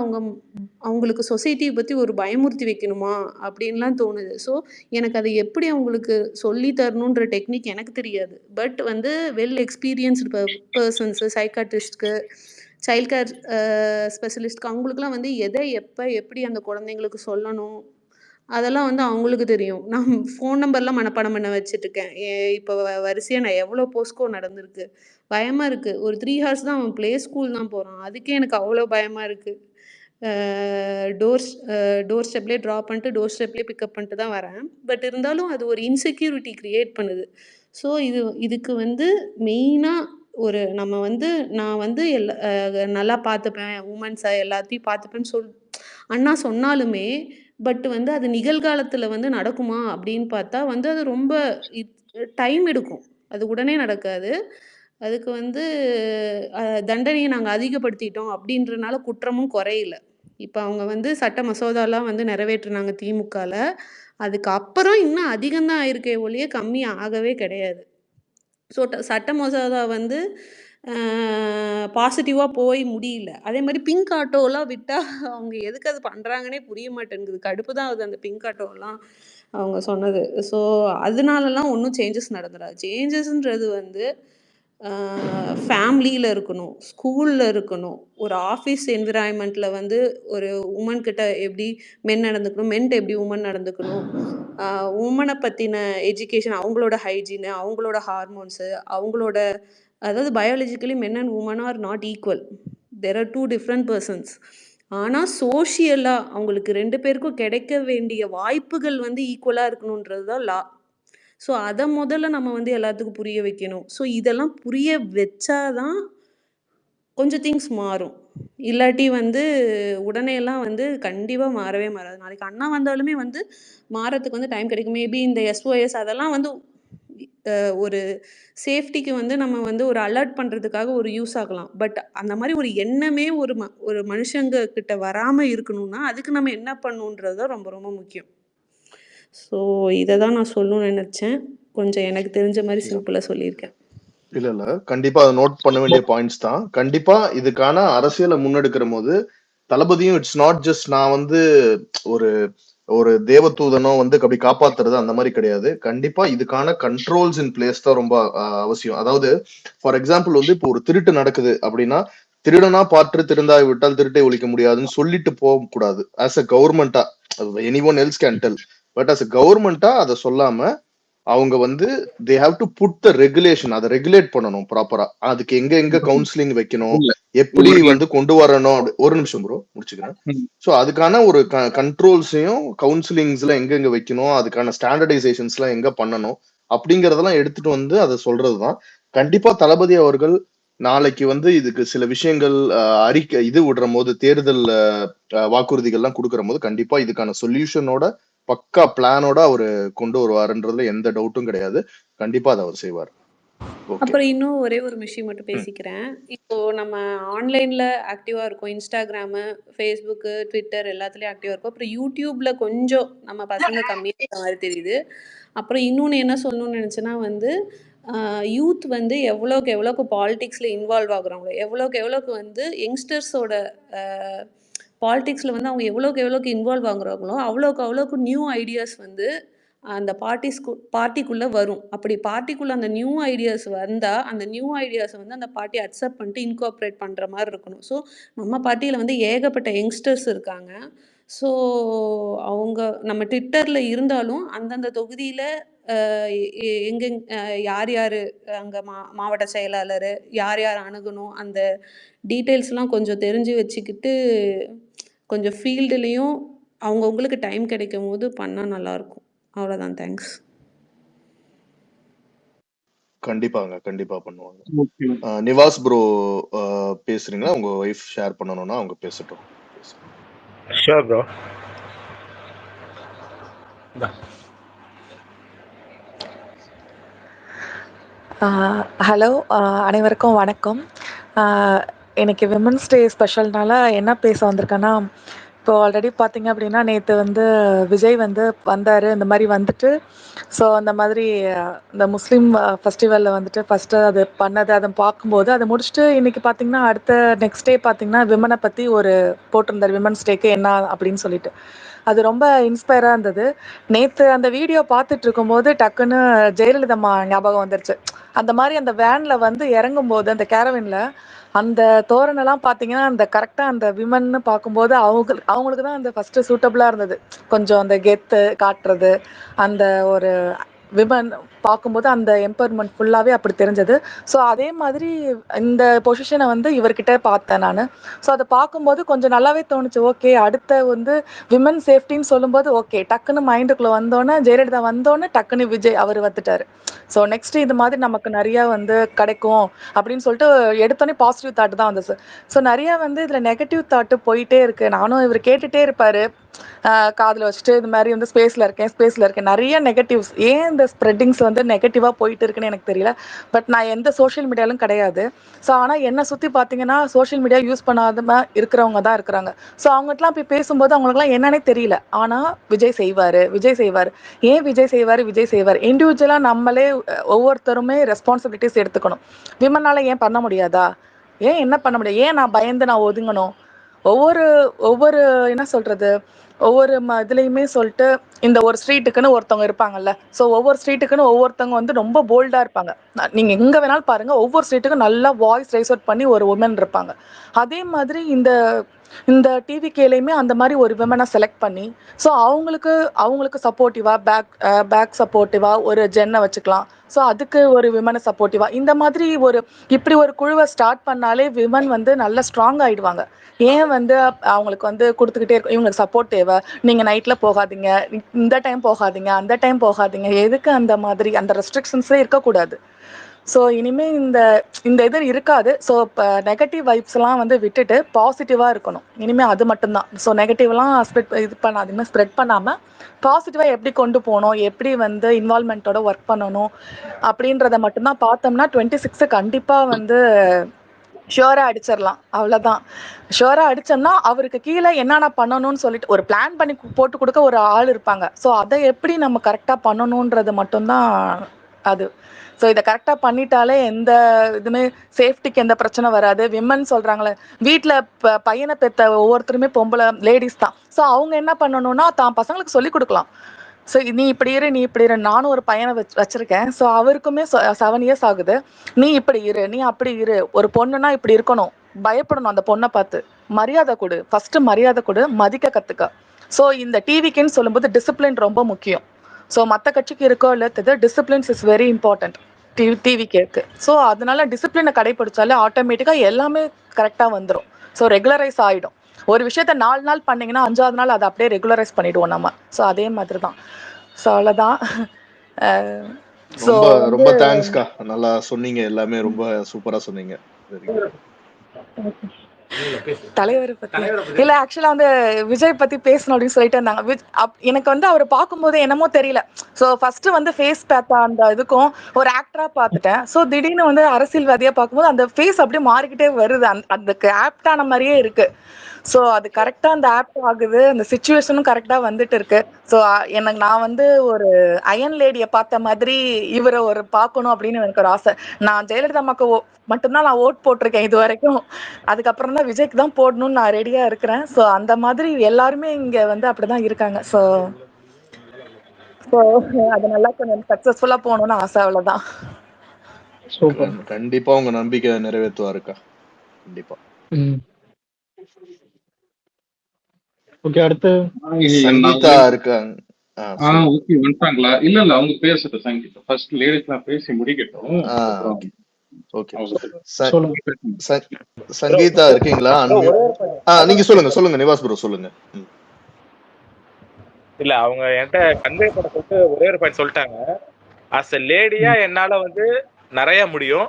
அவங்களுக்கு சொசைட்டியை பற்றி ஒரு பயமுறுத்தி வைக்கணுமா அப்படின்லாம் தோணுது. ஸோ எனக்கு அதை எப்படி அவங்களுக்கு சொல்லி தரணுன்ற டெக்னிக் எனக்கு தெரியாது. பட் வந்து வெல் எக்ஸ்பீரியன்ஸ்டு பர்சன்ஸு, சைக்காட்ரிஸ்ட்க்கு, சைல்ட் கேர் ஸ்பெஷலிஸ்ட்க்கு அவங்களுக்குலாம் வந்து எதை எப்போ எப்படி அந்த குழந்தைங்களுக்கு சொல்லணும் அதெல்லாம் வந்து அவங்களுக்கு தெரியும். நான் ஃபோன் நம்பர்லாம் மனப்பாடம் பண்ண வச்சுட்டுருக்கேன். இப்போ வரிசையாக நான் எவ்வளோ போஸ்கோ நடந்திருக்கு. பயமாக இருக்குது. ஒரு 3 ஹார்ஸ் தான் அவன் ப்ளே ஸ்கூல் தான் போகிறான். அதுக்கே எனக்கு அவ்வளோ பயமாக இருக்குது. டோர் ஸ்டெப்லேயே ட்ராப் பண்ணிட்டு டோர் ஸ்டெப்லேயே பிக்கப் பண்ணிட்டு தான் வரேன். பட் இருந்தாலும் அது ஒரு இன்செக்யூரிட்டி க்ரியேட் பண்ணுது. ஸோ இதுக்கு வந்து மெயினாக நம்ம வந்து நான் வந்து நல்லா பார்த்துப்பேன், உமன்ஸை எல்லாத்தையும் பார்த்துப்பேன்னு அண்ணா சொன்னாலுமே பட் வந்து அது நிகழ்காலத்தில் வந்து நடக்குமா அப்படின்னு பார்த்தா வந்து அது ரொம்ப டைம் எடுக்கும். அது உடனே நடக்காது. அதுக்கு வந்து தண்டனையை நாங்கள் அதிகப்படுத்திட்டோம் அப்படின்றனால குற்றமும் குறையல. இப்போ அவங்க வந்து சட்ட மசோதாலாம் வந்து நிறைவேற்றினாங்க திமுகவில். அதுக்கப்புறம் இன்னும் அதிகம்தான் ஆயிருக்கே ஒழிய கம்மி ஆகவே கிடையாது. ஸோ சட்ட மசோதா வந்து பாசிட்டிவாக போய் முடியல. அதே மாதிரி பிங்க் ஆட்டோலாம் விட்டால் அவங்க எதுக்கு அது பண்ணுறாங்கன்னே புரிய மாட்டேங்குது. கடுப்பு தான் ஆகுது அந்த பிங்க் ஆட்டோலாம் அவங்க சொன்னது. ஸோ அதனாலலாம் ஒன்றும் சேஞ்சஸ் நடந்துடாது. சேஞ்சஸ்ன்றது வந்து ஃபேமிலியில் இருக்கணும், ஸ்கூலில் இருக்கணும், ஒரு ஆஃபீஸ் என்விரான்மெண்ட்டில் வந்து ஒரு உமன் கிட்ட எப்படி மென் நடந்துக்கணும், மென்ட்டு எப்படி உமன் நடந்துக்கணும், உமனை பற்றின எஜுகேஷன், அவங்களோட ஹைஜீனு, அவங்களோட ஹார்மோன்ஸு, அவங்களோட அதாவது biologically men and women are not equal. There are 2 different persons. ஆனால் சோஷியலாக அவங்களுக்கு 2 பேருக்கும் கிடைக்க வேண்டிய வாய்ப்புகள் வந்து ஈக்குவலாக இருக்கணுன்றது தான் லா. ஸோ அதை முதல்ல நம்ம வந்து எல்லாத்துக்கும் புரிய வைக்கணும். ஸோ இதெல்லாம் புரிய வச்சாதான் கொஞ்சம் திங்ஸ் மாறும். இல்லாட்டி வந்து உடனேலாம் வந்து கண்டிப்பாக மாறவே மாறாது. நாளைக்கு அண்ணா வந்தாலுமே வந்து மாறத்துக்கு வந்து டைம் கிடைக்கும். மேபி இந்த SOS அதெல்லாம் வந்து ஒரு சேஃப்டிக்கு வந்து நம்ம வந்து ஒரு அலர்ட் பண்ணுறதுக்காக ஒரு யூஸ் ஆகலாம். பட் அந்த மாதிரி ஒரு எண்ணமே ஒரு மனுஷங்க கிட்ட வராமல் இருக்கணும்னா அதுக்கு நம்ம என்ன பண்ணணுன்றது தான் ரொம்ப ரொம்ப முக்கியம். ஸோ இதை தான் நான் சொல்லணும்னு நினச்சேன். கொஞ்சம் எனக்கு தெரிஞ்ச மாதிரி சிம்பிளாக சொல்லியிருக்கேன். இல்ல கண்டிப்பா அதை நோட் பண்ண வேண்டிய பாயிண்ட்ஸ் தான். கண்டிப்பா இதுக்கான அரசியலை முன்னெடுக்கிற போது தளபதியும் இட்ஸ் நாட் ஜஸ்ட் நான் வந்து ஒரு ஒரு தேவதூதனோ வந்து அப்படி காப்பாத்துறது அந்த மாதிரி கிடையாது. கண்டிப்பா இதுக்கான கண்ட்ரோல்ஸ் இன் பிளேஸ் தான் ரொம்ப அவசியம். அதாவது ஃபார் எக்ஸாம்பிள் வந்து இப்போ ஒரு திருட்டு நடக்குது அப்படின்னா திருடனா பார்த்து திருந்தாய் விட்டால் திருட்டை ஒழிக்க முடியாதுன்னு சொல்லிட்டு போக கூடாது. ஆஸ் அ கவர்மெண்டா, any one else can tell, but as a கவர்மெண்டா அதை சொல்லாம அவங்க வந்து they have to put the regulation, அதை ரெகுலேட் பண்ணணும் ப்ராப்பரா. அதுக்கு எங்க கவுன்சிலிங் வைக்கணும், எப்படி வந்து கொண்டு வரணும். ஒரு நிமிஷம் ப்ரோ முடிச்சுக்கிறேன். ஸோ அதுக்கான ஒரு கண்ட்ரோல்ஸையும் கவுன்சிலிங்ஸ்ல எங்க வைக்கணும், அதுக்கான ஸ்டாண்டர்டைசேஷன்ஸ் எல்லாம் எங்க பண்ணணும் அப்படிங்கறதெல்லாம் எடுத்துட்டு வந்து அதை சொல்றதுதான். கண்டிப்பா தளபதி அவர்கள் நாளைக்கு வந்து இதுக்கு சில விஷயங்கள் அறிக்கை இது விடுற போது, தேர்தல் வாக்குறுதிகள்லாம் கொடுக்கற போது கண்டிப்பா இதுக்கான சொல்யூஷனோட பக்கா பிளானோட அவரு கொண்டு வருவாருன்றதுல எந்த டவுட்டும் கிடையாது. கண்டிப்பா அதை அவர் செய்வார். அப்புறம் இன்னும் ஒரே ஒரு விஷயம் மட்டும் பேசிக்கிறேன். இப்போ நம்ம ஆன்லைன்ல ஆக்டிவா இருக்கோம். இன்ஸ்டாகிராமு, ஃபேஸ்புக்கு, ட்விட்டர் எல்லாத்துலயும் ஆக்டிவா இருக்கும். அப்புறம் யூடியூப்ல கொஞ்சம் நம்ம பசங்க கம்மியா இருக்க மாதிரி தெரியுது. அப்புறம் இன்னொன்று என்ன சொல்லணும்னு நினச்சேன்னா வந்து யூத் வந்து எவ்வளோக்கு பாலிடிக்ஸில் இன்வால்வ் ஆகுறாங்களோ, எவ்வளோக்கு வந்து யங்ஸ்டர்ஸோட பாலிடிக்ஸில் வந்து அவங்க எவ்வளோக்கு இன்வால்வ் ஆகுறாங்களோ அவ்வளோக்கு நியூ ஐடியாஸ் வந்து அந்த பார்ட்டிக்குள்ளே வரும். அப்படி பார்ட்டிக்குள்ளே அந்த நியூ ஐடியாஸ் வந்தால் அந்த நியூ ஐடியாஸை வந்து அந்த பார்ட்டி அக்செப்ட் பண்ணிட்டு இன்கார்பரேட் பண்ணுற மாதிரி இருக்கணும். ஸோ நம்ம பார்ட்டியில் வந்து ஏகப்பட்ட யங்ஸ்டர்ஸ் இருக்காங்க. ஸோ அவங்க நம்ம ட்விட்டரில் இருந்தாலும் அந்தந்த தொகுதியில் யார் அங்கே மாவட்ட செயலாளர் யார் அணுகணும் அந்த டீட்டெயில்ஸ்லாம் கொஞ்சம் தெரிஞ்சு வச்சுக்கிட்டு கொஞ்சம் ஃபீல்டுலேயும் அவங்கவுங்களுக்கு டைம் கிடைக்கும் போது பண்ணால் நல்லாயிருக்கும். அவ்வளோதான். தேங்க்ஸ். கண்டிப்பாங்க, கண்டிப்பா பண்ணுவாங்க. நிவாஸ் ப்ரோ பேசுறீங்களா? உங்க வைஃப் ஷேர் பண்ணணும்னா அவங்க பேசட்டும். Sure bro. ஹலோ, அனைவருக்கும் வணக்கம். எனக்கு விமன்ஸ் டே ஸ்பெஷல்னால என்ன பேச வந்திருக்கேன்னா, இப்போ ஆல்ரெடி பார்த்தீங்க அப்படின்னா, நேத்து வந்து விஜய் வந்து வந்தாரு. இந்த மாரி வந்துட்டு, ஸோ அந்த மாதிரி இந்த முஸ்லீம் ஃபெஸ்டிவல்ல வந்துட்டு ஃபர்ஸ்ட்டு அது பண்ணது அத பார்க்கும்போது, அத முடிச்சுட்டு இன்னைக்கு பார்த்தீங்கன்னா, அடுத்த நெக்ஸ்ட் டே பார்த்தீங்கன்னா, விமன பத்தி ஒரு போட்டிருந்தாரு. விமன்ஸ் டேக்கு என்ன அப்படின்னு சொல்லிட்டு. அது ரொம்ப இன்ஸ்பயரா இருந்தது. நேத்து அந்த வீடியோ பார்த்துட்டு இருக்கும்போது, டக்குன்னு ஜெயலலிதா அம்மா ஞாபகம் வந்துருச்சு. அந்த மாரி அந்த வேன்ல வந்து இறங்கும்போது, அந்த கேரவன்ல அந்த தோரணெல்லாம் பார்த்தீங்கன்னா, அந்த கரெக்ட்டா அந்த விமன்னு பார்க்கும்போது, அவங்களுக்கு தான் அந்த ஃபர்ஸ்ட்டு சூட்டபிளா இருந்தது. கொஞ்சம் அந்த கெத்து காட்டுறது, அந்த ஒரு விமன் பார்க்கும்போது அந்த எம்பவர்மெண்ட் ஃபுல்லாவே அப்படி தெரிஞ்சது. ஸோ அதே மாதிரி இந்த பொசிஷன வந்து இவர்கிட்ட பார்த்தேன் நானு. ஸோ அத பார்க்கும்போது கொஞ்சம் நல்லாவே தோணுச்சு. ஓகே, அடுத்த வந்து விமன் சேஃப்டின்னு சொல்லும்போது, ஓகே டக்குன்னு மைண்டுக்குள்ள வந்தோனே, ஜெயலலிதா வந்தோனே டக்குன்னு விஜய் அவரு வந்துட்டாரு. ஸோ நெக்ஸ்ட் இது மாதிரி நமக்கு நெறைய வந்து கிடைக்கும் அப்படின்னு சொல்லிட்டு எடுத்தோனே பாசிட்டிவ் தாட் தான் வந்துச்சு. ஸோ நெறைய வந்து இதுல நெகட்டிவ் தாட் போயிட்டே இருக்கு. நானும் இவரு கேட்டுட்டே இருப்பாரு. காதுல வச்சுட்டு இது மாதிரி வந்து ஸ்பேஸ்ல இருக்கேன். நெறைய நெகட்டிவ்ஸ். ஏன் இந்த ஸ்ப்ரெட்டிங்ஸ் வந்து நெகட்டிவா போயிட்டு இருக்குன்னு எனக்கு தெரியல. பட் நான் எந்த சோஷியல் மீடியாலும் கிடையாது. ஸோ ஆனா என்ன சுத்தி பார்த்தீங்கன்னா, சோஷியல் மீடியா யூஸ் பண்ணாம இருக்கிறவங்க தான் இருக்கிறாங்க. ஸோ அவங்கட்டலாம் போய் பேசும்போது அவங்களுக்குலாம் என்னன்னே தெரியல. ஆனா விஜய் செய்வாரு, விஜய் செய்வாரு. ஏன் விஜய் செய்வாரு, விஜய் செய்வாரு. இண்டிவிஜுவலா நம்மளே ஒவ்வொருத்தருமே ரெஸ்பான்சிபிலிட்டிஸ் எடுத்துக்கணும். விமனால ஏன் பண்ண முடியாதா? ஏன் என்ன பண்ண முடியாது? ஏன் நான் பயந்து நான் ஒதுங்கணும்? ஒவ்வொரு ஒவ்வொரு என்ன சொல்றது? ஒவ்வொரு இதுலயுமே சொல்லிட்டு இந்த ஒரு ஸ்ட்ரீட்டுக்குன்னு ஒருத்தவங்க இருப்பாங்கல்ல. ஸோ ஒவ்வொரு ஸ்ட்ரீட்டுக்குன்னு ஒவ்வொருத்தவங்க வந்து ரொம்ப போல்டா இருப்பாங்க. நீங்க எங்க வேணாலும் பாருங்க. ஒவ்வொரு ஸ்ட்ரீட்டுக்கும் நல்லா வாய்ஸ் ரைஸ் அவுட் பண்ணி ஒரு வுமன் இருப்பாங்க. அதே மாதிரி இந்த இந்த டிவிகேலயுமே அந்த மாதிரி ஒரு விமனை செலக்ட் பண்ணி, ஸோ அவங்களுக்கு அவங்களுக்கு சப்போர்ட்டிவா பேக் சப்போர்ட்டிவா ஒரு ஜென்னை வச்சுக்கலாம். ஸோ அதுக்கு ஒரு விமனை சப்போர்ட்டிவா இந்த மாதிரி இப்படி ஒரு குழுவை ஸ்டார்ட் பண்ணாலே விமன் வந்து நல்லா ஸ்ட்ராங் ஆயிடுவாங்க. ஏன் வந்து அவங்களுக்கு வந்து கொடுத்துக்கிட்டே இருக்கும், இவங்களுக்கு சப்போர்ட் தேவை, நீங்க நைட்ல போகாதீங்க, இந்த டைம் போகாதீங்க, அந்த டைம் போகாதீங்க, எதுக்கு அந்த மாதிரி அந்த ரெஸ்ட்ரிக்ஷன்ஸே இருக்கக்கூடாது. ஸோ இனிமே இந்த இந்த இது இருக்காது. ஸோ இப்போ நெகட்டிவ் வைப்ஸ்லாம் வந்து விட்டுட்டு பாசிட்டிவாக இருக்கணும். இனிமே அது மட்டும்தான். ஸோ நெகட்டிவ்லாம் ஸ்ப்ரெட் பண்ணாமல் பாசிட்டிவாக எப்படி கொண்டு போகணும், எப்படி வந்து இன்வால்மெண்ட்டோட ஒர்க் பண்ணணும் அப்படின்றத மட்டும்தான் பார்த்தோம்னா 26 கண்டிப்பாக வந்து ஷுவரா அடிச்சிடலாம். அவ்வளோதான். ஷுவரா அடிச்சோம்னா அவருக்கு கீழே என்னென்ன பண்ணணும்னு சொல்லிட்டு ஒரு பிளான் பண்ணி போட்டு கொடுக்க ஒரு ஆள் இருப்பாங்க. ஸோ அதை எப்படி நம்ம கரெக்டாக பண்ணணுன்றது மட்டும்தான் அது. ஸோ இதை கரெக்டாக பண்ணிட்டாலே எந்த இதுவுமே சேஃப்டிக்கு எந்த பிரச்சனை வராது. விமன் சொல்கிறாங்களே, வீட்டில் பையனை பெற்ற ஒவ்வொருத்தருமே பொம்பளை லேடிஸ் தான். ஸோ அவங்க என்ன பண்ணணும்னா தான் பசங்களுக்கு சொல்லிக் கொடுக்கலாம். ஸோ நீ இப்படி இரு, நீ இப்படி இரு. நானும் ஒரு பையனை வச்சிருக்கேன். ஸோ அவருக்குமே 7 இயர்ஸ் ஆகுது. நீ இப்படி இரு, நீ அப்படி இரு. ஒரு பொண்ணுனா இப்படி இருக்கணும். பயப்படணும் அந்த பொண்ணை பார்த்து. மரியாதை கொடு. ஃபர்ஸ்ட் மரியாதை கொடு, மதிக்க கத்துக்க. ஸோ இந்த டிவிக்குன்னு சொல்லும்போது டிசிப்ளின் ரொம்ப முக்கியம். ஸோ மற்ற கட்சிக்கு இருக்கோ இல்லை டிசிப்ளின்ஸ் இஸ் வெரி இம்பார்ட்டன்ட் டிவிக்கு. ஸோ அதனால டிசிப்ளினை கடைபிடிச்சாலே ஆட்டோமேட்டிக்காக எல்லாமே கரெக்டாக வந்துடும். ஸோ ரெகுலரைஸ் ஆகிடும். ஒரு விஷயத்த 4 நாள் பண்ணீங்கன்னா 5வது நாள் அதை அப்படியே ரெகுலரைஸ் பண்ணிடுவோம் நம்ம. ஸோ அதே மாதிரி தான். ஸோ அவ்வளோதான். ஸோ ரொம்ப வந்து ரொம்ப தேங்க்ஸ்க்கா. நல்லா சொன்னீங்க, எல்லாமே ரொம்ப சூப்பரா சொன்னீங்க. Very good. தலைவர் பத்தி இல்ல, ஆக்சுவலா வந்து விஜய் பத்தி பேசணும் அப்படின்னு சொல்லிட்டு இருந்தாங்க. எனக்கு வந்து அவர் பார்க்கும்போது என்னமோ தெரியல. ஸோ ஃபர்ஸ்ட் வந்து ஃபேஸ் பார்த்தா அந்த இதுக்கும் ஒரு ஆக்டரா பார்த்துட்டேன். ஸோ திடீர்னு வந்து அரசியல்வாதியா பார்க்கும்போது அந்த ஃபேஸ் அப்படியே மாறிக்கிட்டே வருது. அதுக்கு ஆப்டான மாதிரியே இருக்கு. ஸோ அது கரெக்டா அந்த ஆப்ட் ஆகுது. அந்த சுச்சுவேஷனும் கரெக்டா வந்துட்டு இருக்கு. ஸோ நான் வந்து ஒரு அயன் லேடிய பார்த்த மாதிரி இவரை ஒரு பார்க்கணும் அப்படின்னு எனக்கு ஒரு ஆசை. நான் ஜெயலலிதா அம்மாக்கு மட்டும்தான் நான் ஓட் போட்டிருக்கேன் இது வரைக்கும். அதுக்கப்புறம் தான் விஜய்க்கு தான் போடணும்னு நான் ரெடியா இருக்கிறேன். ஸோ அந்த மாதிரி எல்லாருமே இங்க வந்து அப்படிதான் இருக்காங்க. ஸோ ஸோ அது நல்லா கொஞ்சம் சக்சஸ்ஃபுல்லா போகணும்னு ஆசை. அவ்வளவுதான். சூப்பர். கண்டிப்பா உங்க நம்பிக்கை நிறைவேற்றுவாருக்கா. கண்டிப்பா. ஓகே, அடுத்து சங்கீதா இருக்காங்க. ஓகே வந்துட்டாங்களா? இல்ல அவங்க பேசட்டும். சங்கீதா ஃபர்ஸ்ட் லேடிஸ்லாம் பேசி முடிக்கட்டும். ஓகே, சங்கீதா இருக்கீங்களா? நீங்க சொல்லுங்க நிவாஸ் ப்ரோ சொல்லுங்க. இல்ல அவங்க என்கிட்ட கன்வே பண்ண சொல்லிட்டு ஒரே ஒரு பாயிண்ட் சொல்லிட்டாங்க. அஸ் எ லேடியா என்னால வந்து நிறைய முடியும்,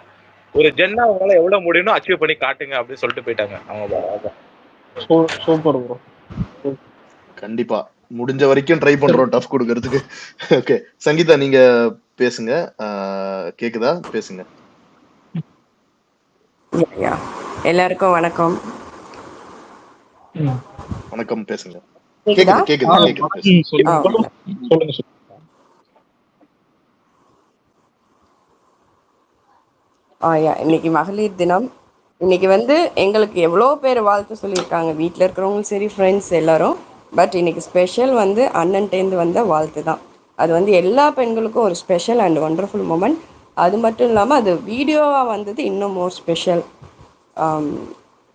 ஒரு ஜென்னா உங்களால எவ்வளவு முடியும்னு அச்சீவ் பண்ணி காட்டுங்க அப்படின்னு சொல்லிட்டு போயிட்டாங்க அவங்க. Super bro. கண்டிப்பா முடிஞ்ச வரைக்கும் ட்ரை பண்றோம் டஃப் கொடுக்கறதுக்கு. ஓகே சங்கீதா நீங்க பேசுங்க. கேக்குதா? பேசுங்க. எல்லாருக்கும் வணக்கம். வணக்கம், பேசுங்க. கேக்குதா? கேக்குது பேசுங்க. சொல்லுங்க. இன்னைக்கு மகளிர் தினம். இன்னைக்கு எங்களுக்கு எவ்வளோ பேர் வாழ்த்து சொல்லியிருக்காங்க, வீட்டில் இருக்கிறவங்களும் சரி, ஃப்ரெண்ட்ஸ் எல்லாரும். பட் இன்னைக்கு ஸ்பெஷல் அண்ணன்டேந்து வந்த வாழ்த்து தான். அது எல்லா பெண்களுக்கும் ஒரு ஸ்பெஷல் அண்ட் ஒண்டர்ஃபுல் மூமெண்ட். அது மட்டும் இல்லாமல் அது வீடியோவாக வந்தது இன்னும் மோர் ஸ்பெஷல்.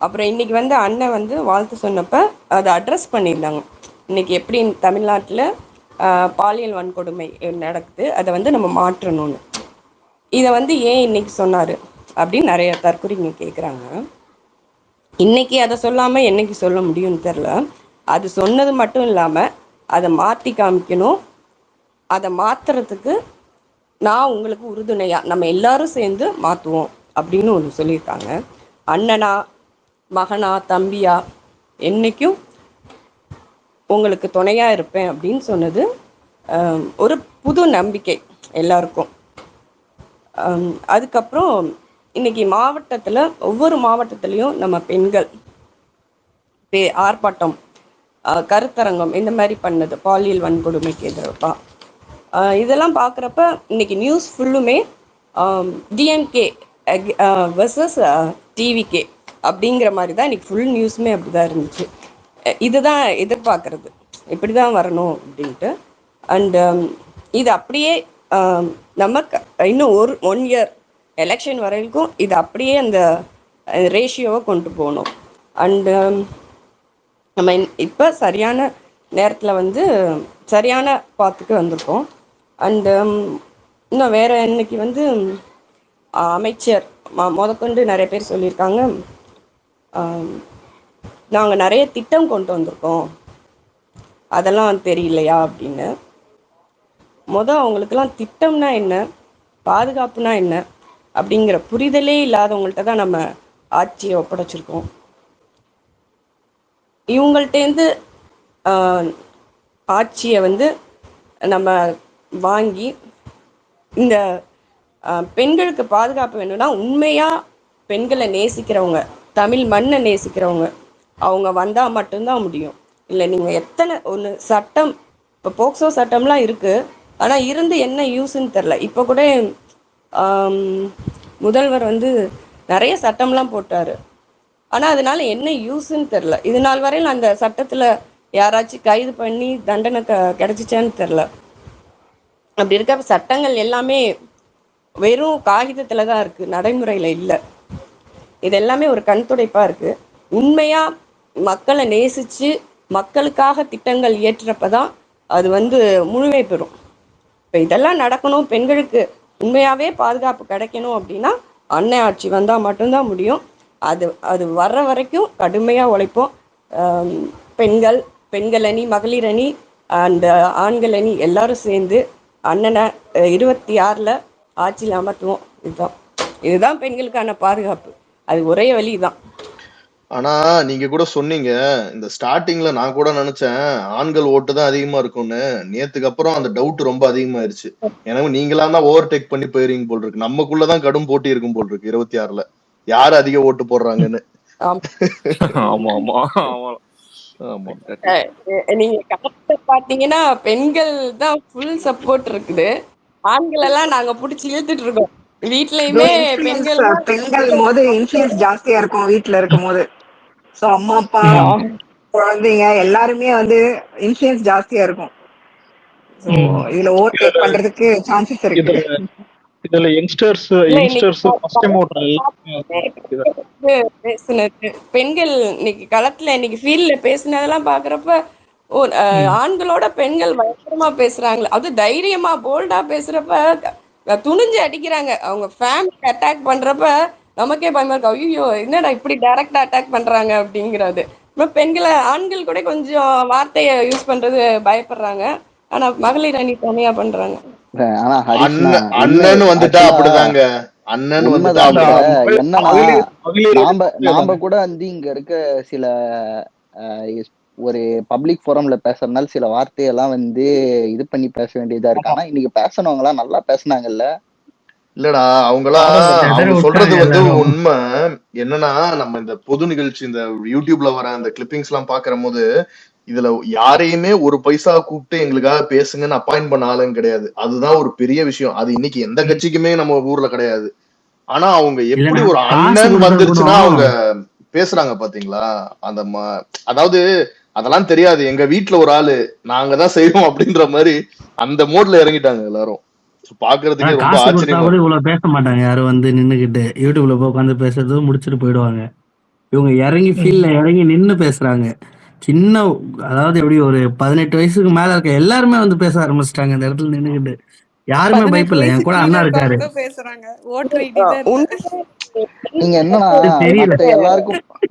அப்புறம் இன்னைக்கு அண்ணன் வாழ்த்து சொன்னப்போ அதை அட்ரஸ் பண்ணியிருந்தாங்க. இன்னைக்கு எப்படி தமிழ்நாட்டில் பாலியல் வன்கொடுமை நடக்குது, அதை நம்ம மாற்றணும்னு. இதை ஏன் இன்னைக்கு சொன்னார் அப்படின்னு நிறைய தற்கொலைங்க கேட்குறாங்க. இன்னைக்கு அதை சொல்லாமல் என்னைக்கு சொல்ல முடியும்னு தெரில. அது சொன்னது மட்டும் இல்லாமல் அதை மாற்றி காமிக்கணும். அதை மாற்றுறதுக்கு நான் உங்களுக்கு உறுதுணையாக நம்ம எல்லாரும் சேர்ந்து மாற்றுவோம் அப்படின்னு ஒன்று சொல்லியிருக்காங்க. அண்ணனா, மகனா, தம்பியா, என்றைக்கும் உங்களுக்கு துணையாக இருப்பேன் அப்படின்னு சொன்னது ஒரு புது நம்பிக்கை எல்லாருக்கும். அதுக்கப்புறம் இன்னைக்கு மாவட்டத்தில் ஒவ்வொரு மாவட்டத்துலேயும் நம்ம பெண்கள் ஆர்ப்பாட்டம், கருத்தரங்கம் இந்த மாதிரி பண்ணது பாலியல் வன்கொடுமைக்கு எதிராக. இதெல்லாம் பார்க்குறப்ப இன்னைக்கு நியூஸ் ஃபுல்லுமே டிஎம்கே வெர்சஸ் டிவிகே அப்படிங்கிற மாதிரி தான் இன்னைக்கு ஃபுல் நியூஸுமே அப்படி தான் இருந்துச்சு. இதுதான் எதிர்பார்க்கறது, இப்படி தான் வரணும் அப்படின்ட்டு. அண்டு இது அப்படியே நம்ம இன்னும் 1 இயர் எலெக்ஷன் வரைக்கும் இது அப்படியே அந்த ரேஷியோவை கொண்டு போகணும். அண்டு நம்ம இப்போ சரியான நேரத்தில் சரியான பாத்துக்கு வந்திருக்கோம். அண்டு இன்னும் வேறு இன்னைக்கு அமைச்சர் முதற்கொண்டு நிறைய பேர் சொல்லியிருக்காங்க, நாங்கள் நிறைய திட்டம் கொண்டு வந்திருக்கோம், அதெல்லாம் தெரியலையா அப்படின்னு. அவங்களுக்கெல்லாம் திட்டம்னா என்ன, பாதுகாப்புனா என்ன அப்படிங்கிற புரிதலே இல்லாதவங்கள்ட்ட தான் நம்ம ஆட்சியை ஒப்படைச்சிருக்கோம். இவங்கள்டேருந்து ஆட்சியை நம்ம வாங்கி இந்த பெண்களுக்கு பாதுகாப்பு வேணும்னா உண்மையாக பெண்களை நேசிக்கிறவங்க, தமிழ் மண்ணை நேசிக்கிறவங்க அவங்க வந்தால் மட்டும்தான் முடியும். இல்லை நீங்கள் எத்தனை ஒன்று சட்டம், இப்போ போக்சோ சட்டம்லாம் இருக்குது, ஆனால் இருந்து என்ன யூஸ்ன்னு தெரில. இப்போ கூட முதல்வர் நிறைய சட்டம்லாம் போட்டார், ஆனால் அதனால என்ன யூஸ்ன்னு தெரில. இது நாள் வரையில் அந்த சட்டத்தில் யாராச்சும் கைது பண்ணி தண்டனை கிடைச்சிச்சான்னு தெரில. அப்படி இருக்க சட்டங்கள் எல்லாமே வெறும் காகிதத்தில் தான் இருக்குது, நடைமுறையில் இல்லை. இது எல்லாமே ஒரு கண் துடைப்பாக இருக்குது. உண்மையாக மக்களை நேசித்து மக்களுக்காக திட்டங்கள் இயற்றுறப்ப தான் அது முழுமை பெறும். இப்போ இதெல்லாம் நடக்கணும், பெண்களுக்கு உண்மையாகவே பாதுகாப்பு கிடைக்கணும் அப்படின்னா அன்னை ஆட்சி வந்தால் மட்டும்தான் முடியும். அது வர்ற வரைக்கும் கடுமையாக உழைப்போம். பெண்கள் அணி, மகளிர் அணி அண்ட் ஆண்கள் அணி எல்லாரும் சேர்ந்து அண்ணனை 26 ஆட்சியில் அமர்த்துவோம். இதுதான் பெண்களுக்கான பாதுகாப்பு. அது ஒரே வழி தான். ஆனா நீங்க கூட சொன்னீங்க, இந்த ஸ்டார்டிங்ல நான் கூட நினைச்சேன் ஆண்கள் ஓட்டு தான் அதிகமா இருக்கும்னு. நேத்துக்கு அப்புறம் அந்த டவுட் ரொம்ப அதிகமாயிருச்சு. எனவே நீங்களா தான் ஓவர் டேக் பண்ணி போயிருங்க போல் இருக்கு. நமக்குள்ளதான் கடும் போட்டி இருக்கும் போல் இருக்கு 26ல யாரு அதிக ஓட்டு போடுறாங்கன்னு. நீங்க கரெக்டா பாத்தீங்கன்னா பெண்கள் தான் ஃபுல் சப்போர்ட் இருக்குது. ஆண்கள் எல்லாம் நாங்க புடிச்சு இழுத்துட்டு இருக்கோம். வீட்லயுமே பெண்கள் போது இன்ஃப்ளூயன்ஸ் ஜாஸ்தியா இருக்கும் வீட்டுல இருக்கும் போது. சோ அம்மா அப்பா குழந்தைங்க எல்லாருமே இன்ஃப்ளூயன்ஸ் ஜாஸ்தியா இருக்கும். சோ இதுல ஓவர் டேக் பண்றதுக்கு சான்சஸ் இருக்கு. இதுல யங்ஸ்டர்ஸ் ஃபர்ஸ்ட் டைம் பேசுனது பெண்கள் இன்னைக்கு களத்துல இன்னைக்கு ஃபீல்ட்ல பேசுனதெல்லாம் பாக்குறப்ப ஆண்களோட பெண்கள் பயங்கரமா பேசுறாங்களே, அது தைரியமா போல்டா பேசுறப்ப துணிஞ்சு அடிக்கிறாங்க. அவங்க ஃபேமிலி அட்டாக் பண்றப்ப நமக்கே பயமா இருக்கு. ஐயோ என்னடா இப்படி டைரக்டா அட்டாக் பண்றாங்க அப்படிங்கிறது. பெண்களை ஆண்கள் கூட கொஞ்சம் வார்த்தையை யூஸ் பண்றது பயப்படுறாங்க. ஆனா மகளிர் அணி தனியா பண்றாங்க. அண்ணன் வந்துட்டா அப்படிதாங்க. அண்ணன் நாம கூட இங்க இருக்க சில ஒரு பப்ளிக் ஃபோரம்ல பேசுறதுனால சில வார்த்தையெல்லாம் இது பண்ணி பேச வேண்டியதா இருக்கு. ஆனா இன்னைக்கு பேசணவங்க எல்லாம் நல்லா பேசினாங்கல்ல. இல்லடா அவங்களாம் அவங்க சொல்றது வந்து உண்மை. என்னன்னா நம்ம இந்த பொது நிகழ்ச்சி இந்த யூடியூப்ல வர அந்த கிளிப்பிங்ஸ் எல்லாம் பாக்குற போது இதுல யாரையுமே ஒரு பைசா கூப்பிட்டு எங்களுக்காக பேசுங்கன்னு அப்பாயிண்ட் பண்ண ஆளுங்க கிடையாது. அதுதான் ஒரு பெரிய விஷயம். அது இன்னைக்கு எந்த கட்சிக்குமே நம்ம ஊர்ல கிடையாது. ஆனா அவங்க எப்படி ஒரு அண்ணன் வந்துருச்சுன்னா அவங்க பேசுறாங்க பாத்தீங்களா? அந்த அதாவது அதெல்லாம் தெரியாது, எங்க வீட்டுல ஒரு ஆளு நாங்க தான் செய்வோம் அப்படின்ற மாதிரி அந்த மோட்ல இறங்கிட்டாங்க எல்லாரும். பாக்குறதுக்கே ரொம்ப ஆச்சரியமா இவ்வளவு பேச மாட்டாங்க. யாரும் வந்து நின்னுகிட்டு யூடியூப்ல போய் உட்காந்து பேசுறது முடிச்சுட்டு போயிடுவாங்க. இவங்க இறங்கி ஃபீல்ட்ல இறங்கி நின்னு பேசுறாங்க. சின்ன அதாவது எப்படி ஒரு 18 வயசுக்கு மேல இருக்க எல்லாருமே வந்து பேச ஆரம்பிச்சிட்டாங்க இந்த இடத்துல நின்னுகிட்டு. யாருமே பயப்படல. என் கூட அண்ணா இருக்காரு. நீங்க என்னன்னா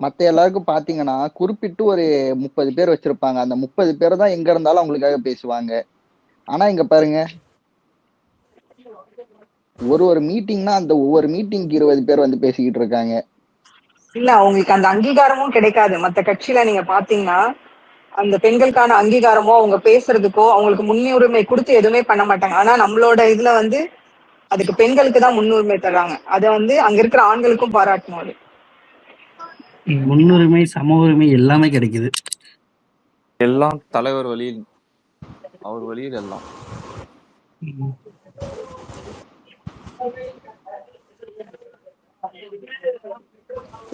மத்த எல்லாருக்கும் பாத்தீங்கன்னா குறிப்பிட்டு ஒரு 30 பேர் வச்சிருப்பாங்க. அந்த 30 பேர் தான் எங்க இருந்தாலும் அவங்களுக்காக பேசுவாங்க. ஆனா இங்க பாருங்க, ஒரு மீட்டிங்னா அந்த ஒவ்வொரு மீட்டிங்க்கு 20 பேர் வந்து பேசிக்கிட்டு இருக்காங்க. இல்ல அவங்களுக்கு அந்த அங்கீகாரமும் கிடைக்காது. மத்த கட்சியில நீங்க பாத்தீங்கன்னா அந்த பெண்களுக்கான அங்கீகாரமோ அவங்க பேசுறதுக்கோ அவங்களுக்கு முன்னுரிமை கொடுத்து எதுவுமே பண்ண மாட்டாங்க. ஆனா நம்மளோட இதுல வந்து அதுக்கு பெண்களுக்கு தான் முன்னுரிமை தர்றாங்க. அதை வந்து அங்க இருக்கிற ஆண்களுக்கும் பாராட்டணும். அது முன்னுரிமை, சம உரிமை எல்லாமே கிடைக்குது. எல்லாம் தலைவர் வழியில், அவர் வழியில் எல்லாம்.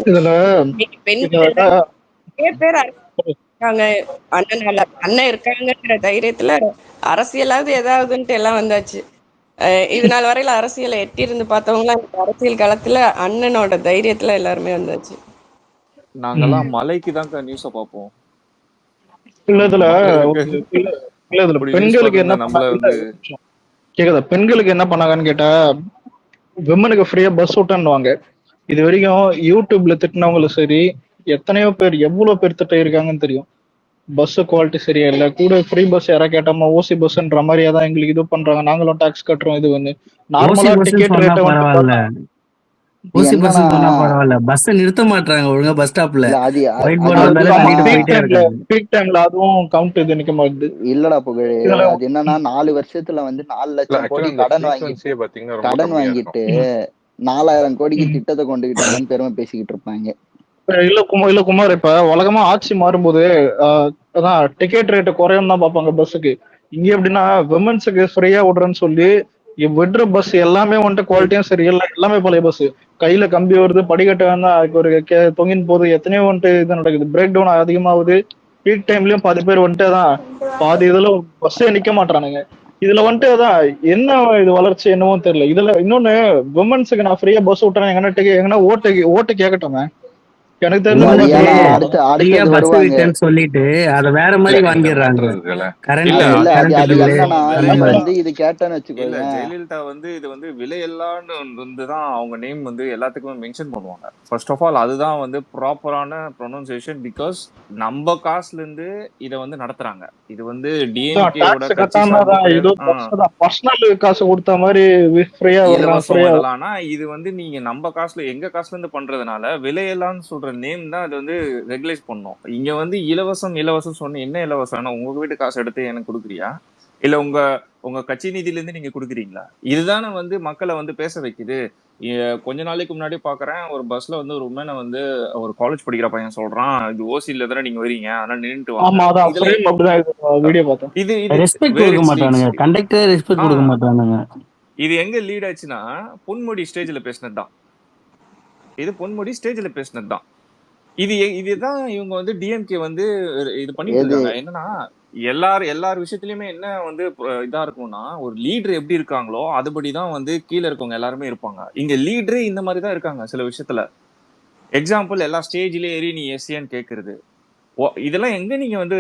இதுல அண்ணன் இருக்காங்கன்ற தைரியத்துல அரசியலாவது ஏதாவதுன்ட்டு எல்லாம் வந்தாச்சு. இது நாள் வரையில அரசியலை எட்டி இருந்து பார்த்தவங்க அரசியல் காலத்துல அண்ணனோட தைரியத்துல எல்லாருமே வந்தாச்சு. நாங்கெல்லாம் மலைக்கு தாங்க நியூஸ பார்ப்போம். பெண்களுக்கு என்ன கேக்குதா? பெண்களுக்கு என்ன பண்ணாங்கன்னு கேட்டா விமனுக்கு ஃப்ரீயா பஸ் விட்டான்னுவாங்க. இது வரைக்கும் யூடியூப்ல திட்டினவங்களும் சரி, எத்தனையோ பேர் எவ்வளவு பேர் திட்ட இருக்காங்கன்னு தெரியும். பஸ் குவாலிட்டி சரியா இல்ல, கூட ஃப்ரீ பஸ் யாரா கேட்டோமா ஓசி பஸ்ன்ற மாதிரியா தான் எங்களுக்கு இது பண்றாங்க, நாங்களும் டாக்ஸ் கட்டுறோம். இது வந்து நார்மலா டிக்கெட் ரேட் பரவாயில்ல, ஓசி பஸ் சொன்னா பரவாயில்ல, பஸ் நிறுத்த மாட்டாங்க ஒழுங்கா பஸ் ஸ்டாப்ல. பீக் டைம்ல அதுவும் கவுண்ட் இது நிக்க மாட்டுது. இல்லடா புகழ், அது என்னன்னா 4 வருஷத்துல வந்து 4 லட்சம் கோடி கடன் வாங்கிட்டு 4000 கோடிக்கு திட்டத்தை கொண்டுகிட்டாங்கன்னு பெருமை பேசிக்கிட்டு இருப்பாங்க. இல்ல குமார், இப்ப உலகமா ஆட்சி மாறும்போது அதான் டிக்கெட் ரேட்டு குறையும் தான் பார்ப்பாங்க பஸ்ஸுக்கு. இங்க எப்படின்னா விமன்ஸுக்கு ஃப்ரீயா விடுறேன்னு சொல்லி விடுற பஸ் எல்லாமே வந்துட்டு குவாலிட்டியும் சரி இல்லை, எல்லாமே பழைய பஸ். கையில கம்பி வருது, படிக்கட்டு வேணா ஒரு தொங்கின் போது எத்தனையோ வந்துட்டு இது நடக்குது, பிரேக் டவுன் அதிகமாகுது. பீக் டைம்லயும் பாதி பேர் வந்துட்டு தான் பாதி இதுல பஸ்ஸே நிக்க மாட்டானுங்க. இதுல வந்துட்டு அதான் என்ன இது வளர்ச்சி என்னவோ தெரியல. இதுல இன்னொன்னு விமன்ஸுக்கு நான் ஃப்ரீயா பஸ் விட்டுறேன் எங்கன்னா ஓட்டு கேட்கட்டுமே. எனக்கு தெரிஞ்சு சொல்லிட்டு அத வேற மாதிரி வாங்கிடுறாங்க. ஜெயலலிதா வந்து இது வந்து விலையெல்லான்னு வந்துதான் அவங்க நேம் வந்து எல்லாத்துக்குமே மென்ஷன் பண்ணுவாங்க. ஃபர்ஸ்ட் ஆஃப் ஆல் அதுதான் வந்து ப்ராப்பரான ப்ரொனன்சியேஷன். பிகாஸ் நம்ம காசுல இருந்து இத வந்து நடத்துறாங்க. இது வந்து டிஎம்கேவோட பர்சனல் காசு கொடுத்த மாதிரி ஆனா இது வந்து நீங்க நம்ம காசுல எங்க காசுல இருந்து பண்றதுனால விலையெல்லாம் சொல்ற நேம் தான் அது வந்து ரெகுலேட் பண்ணும். இங்க வந்து இலவசம் சொன்ன என்ன இலவசம்? உங்க வீட்டு காசு எடுத்து எனக்கு கொடுக்குறியா, இல்ல உங்க கட்சி நிதியில இருந்து நீங்க கொடுக்குறீங்களா? இதுதானே வந்து மக்களை வந்து பேச வைக்குது. கொஞ்ச நாளைக்கு முன்னாடி பாக்குறேன், ஒரு பஸ்ல வந்து ஒரு உமனை வந்து ஒரு காலேஜ் படிக்கிற பையன் சொல்றான், இது ஓசில தானே நீங்க வரீங்க, ஆனா நின்னுட்டு வாங்க. இது எங்க லீட் ஆச்சுன்னா பொன்முடி ஸ்டேஜ்ல பேசினதுதான். இது பொன்முடி ஸ்டேஜ்ல பேசினதுதான். இதுதான் இவங்க வந்து டிஎம்கே வந்து இது பண்ணிட்டு இருக்காங்க. என்னன்னா எல்லார் விஷயத்திலயுமே என்ன வந்து இதா இருக்கும்னா, ஒரு லீடர் எப்படி இருக்காங்களோ அதுபடிதான் வந்து கீழே இருக்கவங்க எல்லாருமே இருப்பாங்க. இங்க லீடரே இந்த மாதிரிதான் இருக்காங்க சில விஷயத்துல. எக்ஸாம்பிள், எல்லா ஸ்டேஜ்லயே ஏறி நீ எஸ்சியான்னு கேட்கறது, இதெல்லாம் எங்க நீங்க வந்து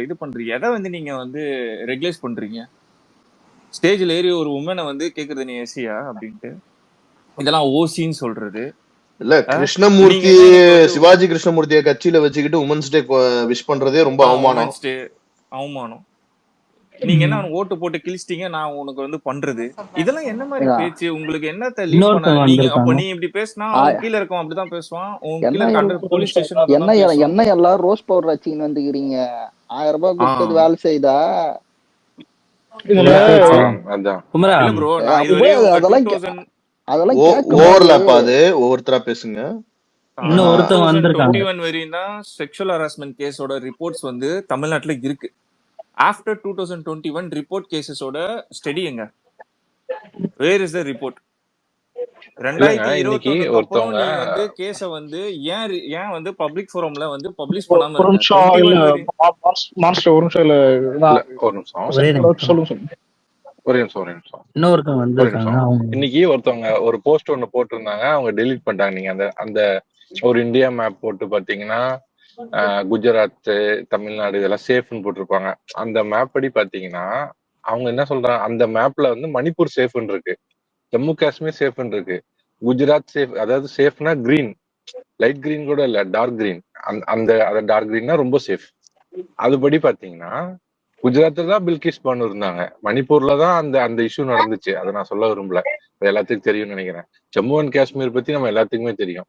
இது பண்றீங்க? எதை வந்து நீங்க வந்து ரெகுலேட் பண்றீங்க? ஸ்டேஜ்ல ஏறி ஒரு உமனை வந்து கேக்குறது நீ எஸ்சியா அப்படின்ட்டு, இதெல்லாம் ஓசின்னு சொல்றது. இல்ல கிருஷ்ணமூர்த்தி, சிவாஜி கிருஷ்ணமூர்த்திய கட்சியில வச்சுக்கிட்டு உமன்ஸ் டே விஷ் பண்றதே ரொம்ப அவமானம். நீங்க என்ன ஓட்டு போட்டு கிழிச்சிட்டீங்க, நான் உனக்கு வந்து பண்றது, இதெல்லாம் என்ன மாதிரி பேச்சு? உங்களுக்கு என்ன அப்ப நீ இப்படி பேசினா கீழே இருக்கும் அப்படிதான் பேசுவான். போலீஸ் ஸ்டேஷன் என்ன எல்லாரும் ரோஸ் பவுடர் வச்சுன்னு வந்துக்கிறீங்க? 1000 ரூபாய் கொடுத்தது வேலை செய்தா? ப்ரோ, நான் அதெல்லாம் கேட்கும்போது ஓவர்லாப் அது ஒவ்வொருத்தரா பேசுங்க. இன்னும் ஒருத்தவங்க வந்திருக்காங்க 2021 வரையும் தான் செக்ஷுவல் ஹராஸ்மெண்ட் கேஸோட ரிப்போர்ட்ஸ் வந்து தமிழ்நாட்டுல இருக்கு. ஆஃப்டர் 2021 ரிப்போர்ட் கேசஸோட ஸ்டடி எங்க? Where is the report? இல்லங்க இன்னைக்கு 2021 அப்புறம் ஒருத்தவங்க நீ வந்து கேஸ வந்து ஏன் வந்து பப்ளிக் ஃபோரம்ல வந்து பப்ளிஷ் பண்ணாம ஒரு இருக்க? நிமிஷம் இல்ல 21 வரையும் மாஸ்டர் ஒரு நிமிஷம் இல்ல இல்ல ஒரு நிமிஷம் ஒரே நிமிஷம் சொல்லுங்க. ஒரே நிமிஷம் இன்னொருத்தவங்க ஒரு வந்திருக்காங்க நிமிஷம். அவங்க இன்னைக்கு ஒருத்தவங்க ஒரு போஸ்ட் ஒண்ணு போட்டிருந்தாங்க, அவங்க டெலீட் பண்ணிட்டாங்க. நீங்க அந்த அந்த ஒரு இந்தியா மேப் போட்டு பாத்தீங்கன்னா குஜராத், தமிழ்நாடு இதெல்லாம் சேஃப்னு போட்டிருப்பாங்க. அந்த மேப் படி பாத்தீங்கன்னா அவங்க என்ன சொல்றாங்க, அந்த மேப்ல வந்து மணிப்பூர் சேஃப்னு இருக்கு, ஜம்மு காஷ்மீர் சேஃப்னு இருக்கு, குஜராத் சேஃப், அதாவது சேஃப்னா கிரீன், லைட் கிரீன் கூட இல்ல, டார்க் கிரீன். அந்த டார்க் கிரீன்னா ரொம்ப சேஃப். அதுபடி பாத்தீங்கன்னா குஜராத்ல தான் பில்கிஸ் பானு இருந்தாங்க, மணிப்பூர்ல தான் அந்த அந்த இஷ்யூ நடந்துச்சு. அதை நான் சொல்ல விரும்பல, அது எல்லாத்துக்கும் தெரியும்னு நினைக்கிறேன். ஜம்மு அண்ட் காஷ்மீர் பத்தி நம்ம எல்லாத்துக்குமே தெரியும்.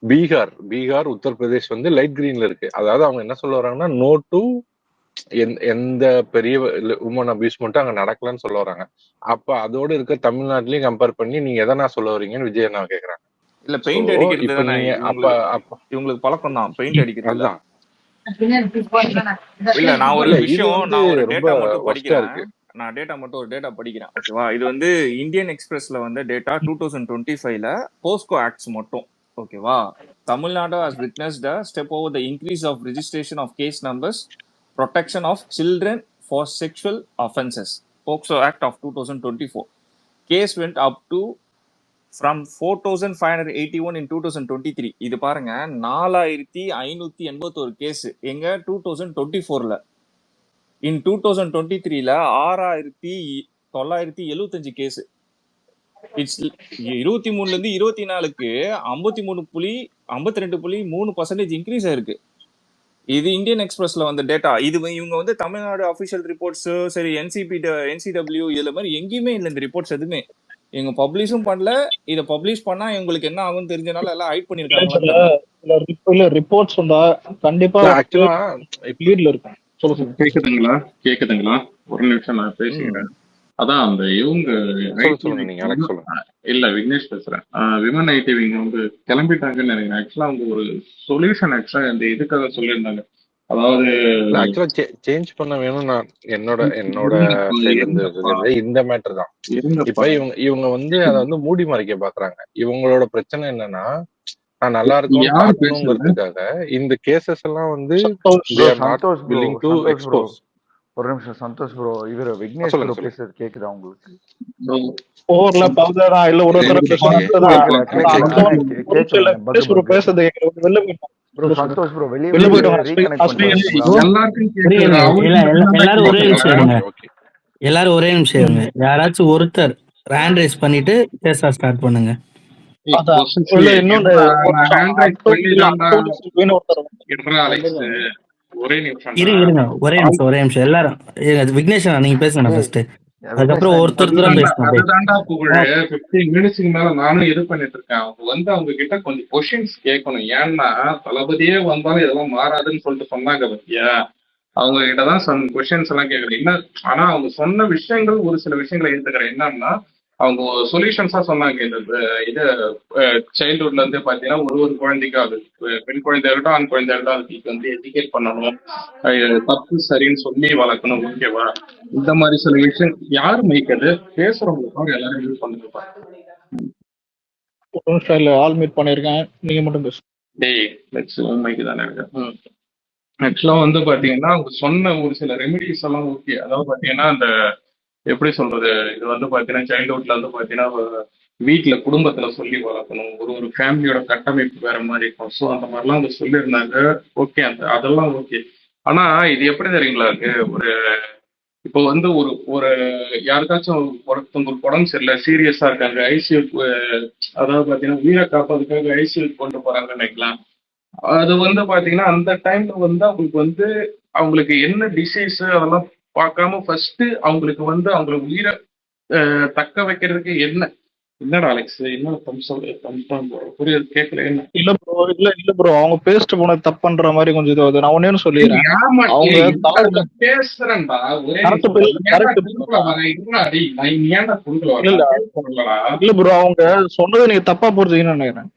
பீகார் உத்தரப்பிரதேஷ் வந்து லைட் கிரீன்ல இருக்கு. அதாவது அவங்க என்ன சொல்ல வராங்கன்னா, நோ டு எந்த பெரிய உமன் அபியூஸ்மெண்ட்டும் அங்க நடக்கலன்னு சொல்ல வராங்க. அப்ப அதோட இருக்க தமிழ்நாட்டிலையும் கம்பேர் பண்ணி நீங்க எதை நான் சொல்ல வரீங்கன்னு விஜய் நான் கேக்குறாங்க. இல்ல பெயிண்ட் அடிக்கிறது இப்ப தானே நீங்க இவங்களுக்கு பழக்கம் தான் பெயிண்ட் அடிக்கிறது. அதுதான் இல்ல நான் ஒரு இல்ல இது விஷயம் வந்து நான் ஒரு ரொம்ப டேட்டா மட்டும் ஒஸ்டா படிக்கிறேன். இருக்கு. நான் ஒரு டேட்டா படிக்கிறேன், ஓகேவா? இது வந்து இந்தியன் எக்ஸ்பிரஸ்ல வந்து டேட்டா 2025ல போஸ்கோ ஆக்ட்ஸ் மட்டும், ஓகேவா? Tamil Nadu has witnessed a step over the increase of registration of case numbers, protection of children for sexual offenses, POCSO Act of 2024. Case went up to from 4,581 in 2023. இது பாருங்க 4,581 கேஸ் எங்க 2024ல. இன் 2023ல 6,975 கேஸ். இட்ஸ் 23ல இருந்து 24க்கு 52.3% இன்க்ரீஸ் ஆயிருக்கு. இது இந்தியன் எக்ஸ்பிரஸ்ல வந்த டேட்டா. இது இவங்க வந்து தமிழ்நாடு அபிஷியல் ரிப்போர்ட்ஸ், சரி NCW இதுல மாதிரி எங்கேயுமே இல்லை இந்த ரிப்போர்ட்ஸ் எதுவுமே. இவங்க பப்ளிஷும் பண்ணல. இத பப்ளிஷ் பண்ணா இவங்களுக்கு என்ன ஆகும்னு தெரிஞ்சனால எல்லாம் ஹைட் பண்ணிருக்காங்க. இல்ல ரிப்போர்ட்ஸ் வந்தா கண்டிப்பா ஆக்சுவலா லீட்ல இருக்கும். கேக்குதுங்களா? ஒரு நிமிஷம் நான் பேசிக்கிறேன். அதான் அந்த இவங்க நீங்க எனக்கு சொல்லுங்க. இல்ல விக்னேஷ் பேசுறேன். விமன் ஐடி இவங்க வந்து கிளம்பிட்டாங்கன்னு நினைக்கிறேன். ஆக்சுவலா அவங்க ஒரு சொல்யூஷன் ஆக்சுவலா இந்த இதுக்காக சொல்லியிருந்தாங்க. அதாவது ஆக்சுவலா சேஞ்ச் பண்ண வேணும். நான் என்னோட சைடுல இருந்து இந்த மேட்டர் தான். இப்ப இவங்க வந்து அதை வந்து மூடி மறைக்க பாக்குறாங்க. இவங்களோட பிரச்சனை என்னன்னா, நான் நல்லா இருக்கும் காட்டணுங்கிறதுக்காக இந்த கேசஸ் எல்லாம் வந்து ஒரு நிமிஷம் சந்தோஷ் ப்ரோ, இவர் விக்னேஷ் ப்ரோ பேசுறது கேக்குதா உங்களுக்கு? ஓவர்லாப் ஆகுதா இல்ல ஒரு பேசுறது ப்ரோ சந்தோஷ் ப்ரோ வெளியே எல்லாரும் ஒரே நிமிஷம் இருங்க. யாராச்சும் ஒருத்தர் ஹேண்ட் ரைஸ் பண்ணிட்டு பேச ஸ்டார்ட் பண்ணுங்க. ஒரே நிமிஷம் எல்லாரும் விக்னேஷ் நீங்க பேசுங்க ஃபர்ஸ்ட், அதுக்கப்புறம் ஒருத்தர் அதுதான்டா புகழ். 15 மினிட்ஸ்க்கு மேல நானும் இது பண்ணிட்டு இருக்கேன். அவங்க வந்து அவங்க கிட்ட கொஞ்சம் கொஸ்டின்ஸ் கேட்கணும். ஏன்னா தளபதியே வந்தாலும் இதெல்லாம் மாறாதுன்னு சொல்லிட்டு சொன்னாங்க பத்தியா, அவங்க கிட்டதான் கொஸ்டின்ஸ் எல்லாம் கேட்கறேன். என்ன ஆனா அவங்க சொன்ன விஷயங்கள் ஒரு சில விஷயங்களை எடுத்துக்கிறேன். என்னன்னா அவங்க சொல்யூஷன்ஸா சொன்னாங்க. இந்த இது சைல்ட்ஹுட்ல இருந்து பாத்தீங்கன்னா ஒரு குழந்தைக்கு, அது பெண் குழந்தை இருக்கட்டும் ஆண் குழந்தை இருக்கட்டும், அதுக்கு வந்து எஜுகேட் பண்ணணும், தப்பு சரின்னு சொல்லி வளர்க்கணும், ஓகேவா? இந்த மாதிரி சில விஷயம் யாரு மைக்கிறது பேசுறவங்களுக்கு எல்லாரும் யூஸ் பண்ணுங்கப்பா. ஆல் மீட் பண்ணிருக்கேன், நீங்க மட்டும் பேசு. மைக்கு தானே இருக்கு. ஆக்சுவலா வந்து பாத்தீங்கன்னா அவங்க சொன்ன ஒரு சில ரெமிடிஸ் எல்லாம் ஓகே. அதாவது பாத்தீங்கன்னா அந்த எப்படி சொல்றது, இது வந்து பாத்தீங்கன்னா சைல்ட்ஹுட்ல வந்து பாத்தீங்கன்னா வீட்டுல குடும்பத்துல சொல்லி வளர்க்கணும், ஒரு ஃபேமிலியோட கட்டமைப்பு வேற மாதிரி இருக்கும். ஸோ அந்த மாதிரிலாம் அவங்க சொல்லியிருந்தாங்க. ஓகே, அதெல்லாம் ஓகே. ஆனா இது எப்படி தெரியுங்களா இருக்கு, இப்போ வந்து ஒரு யாருக்காச்சும் ஒருத்தவங்களுக்கு உடம்பு சரியில்லை, சீரியஸா இருக்காங்க, ஐசியூ, அதாவது பாத்தீங்கன்னா உயிரை காப்பதுக்காக ஐசியூ கொண்டு போறாங்கன்னு நினைக்கலாம். அது வந்து பாத்தீங்கன்னா அந்த டைம்ல வந்து அவங்களுக்கு வந்து அவங்களுக்கு என்ன டிசீஸ் அதெல்லாம் பார்க்காம ஃபர்ஸ்ட் அவங்களுக்கு வந்து அவங்களுக்கு உயிரை தக்க வைக்கிறதுக்கு என்ன என்னடா அலெக்ஸ், என்ன புரியுது, கேட்கல என்ன? இல்ல ப்ரோ அவங்க பேசிட்டு போனது தப்புன்ற மாதிரி கொஞ்சம் இது வருது. நான் ஒன்னே சொல்லிடுறேன். அவங்க பேசுறேன்டா, ஒரே இல்ல ப்ரோ அவங்க சொன்னதை நீங்க தப்பா புரிஞ்சுக்கணும்னு நினைக்கிறேன்.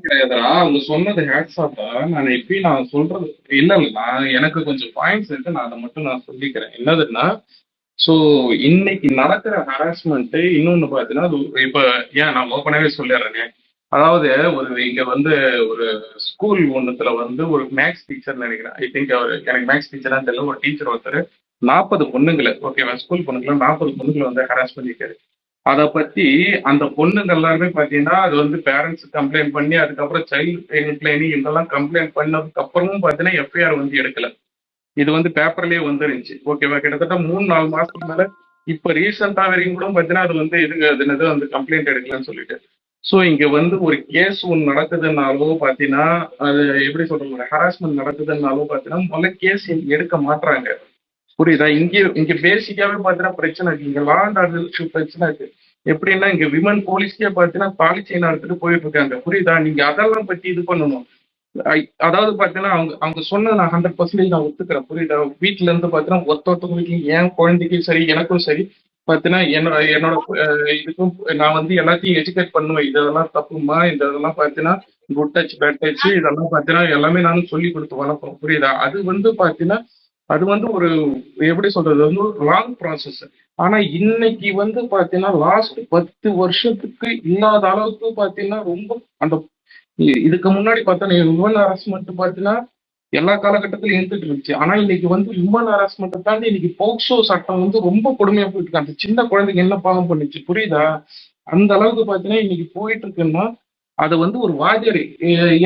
கிடையாதுடா, அவங்க சொன்னது ஹேட்ஸ் ஆஃப் தான். நான் இப்பயும் நான் சொல்றது இல்ல, நான் எனக்கு கொஞ்சம் பாயிண்ட்ஸ் இருக்கு, நான் அதை மட்டும் நான் சொல்லிக்கிறேன். என்னதுன்னா, ஸோ இன்னைக்கு நடக்கிற ஹராஸ்மெண்ட் இன்னொன்னு பார்த்தீங்கன்னா, இப்ப ஏன் நான் ஓப்பனாவே சொல்லிடுறேன். அதாவது இங்க வந்து ஒரு ஸ்கூல் ஒன்றுத்துல வந்து ஒரு மேக்ஸ் டீச்சர் நினைக்கிறேன். ஐ திங்க் அவர், எனக்கு மேக்ஸ் டீச்சரா தெரியல, ஒரு டீச்சர் ஒருத்தர் 40 பொண்ணுங்களை, ஓகேவா, ஸ்கூல் பொண்ணுங்களை 40 பொண்ணுங்களை வந்து ஹராஸ் பண்ணிருக்காரு. அதை பத்தி அந்த பொண்ணுங்க எல்லாருமே பாத்தீங்கன்னா அது வந்து பேரண்ட்ஸ் கம்ப்ளைண்ட் பண்ணி, அதுக்கப்புறம் சைல்டு ஹெல்ப்லைனிங் இதெல்லாம் கம்ப்ளைண்ட் பண்ணதுக்கு அப்புறமும் பாத்தீங்கன்னா எஃப்ஐஆர் வந்து எடுக்கல. இது வந்து பேப்பர்லயே வந்துருந்துச்சு, ஓகேவா. கிட்டத்தட்ட 3-4 மாசத்துக்கு மேல இப்ப ரீசெண்டா வரைக்கும் கூட பாத்தீங்கன்னா அது வந்து என்னது அந்த கம்ப்ளைண்ட் எடுக்கலன்னு சொல்லிட்டு. ஸோ இங்க வந்து ஒரு கேஸ் ஒன்று நடக்குதுன்னாலோ பாத்தீங்கன்னா, அது எப்படி சொல்றது, ஒரு ஹராஸ்மெண்ட் நடக்குதுன்னாலோ பாத்தீங்கன்னா முதல்ல கேஸ் எடுக்க மாட்டாங்க. புரியுதா? இங்க பேசிக்காவே பாத்தீங்கன்னா பிரச்சனை இருக்கு. இங்க லா அண்ட் ஆர்டர் இஷ்யூ பிரச்சனை இருக்கு. எப்படின்னா இங்க விமன் போலீஸ்க்கே பாத்தீங்கன்னா பாலிச்சை நடத்திட்டு போயிட்டு இருக்காங்க. புரியுதா? நீங்க அதெல்லாம் பத்தி இது பண்ணணும். அதாவது பாத்தீங்கன்னா அவங்க சொன்ன நான் 100% நான் ஒத்துக்கிறேன். புரியுதா? வீட்டுல இருந்து பாத்தீங்கன்னா ஒருத்தவங்க வீட்லயும் என் குழந்தைக்கும் சரி எனக்கும் சரி பாத்தீங்கன்னா என்னோட இதுக்கும் நான் வந்து எல்லாத்தையும் எஜுகேட் பண்ணுவேன். இதெல்லாம் தப்புமா, இதெல்லாம் பாத்தீங்கன்னா குட் டச் பேட் டச் இதெல்லாம் பாத்தீங்கன்னா எல்லாமே நானும் சொல்லி கொடுத்து வளர்ப்போம். புரியுதா? அது வந்து பாத்தீங்கன்னா அது வந்து ஒரு எப்படி சொல்றது, வந்து ஒரு லாங் ப்ராசஸ். ஆனா இன்னைக்கு வந்து பாத்தீங்கன்னா லாஸ்ட் 10 வருஷத்துக்கு இல்லாத அளவுக்கு பாத்தீங்கன்னா ரொம்ப அந்த இதுக்கு முன்னாடி பார்த்தா ஹியூமன் ஹராஸ்மெண்ட் பார்த்தீங்கன்னா எல்லா காலகட்டத்திலும் இருந்துட்டு இருந்துச்சு. ஆனா இன்னைக்கு வந்து ஹியூமன் ஹராஸ்மெண்ட் தாண்டி இன்னைக்கு போக்சோ சட்டம் வந்து ரொம்ப கொடுமையா போயிட்டு இருக்கு. அந்த சின்ன குழந்தைங்க என்ன பாவம் பண்ணுச்சு, புரியுதா? அந்த அளவுக்கு பார்த்தீங்கன்னா இன்னைக்கு போயிட்டு இருக்குன்னா அதை வந்து ஒரு வாத்தியார்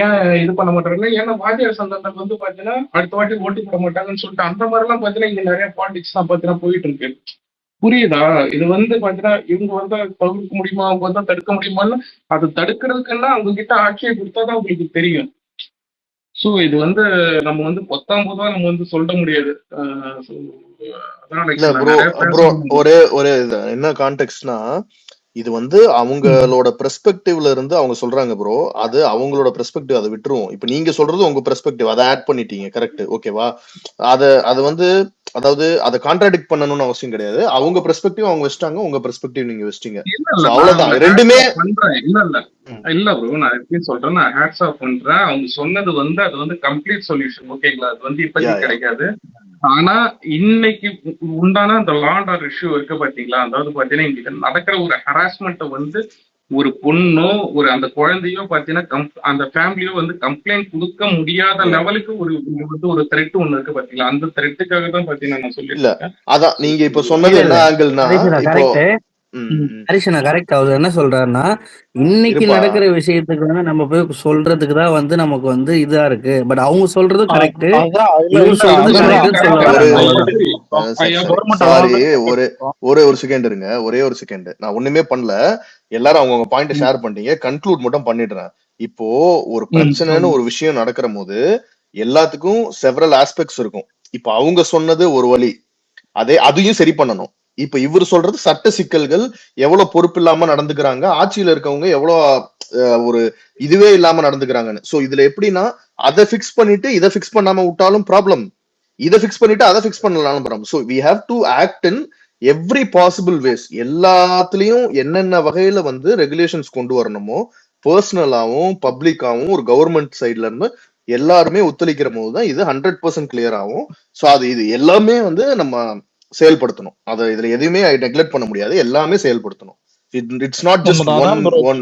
ஏன் இது பண்ண மாட்டாருன்னா, ஏன்னா வாத்தியார் சந்தர்ப்பம் வந்து பார்த்தீங்கன்னா அடுத்த வாட்டி ஓட்டு போட மாட்டாங்கன்னு சொல்லிட்டு அந்த மாதிரிலாம் பார்த்தீங்கன்னா இங்க நிறைய பாலிடிக்ஸ் தான் பார்த்தீங்கன்னா போயிட்டு இருக்கு. புரியுதா? இது வந்து பாத்தீங்கன்னா இவங்க வந்து தவிர்க்க முடியுமா, அவங்க வந்து தடுக்க முடியுமான்னு, அது தடுக்கிறதுக்குன்னா அவங்க கிட்ட ஆட்சியை கொடுத்தாதான் உங்களுக்கு தெரியும். சோ இது வந்து நம்ம வந்து 10 நம்ம வந்து சொல்ல முடியாது. இல்ல ப்ரோ ஒரே என்ன கான்டெக்ட்னா, இது வந்து அவங்களோட பெர்ஸ்பெக்டிவ்ல இருந்து அவங்க சொல்றாங்க ப்ரோ. அது அவங்களோட பெர்ஸ்பெக்டிவ், அதை விட்டுருவோம். இப்ப நீங்க சொல்றது உங்க பெர்ஸ்பெக்டிவ், அதை ஆட் பண்ணிட்டீங்க, கரெக்ட், ஓகேவா? அது வந்து அதாவது அதை கான்ட்ராடிக்ட் பண்ணணும்னு அவசியம் கிடையாது. அவங்க பெர்ஸ்பெக்டிவ் அவங்க வச்சிட்டாங்க, உங்க பெர்ஸ்பெக்டிவ் நீங்க வச்சிட்டீங்க, அவ்வளவுதான். ரெண்டுமே இல்ல ப்ரோ, நான் எப்படி சொல்றேன், நான் ஹேட்ஸ் ஆஃப் பண்றேன். அவங்க சொன்னது வந்து அது வந்து கம்ப்ளீட் சொல்யூஷன், ஓகேங்களா? அது வந்து இப்போதைக்கு கிடைக்காது. ஆனா இன்னைக்கு உண்டான அந்த லா அண்ட் ஆர்டர் இஷ்யூ இருக்கு பாத்தீங்களா, அதாவது பாத்தீங்கன்னா இங்க நடக்கிற ஒரு ஹராஸ்மெண்ட் வந்து ஒரு பொண்ணோ ஒரு அந்த குழந்தையோ பாத்தீங்கன்னா அந்த ஃபேமிலியோ வந்து கம்ப்ளைண்ட் கொடுக்க முடியாத லெவலுக்கு ஒரு த்ரெட் ஒண்ணு இருக்கு பாத்தீங்களா. அந்த த்ரெட்டுக்காக தான் பாத்தீங்கன்னா நான் சொல்லிருக்கேன். அதான் நீங்க இப்ப சொன்னது என்ன ஆங்கிள்னா, ஹரிஷனா கரெக்ட். அவர் என்ன சொல்றாருன்னா, இன்னைக்கு நடக்கிற விஷயத்துக்கு வந்து நம்ம போய் சொல்றதுக்கு தான் வந்து நமக்கு வந்து இதா இருக்கு. பட் அவங்க சொல்றது கரெக்ட், இவங்க சொல்றது சாரி, ஒரே ஒரு செகண்ட் இருங்க, ஒரே ஒரு செகண்ட். நான் ஒண்ணுமே பண்ணல, எல்லாரும் அவங்க பாயிண்ட் ஷேர் பண்ணிட்டீங்க. கன்க்ளூட் மட்டும் பண்ணிடுறேன். இப்போ ஒரு பிரச்சனைன்னு ஒரு விஷயம் நடக்கிற போது எல்லாத்துக்கும் செவரல் ஆஸ்பெக்ட்ஸ் இருக்கும். இப்ப அவங்க சொன்னது ஒரு வழி, அதையும் சரி பண்ணணும். இப்ப இவர் சொல்றது சட்ட சிக்கல்கள், எவ்வளவு பொறுப்பு இல்லாம நடந்துக்கிறாங்க, ஆட்சியில இருக்கவங்க எவ்வளவு ஒரு இதுவே இல்லாம நடந்துக்கிறாங்கன்னு. சோ இதுல எப்படின்னா, அதை பிக்ஸ் பண்ணிட்டு இதை பிக்ஸ் பண்ணாம விட்டாலும் ப்ராப்ளம், இதை பிக்ஸ் பண்ணிட்டு அதை பிக்ஸ் பண்ணலாம் problem. So we have to act in every possible ways. எல்லாத்துலயும் என்னென்ன வகையில வந்து ரெகுலேஷன்ஸ் கொண்டு வரணுமோ, பர்சனலாவும் பப்ளிக்காவும் ஒரு கவர்மெண்ட் சைட்ல இருந்து எல்லாருமே ஒத்துழைக்கிற போதுதான் இது 100% கிளியர் ஆகும். சோ இது எல்லாமே வந்து நம்ம செயல்படுத்தணும். அதை இதுல எதுவுமே நெக்லெக்ட் பண்ண முடியாது, எல்லாமே செயல்படுத்தணும். இட்ஸ் நாட் ஜஸ்ட் ஒன்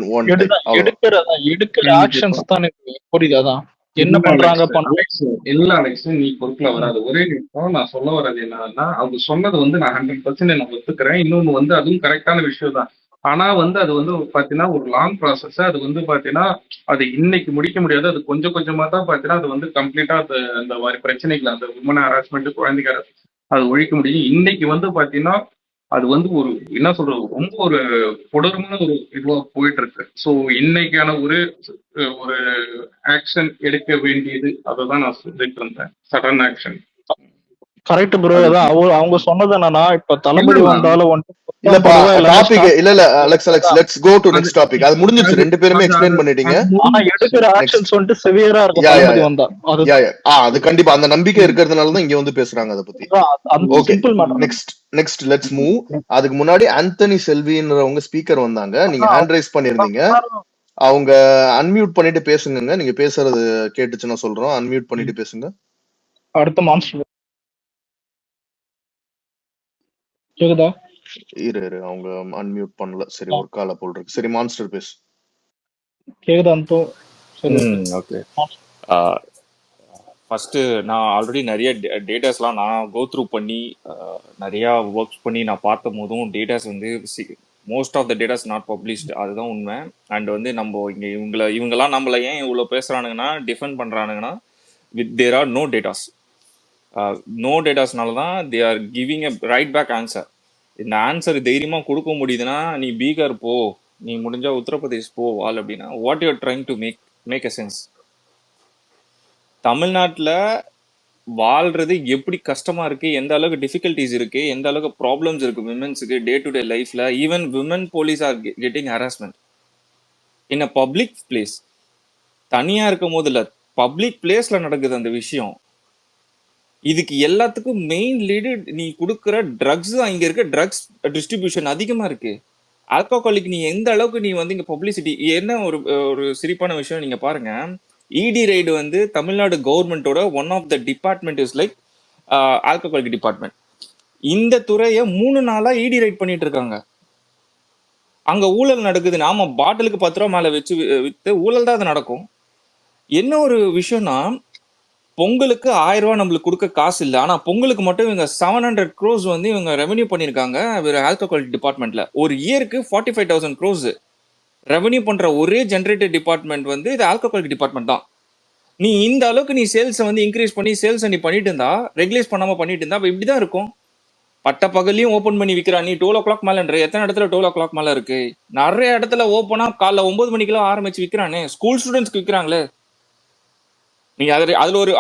எடுக்கிற ஆக்ஷன்ஸ் தான் புரியுதா? என்ன பண்றாங்க இல்ல அலெக்ஸ், நீ பொறுப்புல வராது. ஒரே நிமிஷம், நான் சொல்ல வர்றது என்னன்னா, அவங்க சொன்னது வந்து நான் 100% நான் ஒத்துக்கிறேன். இன்னொன்னு வந்து அதுவும் கரெக்டான விஷயம் தான். ஆனா வந்து அது வந்து பாத்தீங்கன்னா ஒரு லாங் ப்ராசஸ். அது வந்து பாத்தீங்கன்னா அது இன்னைக்கு முடிக்க முடியாது. அது கொஞ்சம் கொஞ்சமா தான் பாத்தீங்கன்னா அது வந்து கம்ப்ளீட்டா அந்த மாதிரி பிரச்சனைகள், அந்த உமன் ஹராஸ்மெண்ட், குழந்தைங்க அது ஒழிக்க முடியும். இன்னைக்கு வந்து பாத்தீங்கன்னா அது வந்து ஒரு என்ன சொல்றது, ரொம்ப ஒரு கொடூரமான ஒரு இதுவா போயிட்டு இருக்கு. ஸோ இன்னைக்கான ஒரு ஆக்ஷன் எடுக்க வேண்டியது, அதை தான் நான் சொல்லிட்டு இருந்தேன், சடன் ஆக்ஷன். Correct bro. அதான் அவங்க சொன்னது என்னன்னா, இப்ப தளபதி இல்ல வந்தாலும் வந்துட்டு இல்லப்பா எல்லாமே டாபிக் ஸ்டார்ட் இல்ல Alex let's go to next topic. அது முடிஞ்சிருச்சு, அது ரெண்டு பேருமே அது எக்ஸ்பிளைன் பண்ணிட்டீங்க. ஆனா எடுக்கிற நெக்ஸ்ட் ஆக்ஷன்ஸ் வந்துட்டு சிவியரா இருக்கும் யா யா தளபதி யா வந்தா. யா அதுதான் யா அது கண்டிப்பா அந்த நம்பிக்கை இருக்கிறதுனால தான் இங்க வந்து பேசுறாங்க அதை பத்தி. அந்த okay simple matter. Next let's move. அதுக்கு முன்னாடி ஆந்தனி செல்வின்றவங்க ஸ்பீக்கர் வந்தாங்க, நீங்க ஹேண்ட் ரைஸ் பண்ணிருந்தீங்க. அவங்க அன்மியூட் பண்ணிட்டு பேசுங்க. நீங்க பேசுறது கேட்டுச்சுன்னா சொல்றோம். அன்மியூட் பண்ணிட்டு பேசுங்க. அடுத்த மான்ஸ்டர் கேக்குதா? இரு அவங்க அன்மியூட் பண்ணல. சரி ஒரு கால போல் இருக்கு. சரி மான்ஸ்டர் பேசு. கேக்குதா அந்தோ? சரி ஓகே. ஃபஸ்ட்டு நான் ஆல்ரெடி நிறைய டேட்டாஸ்லாம் நான் கோ த்ரூ பண்ணி நிறையா ஒர்க்ஸ் பண்ணி நான் பார்த்த போதும் டேட்டாஸ் வந்து most of the datas not published, அதுதான் உண்மை. அண்ட் வந்து நம்ம இங்கே இவங்கெல்லாம் நம்மளை ஏன் இவ்வளோ பேசுகிறானுங்கன்னா டிஃபெண்ட் பண்ணுறானுங்கன்னா there are no datas. No டேட்டாஸ்னால தான் they are giving a right back answer. இந்த ஆன்சர் தைரியமாக கொடுக்க முடியுதுன்னா நீ பீகார் போ, நீ முடிஞ்சால் உத்தரப்பிரதேஷ் போ வால் அப்படின்னா what you are trying to make a sense. தமிழ்நாட்டில் வாழ்றது எப்படி கஷ்டமா இருக்கு, எந்த அளவுக்கு டிஃபிகல்ட்டிஸ் இருக்கு, எந்த அளவுக்கு ப்ராப்ளம்ஸ் இருக்கு விமென்ஸுக்கு டே டு டே லைஃப்ல. Even women police are getting harassment in a public place. தனியா இருக்கும் போது இல்ல, பப்ளிக் பிளேஸ்ல நடக்குது அந்த விஷயம். இதுக்கு எல்லாத்துக்கும் மெயின் லீடு நீ கொடுக்குற ட்ரக்ஸ் தான். இங்க இருக்க ட்ரக்ஸ் டிஸ்ட்ரிபியூஷன் அதிகமா இருக்கு. ஆல்கஹாலிக் நீ எந்த அளவுக்கு நீ வந்து இங்க பப்ளிசிட்டி. என்ன ஒரு சிரிப்பான விஷயம் நீங்க பாருங்க, இடி ரைடு வந்து தமிழ்நாடு கவர்மெண்டோட one of the department is like alcoholic department. இந்த துறையை 3 நாளா இடி ரைட் பண்ணிட்டு இருக்காங்க. அங்க ஊழல் நடக்குது. நாம பாட்டிலுக்கு 10 ரூபா மேல வச்சு வித்து ஊழல் தான் அது நடக்கும். என்ன ஒரு விஷயம்னா, பொங்கலுக்கு 1000 ரூபா நம்மளுக்கு கொடுக்க காசு இல்லை, ஆனா பொங்கலுக்கு மட்டும் இவங்க 700 crores வந்து இவங்க ரெவன்யூ பண்ணிருக்காங்க ஆல்கஹாலிக் டிபார்ட்மெண்ட்ல. ஒரு இயருக்கு 45,000 crores ரெவன்யூ பண்ற ஒரே ஜென்ரேட்டர் டிபார்ட்மெண்ட் வந்து இது ஆல்கஹாலிக் டிபார்ட்மெண்ட் தான். நீ இந்த அளவுக்கு நீ சேல்ஸை வந்து இன்க்ரீஸ் பண்ணி சேல்ஸை நீ பண்ணிட்டு இருந்தா, ரெகுலேட் பண்ணாம பண்ணிட்டு இருந்தா இப்படிதான் இருக்கும். பட்ட பகல்லையும் ஓப்பன் பண்ணி விற்கிறான். நீ 12 o'clock மேலன்ற எத்தனை இடத்துல 12 o'clock மேல இருக்கு? நிறைய இடத்துல ஓப்பனா காலைல 9 மணிக்கெல்லாம் ஆரம்பிச்சு விற்கிறானே, ஸ்கூல் ஸ்டூடெண்ட்ஸ்க்கு விற்கிறாங்களே. நீ அதுல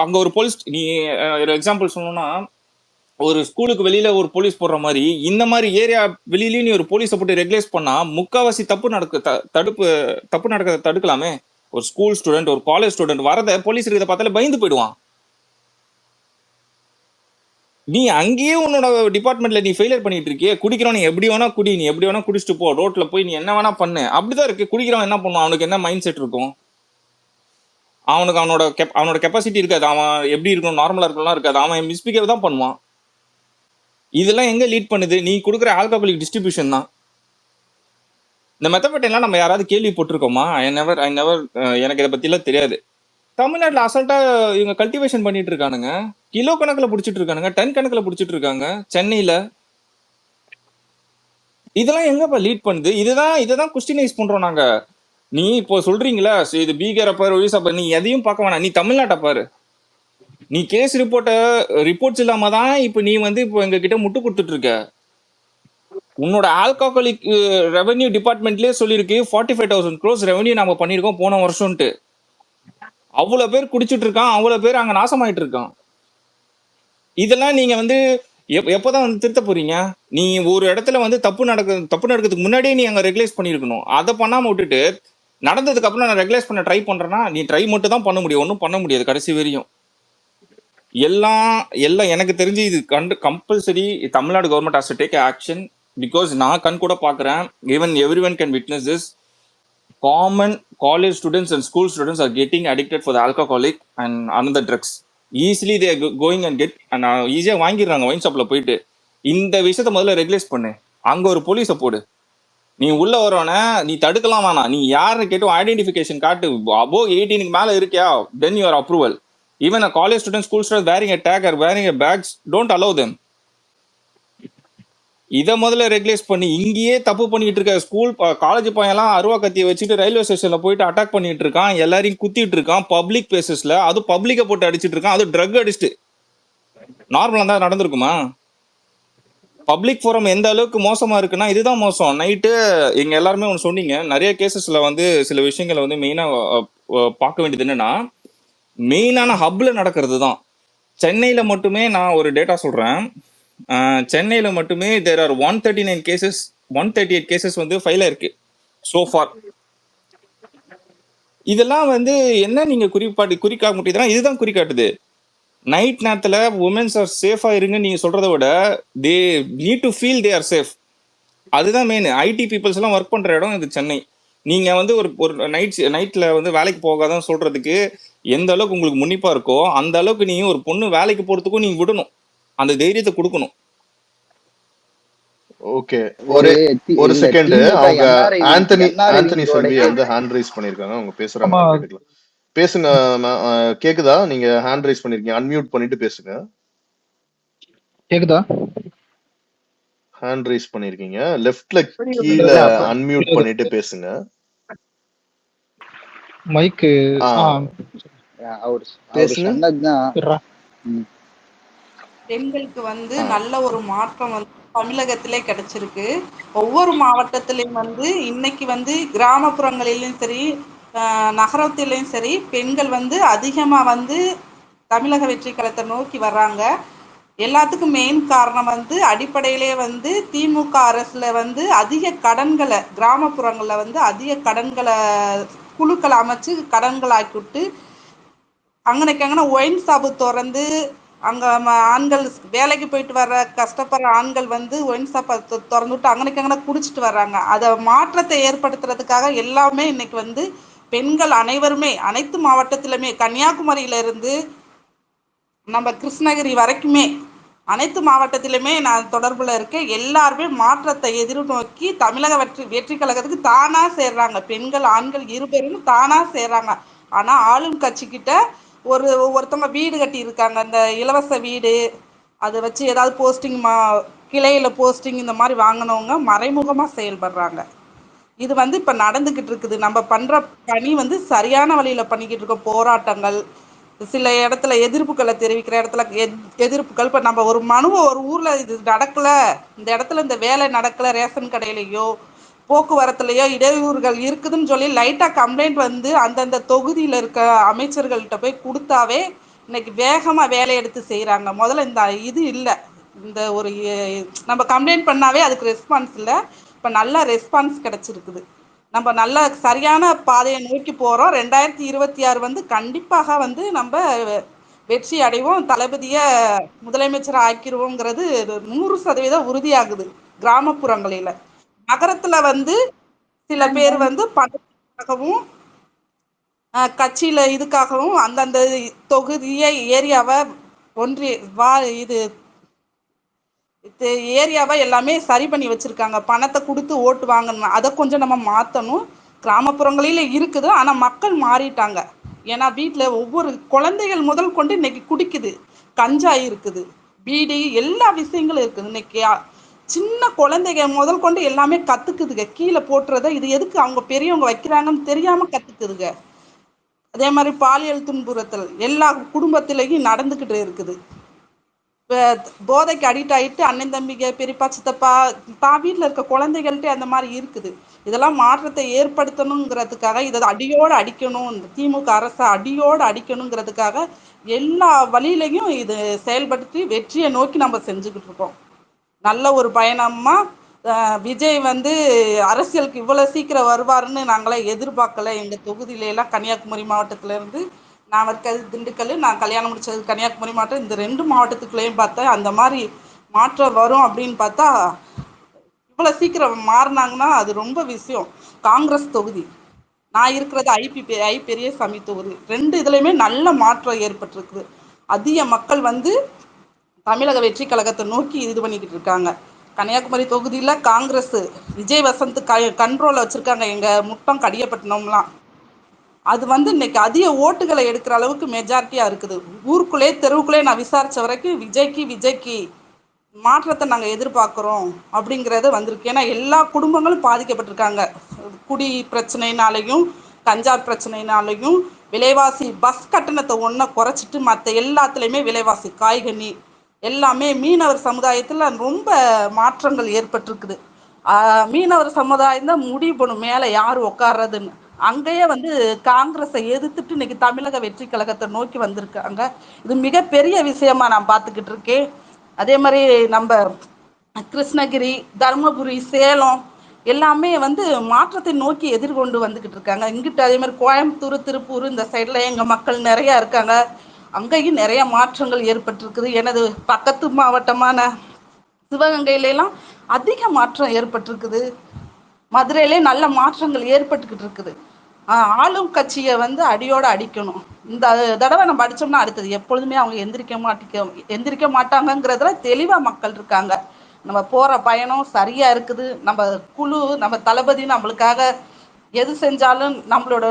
அங்க ஒரு போலீஸ், நீ ஒரு எக்ஸாம்பிள் சொல்லணும்னா, ஒரு ஸ்கூலுக்கு வெளியில ஒரு போலீஸ் போடுற மாதிரி இந்த மாதிரி ஏரியா வெளியிலயும் நீ ஒரு போலீஸை போட்டு ரெகுலேட் பண்ணா முக்காவாசி தப்பு நடக்க தடுக்கலாமே. ஒரு ஸ்கூல் ஸ்டூடெண்ட், ஒரு காலேஜ் ஸ்டூடெண்ட் வரத போலீஸ் இருக்கிறத பார்த்தாலே பயந்து போயிடுவான். நீ அங்கேயே உன்னோட டிபார்ட்மெண்ட்ல நீ ஃபெயிலியர் பண்ணிட்டு இருக்கியே. குடிக்கிறவன் நீ எப்படி வேணா குடி, நீ எப்படி வேணா குடிச்சிட்டு போ, ரோட்ல போய் நீ என்ன வேணா பண்ணு, அப்படிதான் இருக்கு. குடிக்கிறவன் என்ன பண்ணுவான்? அவனுக்கு என்ன மைண்ட் செட் இருக்கும்? அவனுக்கு அவனோட கெப்பாசிட்டி இருக்காது. அவன் எப்படி இருக்கணும், நார்மலா இருக்கணும்லாம் இருக்காது. அவன் மிஸ்பிஹேவ் தான் பண்ணுவான். இதெல்லாம் எங்க லீட் பண்ணுது? நீ கொடுக்குற ஆல்கஹாலிக் டிஸ்ட்ரிபியூஷன் தான். இந்த மெத்தபெட்டெல்லாம் நம்ம யாராவது கேள்விப்பட்டிருக்கோமா? எனக்கு இதை பத்திலாம் தெரியாது. தமிழ்நாட்டில் அசால்ட்டா இவங்க கல்டிவேஷன் பண்ணிட்டு இருக்கானுங்க. கிலோ கணக்கில் பிடிச்சிட்டு இருக்கானுங்க, டன் கணக்கில் பிடிச்சிட்டு இருக்காங்க சென்னையில. இதெல்லாம் எங்கப்பா லீட் பண்ணுது? இதுதான் குஸ்டினைஸ் பண்றோம் நாங்க. நீ இப்போ சொல்றீங்களா இது பீகார பாரு, ஒரிசா பாரு, நீ எதையும் பார்க்க வேணாம், நீ தமிழ்நாட்டை பாரு. நீ கேஸ் ரிப்போர்ட்ஸ் இல்லாம தான் இப்போ நீ வந்து இப்போ எங்க கிட்ட முட்டு கொடுத்துட்டு இருக்க. உன்னோட ஆல்கஹாலிக் ரெவன்யூ டிபார்ட்மெண்ட்லயே சொல்லியிருக்கு 45,000 crores ரெவன்யூ நாம பண்ணிருக்கோம் போன வருஷம்ட்டு. அவ்வளவு பேர் குடிச்சிட்டு இருக்கான், அவ்வளவு பேர் அங்க நாசமாயிட்டு இருக்கான். இதெல்லாம் நீங்க வந்து எப்போதான் வந்து திருத்த போறீங்க? நீ ஒரு இடத்துல வந்து தப்பு நடக்கிறதுக்கு முன்னாடியே நீ அங்க ரெகுலேட் பண்ணிருக்கணும். அதை பண்ணாம விட்டுட்டு நடந்ததுக்கு அப்புறம் நான் ரெகுலேட் பண்ண ட்ரை பண்றேன்னா நீ ட்ரை மட்டும் தான் பண்ண முடியும், ஒன்றும் பண்ண முடியாது கடைசி வரையும். எல்லாம் எனக்கு தெரிஞ்சு இது compulsory Tamil Nadu government has to take action. Because நான் கண் கூட பாக்குறேன், even every one can witness this. Common college students and school students are getting addicted for the alcoholic and another drugs. Easily they going and get and ஈஸியாக வாங்கிடுறாங்க ஒயின் ஷாப்ல போயிட்டு. இந்த விஷயத்த முதல்ல ரெகுலேட் பண்ணு. அங்க ஒரு போலீஸை போடு. நீ உள்ள வரவன நீ தடுக்கலாம் வேணாம், நீ யாருன்னு கேட்டு ஐடென்டிஃபிகேஷன் காட்டு. அபோவ் 18 மேல இருக்கியா, then your approval. Even a college student, school student wearing a tag or wearing a bags, don't allow them. இதை முதல்ல ரெகுலேட் பண்ணி. இங்கேயே தப்பு பண்ணிட்டு இருக்க ஸ்கூல் காலேஜ் பையன்லாம் அருவா கத்தியை வச்சுட்டு ரயில்வே ஸ்டேஷன்ல போயிட்டு அட்டாக் பண்ணிட்டு இருக்கான், எல்லாரையும் குத்திட்டு இருக்கான் பப்ளிக் பிளேசஸ்ல. அது பப்ளிக்கை போட்டு அடிச்சிட்டு இருக்கான், அது ட்ரக் அடிச்சுட்டு. நார்மலா தான் நடந்திருக்குமா? பப்ளிக் ஃபோரம் எந்த அளவுக்கு மோசமா இருக்குன்னா இதுதான் மோசம். நைட்டு எங்க எல்லாருமே ஒன்று சொன்னீங்க, நிறைய கேசஸ்ல வந்து சில விஷயங்களை வந்து மெயினா பார்க்க வேண்டியது என்னன்னா, மெயினான ஹப்ல நடக்கிறது தான். சென்னையில மட்டுமே நான் ஒரு டேட்டா சொல்றேன். சென்னையில மட்டுமே தேர் ஆர் 139 கேசஸ், 138 கேசஸ் வந்து ஃபைல் ஆயிருக்கு சோ ஃபார். இதெல்லாம் வந்து என்ன நீங்க குறிக்காக முடியுதுன்னா இதுதான் குறிக்காட்டுது. நைட் நேரத்துல உமன்ஸ் ஆர் சேஃபா இருங்க நீங்க சொல்றதை விட they need to feel they are safe. அதுதான் மெயின். ஐடி பீப்புள்ஸ் எல்லாம் ஒர்க் பண்ற இடம் இது சென்னை. நீங்க வந்து ஒரு நைட்ல வந்து வேலைக்கு போகாதான் சொல்றதுக்கு எந்த அளவுக்கு உங்களுக்கு முன்னிப்பா இருக்கோ அந்த அளவுக்கு நீங்க ஒரு பொண்ணு வேலைக்கு போறதுக்கும் நீங்க விடணும், அந்த தைரியத்தை கொடுக்கணும். ஓகே, ஒரு செகண்ட். அவங்க ஆந்தனி செல்வி வந்து ஹேண்ட் ரைஸ் பண்ணிருக்காங்க, அவங்க பேசுறாங்க, கேட்டுக்கலாம். பேசுங்க. கேக்குதா? நீங்க ஹேண்ட் ரைஸ் பண்ணிருக்கீங்க, அன்மியூட் பண்ணிட்டு பேசுங்க. கேக்குதா? ஹேண்ட் ரைஸ் பண்ணிருக்கீங்க, லெஃப்ட்ல கீழ அன்மியூட் பண்ணிட்டு பேசுங்க. மைக் பெண்களுக்கு வந்து நல்ல ஒரு மாற்றம் வந்து தமிழகத்திலே கிடைச்சிருக்கு. ஒவ்வொரு மாவட்டத்திலையும் வந்து இன்னைக்கு வந்து கிராமப்புறங்களிலும் சரி நகரத்திலையும் சரி பெண்கள் வந்து அதிகமா வந்து தமிழக வெற்றி கழகத்தை நோக்கி வர்றாங்க. எல்லாத்துக்கும் மெயின் காரணம் வந்து அடிப்படையிலே வந்து திமுக அரசுல வந்து அதிக கடன்களை கிராமப்புறங்கள்ல வந்து அதிக கடன்களை குழுக்களை அமைச்சு கடன்களை ஆக்கி விட்டு அங்கனைக்கு ஒயின் ஷாப்பு திறந்து அங்க ஆண்கள் வேலைக்கு போயிட்டு வர்ற கஷ்டப்படுற ஆண்கள் வந்து ஒயின் ஷாப்பை திறந்துட்டு அங்கனைக்கு குடிச்சிட்டு வர்றாங்க. அதை மாற்றத்தை ஏற்படுத்துறதுக்காக எல்லாமே இன்னைக்கு வந்து பெண்கள் அனைவருமே அனைத்து மாவட்டத்திலுமே கன்னியாகுமரியில இருந்து நம்ம கிருஷ்ணகிரி வரைக்குமே அனைத்து மாவட்டத்திலுமே நான் தொடர்புல இருக்கேன். எல்லாருமே மாற்றத்தை எதிர்நோக்கி தமிழக வெற்றி கழகத்துக்கு தானா சேர்றாங்க. பெண்கள் ஆண்கள் இருபெரும் தானா சேர்றாங்க. ஆனா ஆளும் கட்சிக்கிட்ட ஒருத்தவங்க வீடு கட்டி இருக்காங்க, அந்த இலவச வீடு அதை வச்சு ஏதாவது போஸ்டிங் கிளையில போஸ்டிங் இந்த மாதிரி வாங்கினவங்க மறைமுகமா செயல்படுறாங்க. இது வந்து இப்ப நடந்துகிட்டு இருக்குது. நம்ம பண்ற பணி வந்து சரியான வழியில பண்ணிக்கிட்டு இருக்கோம். போராட்டங்கள், சில இடத்துல எதிர்ப்புகளை தெரிவிக்கிற இடத்துல எதிர்ப்புகள். இப்ப நம்ம ஒரு மனுவை ஒரு ஊர்ல இது நடக்கல, இந்த இடத்துல இந்த வேலை நடக்கல, ரேஷன் கடையிலையோ போக்குவரத்துலையோ இடையூறுகள் இருக்குதுன்னு சொல்லி லைட்டா கம்ப்ளைண்ட் வந்து அந்தந்த தொகுதியில இருக்க அமைச்சர்கள்ட்ட போய் கொடுத்தாவே இன்னைக்கு வேகமா வேலை எடுத்து செய்யறாங்க. முதல்ல இந்த இது இல்லை, இந்த ஒரு நம்ம கம்ப்ளைண்ட் பண்ணாவே அதுக்கு ரெஸ்பான்ஸ் இல்லை. இப்ப நல்ல ரெஸ்பான்ஸ் கிடைச்சிருக்குது. நம்ம நல்ல சரியான பாதையை நோக்கி போறோம். 2026 வந்து கண்டிப்பாக வந்து நம்ம வெற்றி அடைவோம். தளபதிய முதலமைச்சர் ஆக்கிடுவோங்கிறது 100% உறுதியாகுது. கிராமப்புறங்களில. நகரத்துல வந்து சில பேர் வந்து பணத்துக்காகவும் கட்சியில இதுக்காகவும் அந்தந்த தொகுதியை ஏரியாவை ஏரியாவை எல்லாமே சரி பண்ணி வச்சிருக்காங்க. பணத்தை கொடுத்து ஓட்டு வாங்கணும், அதை கொஞ்சம் நம்ம மாற்றணும். கிராமப்புறங்களில இருக்குது, ஆனா மக்கள் மாறிட்டாங்க. ஏன்னா வீட்டுல ஒவ்வொரு குழந்தைகள் முதல் கொண்டு இன்னைக்கு குடிக்குது, கஞ்சா இருக்குது, பீடி, எல்லா விஷயங்களும் இருக்குது. இன்னைக்கு சின்ன குழந்தைங்க முதல் கொண்டு எல்லாமே கத்துக்குதுங்க, கீழே போட்டுறத இது எதுக்கு அவங்க பெரியவங்க வைக்கிறாங்கன்னு தெரியாம கத்துக்குதுங்க. அதே மாதிரி பாலியல் துன்புறுத்தல் எல்லா குடும்பத்திலையும் நடந்துகிட்டு இருக்குது. போதைக்கு அடிக்ட் ஆகிட்டு அண்ணன் தம்பிங்க பெரியப்பா சித்தப்பா தான் வீட்டில் இருக்க குழந்தைகள்கிட்ட அந்த மாதிரி இருக்குது. இதெல்லாம் மாற்றத்தை ஏற்படுத்தணுங்கிறதுக்காக இதை அடியோடு அடிக்கணும், திமுக அரசை அடியோடு அடிக்கணுங்கிறதுக்காக எல்லா வழியிலையும் இது செயல்படுத்தி வெற்றியை நோக்கி நம்ம செஞ்சுக்கிட்டு இருக்கோம். நல்ல ஒரு பயணமா விஜய் வந்து அரசியலுக்கு இவ்வளவு சீக்கிரம் வருவாருன்னு நாங்களே எதிர்பார்க்கல. எங்க தொகுதியில எல்லாம் கன்னியாகுமரி மாவட்டத்துல இருந்து நான் இருக்கிறது திண்டுக்கல், நான் கல்யாணம் முடிச்சது கன்னியாகுமரி மாவட்டம், இந்த 2 மாவட்டத்துக்குள்ளேயும் பார்த்தேன் அந்த மாதிரி மாற்றம் வரும் அப்படின்னு பார்த்தா இவ்வளவு சீக்கிரம் மாறினாங்கன்னா அது ரொம்ப விஷயம். காங்கிரஸ் தொகுதி, நான் இருக்கிறது ஐ பெரியசாமி தொகுதி, 2 இதுலையுமே நல்ல மாற்றம் ஏற்பட்டிருக்குது. அதிக மக்கள் வந்து தமிழக வெற்றி கழகத்தை நோக்கி இது பண்ணிக்கிட்டு இருக்காங்க. கன்னியாகுமரி தொகுதியில காங்கிரஸ் விஜய் வசந்த் கண்ட்ரோல்ல வச்சிருக்காங்க. எங்க முட்டம் கடியப்பட்டினம்லாம் அது வந்து இன்னைக்கு அதிக ஓட்டுகளை எடுக்கிற அளவுக்கு மெஜாரிட்டியா இருக்குது. ஊருக்குள்ளே தெருவுக்குள்ளே நான் விசாரிச்ச வரைக்கும் விஜய்க்கு மாற்றத்தை நாங்க எதிர்பார்க்கிறோம் அப்படிங்கறது வந்திருக்கு. ஏன்னா எல்லா குடும்பங்களும் பாதிக்கப்பட்டிருக்காங்க. குடி பிரச்சனைனாலையும் கஞ்சா பிரச்சனைனாலையும் விலைவாசி, பஸ் கட்டணத்தை ஒன்றை குறைச்சிட்டு மற்ற எல்லாத்துலேயுமே விலைவாசி, காய்கனி எல்லாமே மீனவர் சமுதாயத்துல ரொம்ப மாற்றங்கள் ஏற்பட்டிருக்குது. மீனவர் சமுதாயம் தான் முடிவு பண்ணும் மேலே யார் உட்கார்றதுன்னு. அங்கேயே வந்து காங்கிரஸை எதிர்த்துட்டு இன்னைக்கு தமிழக வெற்றி கழகத்தை நோக்கி வந்திருக்காங்க. இது மிகப்பெரிய விஷயமா நான் பார்த்துக்கிட்டு இருக்கேன். அதே மாதிரி நம்ம கிருஷ்ணகிரி, தருமபுரி, சேலம் எல்லாமே வந்து மாற்றத்தை நோக்கி எதிர்கொண்டு வந்துகிட்டு இருக்காங்க. இங்கிட்ட அதே மாதிரி கோயம்புத்தூர், திருப்பூர் இந்த சைடில் எங்கள் மக்கள் நிறையா இருக்காங்க. அங்கேயும் நிறைய மாற்றங்கள் ஏற்பட்டிருக்குது. எனது பக்கத்து மாவட்டமான சிவகங்கையிலாம் அதிக மாற்றம் ஏற்பட்டிருக்குது. மதுரையிலே நல்ல மாற்றங்கள் ஏற்பட்டுக்கிட்டு இருக்குது. ஆளும் கட்சியை வந்து அடியோடு அடிக்கணும். இந்த தடவை நம்ம அடித்தோம்னா அடுத்தது எப்பொழுதுமே அவங்க எந்திரிக்க மாட்டாங்கங்கிறதுல தெளிவாக மக்கள் இருக்காங்க. நம்ம போகிற பயணம் சரியாக இருக்குது. நம்ம குழு, நம்ம தளபதி நம்மளுக்காக எது செஞ்சாலும் நம்மளோட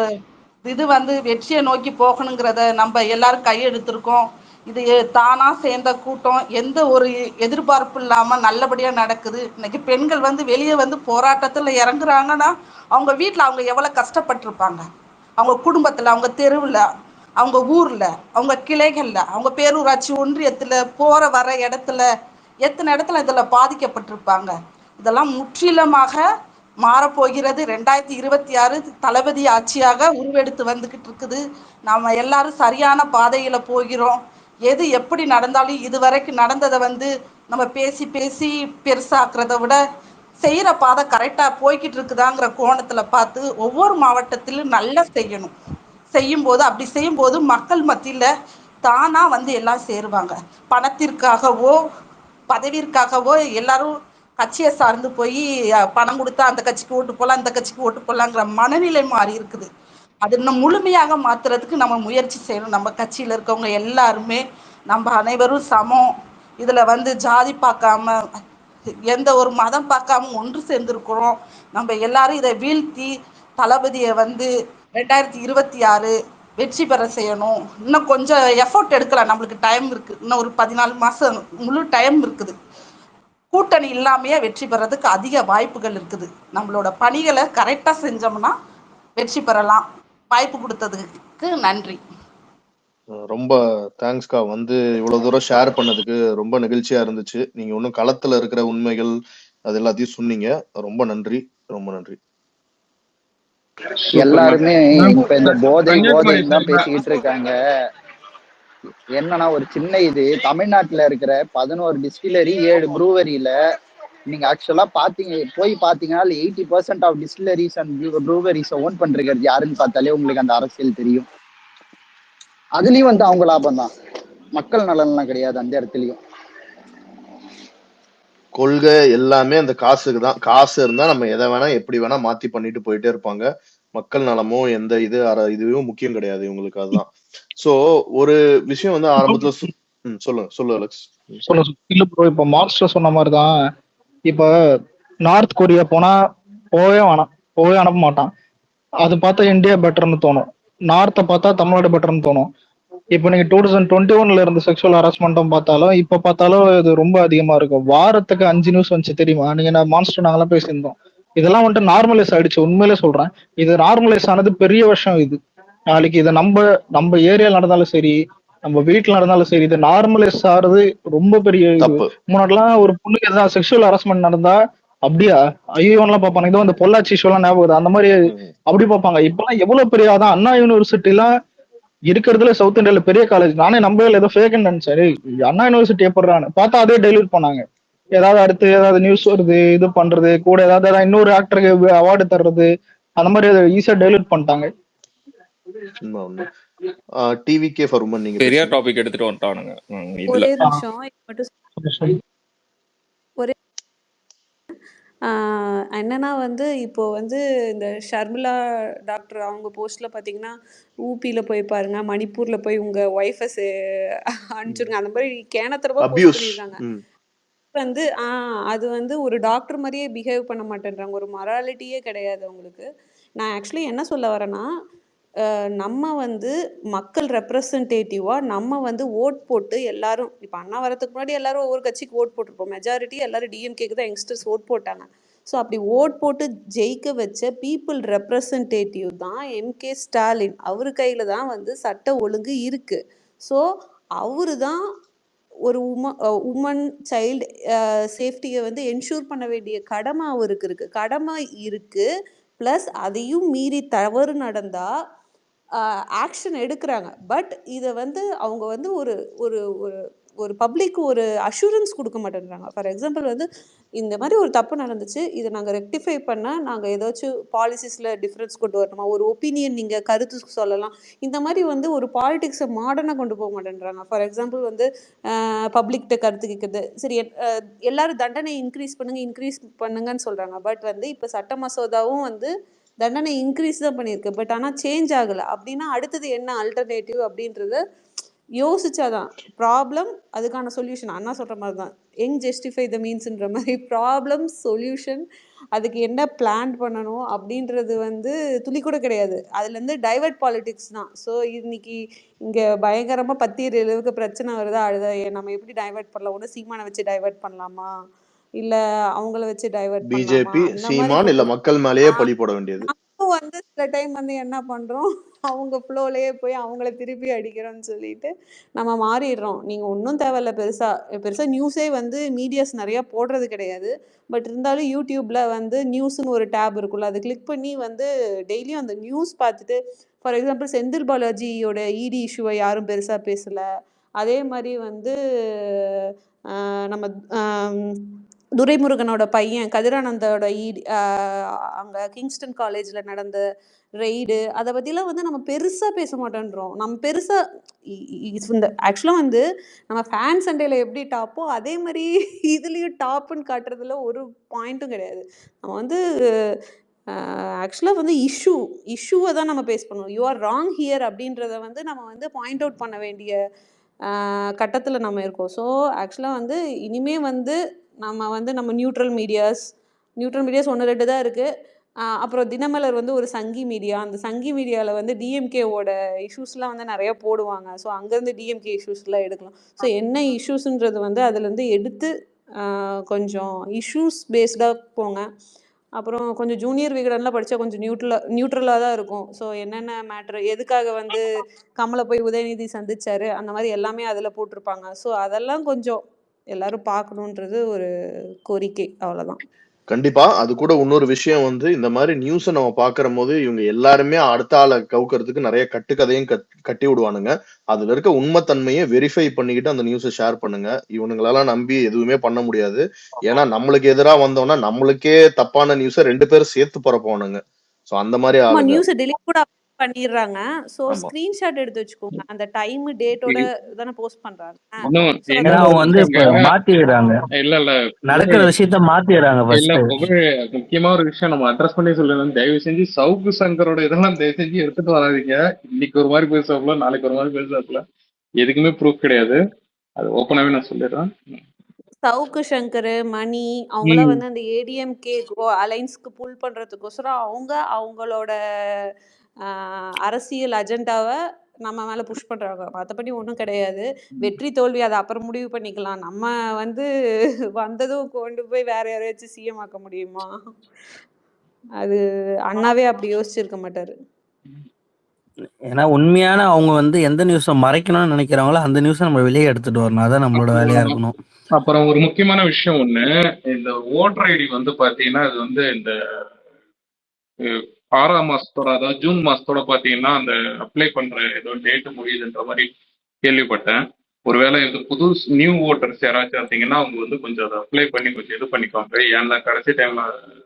இது வந்து வெற்றியை நோக்கி போகணுங்கிறத நம்ம எல்லாரும் கையெடுத்திருக்கோம். இது தானாக சேர்ந்த கூட்டம், எந்த ஒரு எதிர்பார்ப்பு இல்லாமல் நல்லபடியாக நடக்குது. இன்னைக்கு பெண்கள் வந்து வெளியே வந்து போராட்டத்தில் இறங்குறாங்கன்னா அவங்க வீட்டில் அவங்க எவ்வளோ கஷ்டப்பட்டிருப்பாங்க. அவங்க குடும்பத்தில், அவங்க தெருவில், அவங்க ஊரில், அவங்க கிளைகளில், அவங்க பேரூராட்சி ஒன்றியத்தில் போகிற வர இடத்துல எத்தனை இடத்துல இதில் பாதிக்கப்பட்டிருப்பாங்க. இதெல்லாம் முற்றிலுமாக மாறப்போகிறது. 2026 தளபதி ஆட்சியாக உருவெடுத்து வந்துக்கிட்டு இருக்குது. நாம் எல்லாரும் சரியான பாதையில் போகிறோம். எது எப்படி நடந்தாலும் இதுவரைக்கும் நடந்ததை வந்து நம்ம பேசி பேசி பெருசாக்குறத விட செய்கிற பாதை கரெக்டாக போய்கிட்டு இருக்குதாங்கிற கோணத்தில் பார்த்து ஒவ்வொரு மாவட்டத்திலும் நல்லா செய்யணும். செய்யும்போது அப்படி செய்யும்போது மக்கள் மத்தியில் தானாக வந்து எல்லாம் சேருவாங்க. பணத்திற்காகவோ பதவிற்காகவோ எல்லாரும் கட்சியை சார்ந்து போய் பணம் கொடுத்தா அந்த கட்சிக்கு ஓட்டு போடலாம், இந்த கட்சிக்கு ஓட்டு போடலாங்கிற மனநிலை மாறி இருக்குது. அது இன்னும் முழுமையாக மாற்றுறதுக்கு நம்ம முயற்சி செய்யணும். நம்ம கட்சியில் இருக்கவங்க எல்லாருமே நம்ம அனைவரும் சமம். இதில் வந்து ஜாதி பார்க்காம எந்த ஒரு மதம் பார்க்காம ஒன்று சேர்ந்துருக்கிறோம். நம்ம எல்லாரும் இதை வீழ்த்தி தளபதியை வந்து 2026 வெற்றி பெற செய்யணும். இன்னும் கொஞ்சம் எஃபோர்ட் எடுக்கலாம். நம்மளுக்கு டைம் இருக்குது. இன்னும் ஒரு 14 மாதம் முழு டைம் இருக்குது. கூட்டணி இல்லாமையே வெற்றி பெறதுக்கு அதிக வாய்ப்புகள் இருக்குது. நம்மளோட பணிகளை கரெக்டாக செஞ்சோம்னா வெற்றி பெறலாம். வாய்ப்பு கொடுத்ததுக்கு நன்றி. ரொம்ப தேங்க்ஸ்க்கா. வந்து இவ்வளவு தூரம் ஷேர் பண்ணதுக்கு ரொம்ப நெகிழ்ச்சியா இருந்துச்சு. நீங்க இன்னும் களத்துல இருக்கிற உண்மைகள் அது எல்லாத்தையும் சொன்னீங்க. ரொம்ப நன்றி, ரொம்ப நன்றி. எல்லாருமே இப்ப இந்த போதைன்னு தான் பேசிக்கிட்டு இருக்காங்க. என்னன்னா ஒரு சின்ன இது, தமிழ்நாட்டுல இருக்கிற 11 டிஸ்டிலரி 7 ப்ரூவரியில நீங்க ஆக்சுவலா போய் பாத்தீங்கன்னா 80% of distilleries and breweries own பண்றது யாருன்னு பார்த்தாலே உங்களுக்கு அந்த அரசியல் தெரியும். அதுலயும் வந்து அவங்க லாபம் தான், மக்கள் நலன்லாம் கிடையாது அந்த இடத்துலயும். கொள்கை எல்லாமே அந்த காசுக்கு தான். காசு இருந்தா நம்ம எதை வேணா எப்படி வேணா மாத்தி பண்ணிட்டு போயிட்டே இருப்பாங்க. மக்கள் நலமோ எந்த இதுவும் முக்கியம் கிடையாது இவங்களுக்கு. அதுதான். சோ ஒரு விஷயம் வந்து ஆரம்பத்துல சொல்லு அலெக்ஸ். இல்ல ப்ரோ, இப்ப மாஸ்டர் சொன்ன மாதிரிதான். இப்ப நார்த் கொரியா போனா போவே அனுப்ப மாட்டான். அது பார்த்தா இந்தியா பெட்டர்னு தோணும். நார்த்தை பார்த்தா தமிழ்நாடு பெட்டர்னு தோணும். இப்போ நீங்க 2021 இருந்து செக்ஷுவல் ஹராஸ்மெண்ட்டும் பார்த்தாலும் இப்ப பார்த்தாலும் இது ரொம்ப அதிகமா இருக்கும். வாரத்துக்கு 5 நியூஸ் வந்துச்சு தெரியுமா? நீங்க மான்ஸ்டர் நாங்கெல்லாம் பேசியிருந்தோம். இதெல்லாம் வந்துட்டு நார்மலைஸ் ஆயிடுச்சு. உண்மையிலே சொல்றேன், இது நார்மலைஸ் ஆனது பெரிய விஷயம். இது நாளைக்கு இதை நம்ம ஏரியால நடந்தாலும் சரி, நம்ம வீட்டுல நடந்தாலும் சரி, இது நார்மலைஸ் ஆறது ரொம்ப பெரிய இது. முன்னாடிலாம் ஒரு பொண்ணுக்கு எதாவது செக்ஷுவல் ஹராஸ்மெண்ட் நடந்தா அப்படியா ஐயோலாம் பார்ப்பாங்க. இதோ அந்த பொள்ளாச்சி ஷோலாம் ஞாபகம் அந்த மாதிரி அப்படி பார்ப்பாங்க. இப்பெல்லாம் எவ்வளவு பெரிய அதான் அண்ணா யூனிவர்சிட்டி எல்லாம் இருக்கிறதுல சவுத் இந்தியால பெரிய காலேஜ். நானே நம்பவே ஏதோ ஃபேக்னு நினைச்சேன். அண்ணா யூனிவர்சிட்டி எப்படிறான்னு பார்த்தா அதே டைல்யூட் பண்ணாங்க. ஏதாவது அடுத்து ஏதாவது நியூஸ் வருது, இது பண்றது கூட ஏதாவது இன்னொரு ஆக்டருக்கு அவார்டு தர்றது, அந்த மாதிரி ஈஸியா டைல்யூட் பண்ணிட்டாங்க. டிவிகே ஃபார் உமன் நீங்க பெரிய டாபிக் எடுத்துட்டு வந்துட்டானுங்க. ஒரே நிமிஷம் ஒரே என்னன்னா வந்து இப்போ வந்து இந்த ஷர்மிளா டாக்டர் அவங்க போஸ்ட்ல பார்த்தீங்கன்னா ஊபியில் போய் பாருங்க, மணிப்பூர்ல போய் உங்க ஒய்ஃபை அனுப்பிச்சுடுங்க, அந்த மாதிரி கேனத்தரவா போஸ்ட் பண்ணியிருக்காங்க. வந்து அது வந்து ஒரு டாக்டர் மாதிரியே பிஹேவ் பண்ண மாட்டேன்றாங்க. ஒரு மொராலிட்டியே கிடையாது அவங்களுக்கு. நான் ஆக்சுவலி என்ன சொல்ல வரேன்னா, நம்ம வந்து மக்கள் ரெப்ரசன்டேட்டிவாக நம்ம வந்து ஓட் போட்டு எல்லாரும், இப்போ அண்ணா வரதுக்கு முன்னாடி எல்லாரும் ஒவ்வொரு கட்சிக்கு ஓட் போட்டிருப்போம். மெஜாரிட்டி எல்லாரும் டிஎம்கேக்கு தான் யங்ஸ்டர்ஸ் ஓட் போட்டாங்க. ஸோ அப்படி ஓட் போட்டு ஜெயிக்க வச்ச பீப்புள் ரெப்ரசன்டேட்டிவ் தான் எம்கே ஸ்டாலின். அவர் கையில் தான் வந்து சட்ட ஒழுங்கு இருக்குது. ஸோ அவரு தான் ஒரு உமன் சைல்டு சேஃப்டியை வந்து என்ஷூர் பண்ண வேண்டிய கடமை அவருக்கு இருக்குது. ப்ளஸ் அதையும் மீறி தவறு நடந்தால் ஆக்ஷன் எடுக்கிறாங்க. பட் இதை வந்து அவங்க வந்து ஒரு ஒரு ஒரு ஒரு பப்ளிக்கு ஒரு அஷூரன்ஸ் கொடுக்க மாட்டேன்றாங்க. ஃபார் எக்ஸாம்பிள் வந்து இந்த மாதிரி ஒரு தப்பு நடந்துச்சு, இதை நாங்கள் ரெக்டிஃபை பண்ணால் நாங்கள் ஏதாச்சும் பாலிசிஸில் டிஃப்ரென்ஸ் கொண்டு வரணுமா, ஒரு ஒப்பீனியன் நீங்கள் கருத்து சொல்லலாம், இந்த மாதிரி வந்து ஒரு பாலிடிக்ஸை மாடர்னாக கொண்டு போக மாட்டேன்றாங்க. ஃபார் எக்ஸாம்பிள் வந்து பப்ளிக்கிட்ட கருத்து கேட்குறது சரி, எல்லாரும் தண்டனை இன்க்ரீஸ் பண்ணுங்கன்னு சொல்கிறாங்க. பட் வந்து இப்போ சட்ட மசோதாவும் வந்து தண்டனை இன்க்ரீஸ் தான் பண்ணியிருக்கு. பட் ஆனால் சேஞ்ச் ஆகலை. அப்படின்னா அடுத்தது என்ன அல்டர்னேட்டிவ் அப்படின்றத யோசிச்சாதான் ப்ராப்ளம் அதுக்கான சொல்யூஷன். அண்ணா சொல்கிற மாதிரி தான், யங் ஜஸ்டிஃபை த மீன்ஸ்ன்ற மாதிரி ப்ராப்ளம் சொல்யூஷன் அதுக்கு என்ன பிளான் பண்ணணும் அப்படின்றது வந்து துளி கூட கிடையாது. அதுலேருந்து டைவர்ட் பாலிடிக்ஸ் தான். ஸோ இன்னைக்கு இங்கே பயங்கரமாக 10 அளவுக்கு பிரச்சனை வருதா, நம்ம எப்படி டைவர்ட் பண்ணலாம், ஒன்று சீமானை வச்சு டைவர்ட் பண்ணலாமா, இல்லை அவங்கள வச்சு டைவர்ட் பண்ணலாமா, பிஜேபி அந்த மாதிரி சீமான் இல்ல மக்கள் மேலேயே பழி போட வேண்டியது. நம்ம வந்து சில டைம் வந்து என்ன பண்ணுறோம், அவங்க ஃப்ளோலேயே போய் அவங்கள திருப்பி அடிக்கிறோம்னு சொல்லிட்டு நம்ம மாறிடுறோம். நீங்கள் ஒன்றும் தேவையில்ல, பெருசாக நியூஸே வந்து மீடியாஸ் நிறையா போடுறது கிடையாது. பட் இருந்தாலும் யூடியூப்பில் வந்து நியூஸ்னு ஒரு டேப் இருக்குல்ல, அதை கிளிக் பண்ணி வந்து டெய்லியும் அந்த நியூஸ் பார்த்துட்டு, ஃபார் எக்ஸாம்பிள் செந்தில் பாலாஜியோட இடி இஷ்யூவை யாரும் பெருசாக பேசலை. அதே மாதிரி வந்து நம்ம துரைமுருகனோட பையன் கதிரானந்தோட அங்கே கிங்ஸ்டன் காலேஜில் நடந்த ரெய்டு, அதை பற்றிலாம் வந்து நம்ம பெருசாக பேச மாட்டேன்றோம். நம்ம பெருசாக இந்த ஆக்சுவலாக வந்து நம்ம ஃபேன் சண்டையில் எப்படி டாப்போ அதே மாதிரி இதுலேயும் டாப்புன்னு காட்டுறதுல ஒரு பாயிண்ட்டும் கிடையாது. நம்ம வந்து ஆக்சுவலாக வந்து இஷ்யூவை தான் நம்ம பேஸ் பண்ணுவோம். யூ ஆர் ராங் ஹியர் அப்படின்றத வந்து நம்ம வந்து பாயிண்ட் அவுட் பண்ண வேண்டிய கட்டத்தில் நம்ம இருக்கோம். ஸோ ஆக்சுவலாக வந்து இனிமே வந்து நம்ம நியூட்ரல் மீடியாஸ் 1-2 தான் இருக்குது. அப்புறம் தினமலர் வந்து ஒரு சங்கி மீடியா. அந்த சங்கி மீடியாவில் வந்து டிஎம்கேவோட இஷ்யூஸ்லாம் வந்து நிறையா போடுவாங்க. ஸோ அங்கேருந்து டிஎம்கே இஷ்யூஸ்லாம் எடுக்கலாம். ஸோ என்ன இஷ்யூஸுன்றது வந்து அதுலேருந்து எடுத்து கொஞ்சம் இஷ்யூஸ் பேஸ்டாக போங்க. அப்புறம் கொஞ்சம் ஜூனியர் விகடன்லாம் படித்தா கொஞ்சம் நியூட்ரலாக தான் இருக்கும். ஸோ என்னென்ன மேட்ரு, எதுக்காக வந்து கமலை போய் உதயநிதி சந்திச்சாரு, அந்த மாதிரி எல்லாமே அதில் போட்டிருப்பாங்க. ஸோ அதெல்லாம் கொஞ்சம் எல்லாரும் பார்க்கணுன்றது ஒரு கோரிக்கை, அவ்வளோதான். கண்டிப்பா. அது கூட இன்னொரு விஷயம் வந்து இந்த மாதிரி நியூஸை நம்ம பாக்குற போது இவங்க எல்லாருமே அடுத்த ஆளை கவுக்கிறதுக்கு நிறைய கட்டுக்கதையும் கட்டி விடுவானுங்க. அதுல இருக்க உண்மைத்தன்மையை வெரிஃபை பண்ணிக்கிட்டு அந்த நியூஸை ஷேர் பண்ணுங்க. இவனுங்களெல்லாம் நம்பி எதுவுமே பண்ண முடியாது. ஏன்னா நம்மளுக்கு எதிராக வந்தோம்னா நம்மளுக்கே தப்பான நியூஸை 2 பேரும் சேர்த்து பரப்போனுங்க. ஸோ அந்த மாதிரி ஆளுங்க நியூஸ் டெலிட் கூட பண்ணிடுறாங்க. ஸோ ஸ்கிரீன்ஷாட் எடுத்து வச்சுக்கோங்க. அந்த டைம் டேட்டோட தானே போஸ்ட் பண்றாங்க. அவங்க வந்து இப்ப மாத்திடுறாங்க, நடக்கிற விஷயத்த மாத்திடுறாங்க. முக்கியமா ஒரு விஷயம் நம்ம அட்ரஸ் பண்ணி சொல்லணும். தயவு செஞ்சு சவுக்கு சங்கரோட இதெல்லாம் தயவு செஞ்சு எடுத்துட்டு வராதீங்க. இன்னைக்கு ஒரு மாதிரி பேசுவாப்புல, நாளைக்கு ஒரு மாதிரி பேசுவாப்புல, எதுக்குமே ப்ரூஃப் கிடையாது. அது ஓப்பனாவே நான் சொல்லிடுறேன். சவுக்கு சங்கர், மணி அவங்களாம் வந்து அந்த ஏடிஎம்கே அலைன்ஸ்க்கு புல் பண்றதுக்கோசரம் அவங்களோட அரசியல் அஜெண்டாவை நம்ம மேல புஷ் பண்றாங்க. மற்றபடி ஒன்றும் கிடையாது. வெற்றி தோல்வி அதை அப்புறம் முடிவு பண்ணிக்கலாம். நம்ம வந்து வந்ததும் கொண்டு போய் வேற யாரையாச்சும் சிஎம் ஆக்க முடியுமா? அது அண்ணாவே அப்படி யோசிச்சிருக்க மாட்டாரு. ஏன்னா உண்மையான அவங்க வந்து எந்த நியூஸை மறைக்கணும்னு நினைக்கிறாங்களோ அந்த நியூஸை நம்ம வெளியே எடுத்துட்டு வரணும். அதான் நம்மளோட வேலையா இருக்கணும். அப்புறம் ஒரு முக்கியமான விஷயம் ஒண்ணு, இந்த ஓட்டர் ஐடி வந்து பாத்தீங்கன்னா இது வந்து இந்த 6ஆம் மாசத்தோட, அதாவது ஜூன் மாசத்தோட பாத்தீங்கன்னா அந்த அப்ளை பண்ற ஏதோ டேட் முடியுதுன்ற மாதிரி கேள்விப்பட்டேன். ஒருவேளை இது புது நியூ ஓட்டர்ஸ் யாராச்சும் இருந்தீங்கன்னா அவங்க வந்து கொஞ்சம் அதை அப்ளை பண்ணி கொஞ்சம் இது பண்ணிக்கோங்க. ஏன்னா கடைசி டைம்ல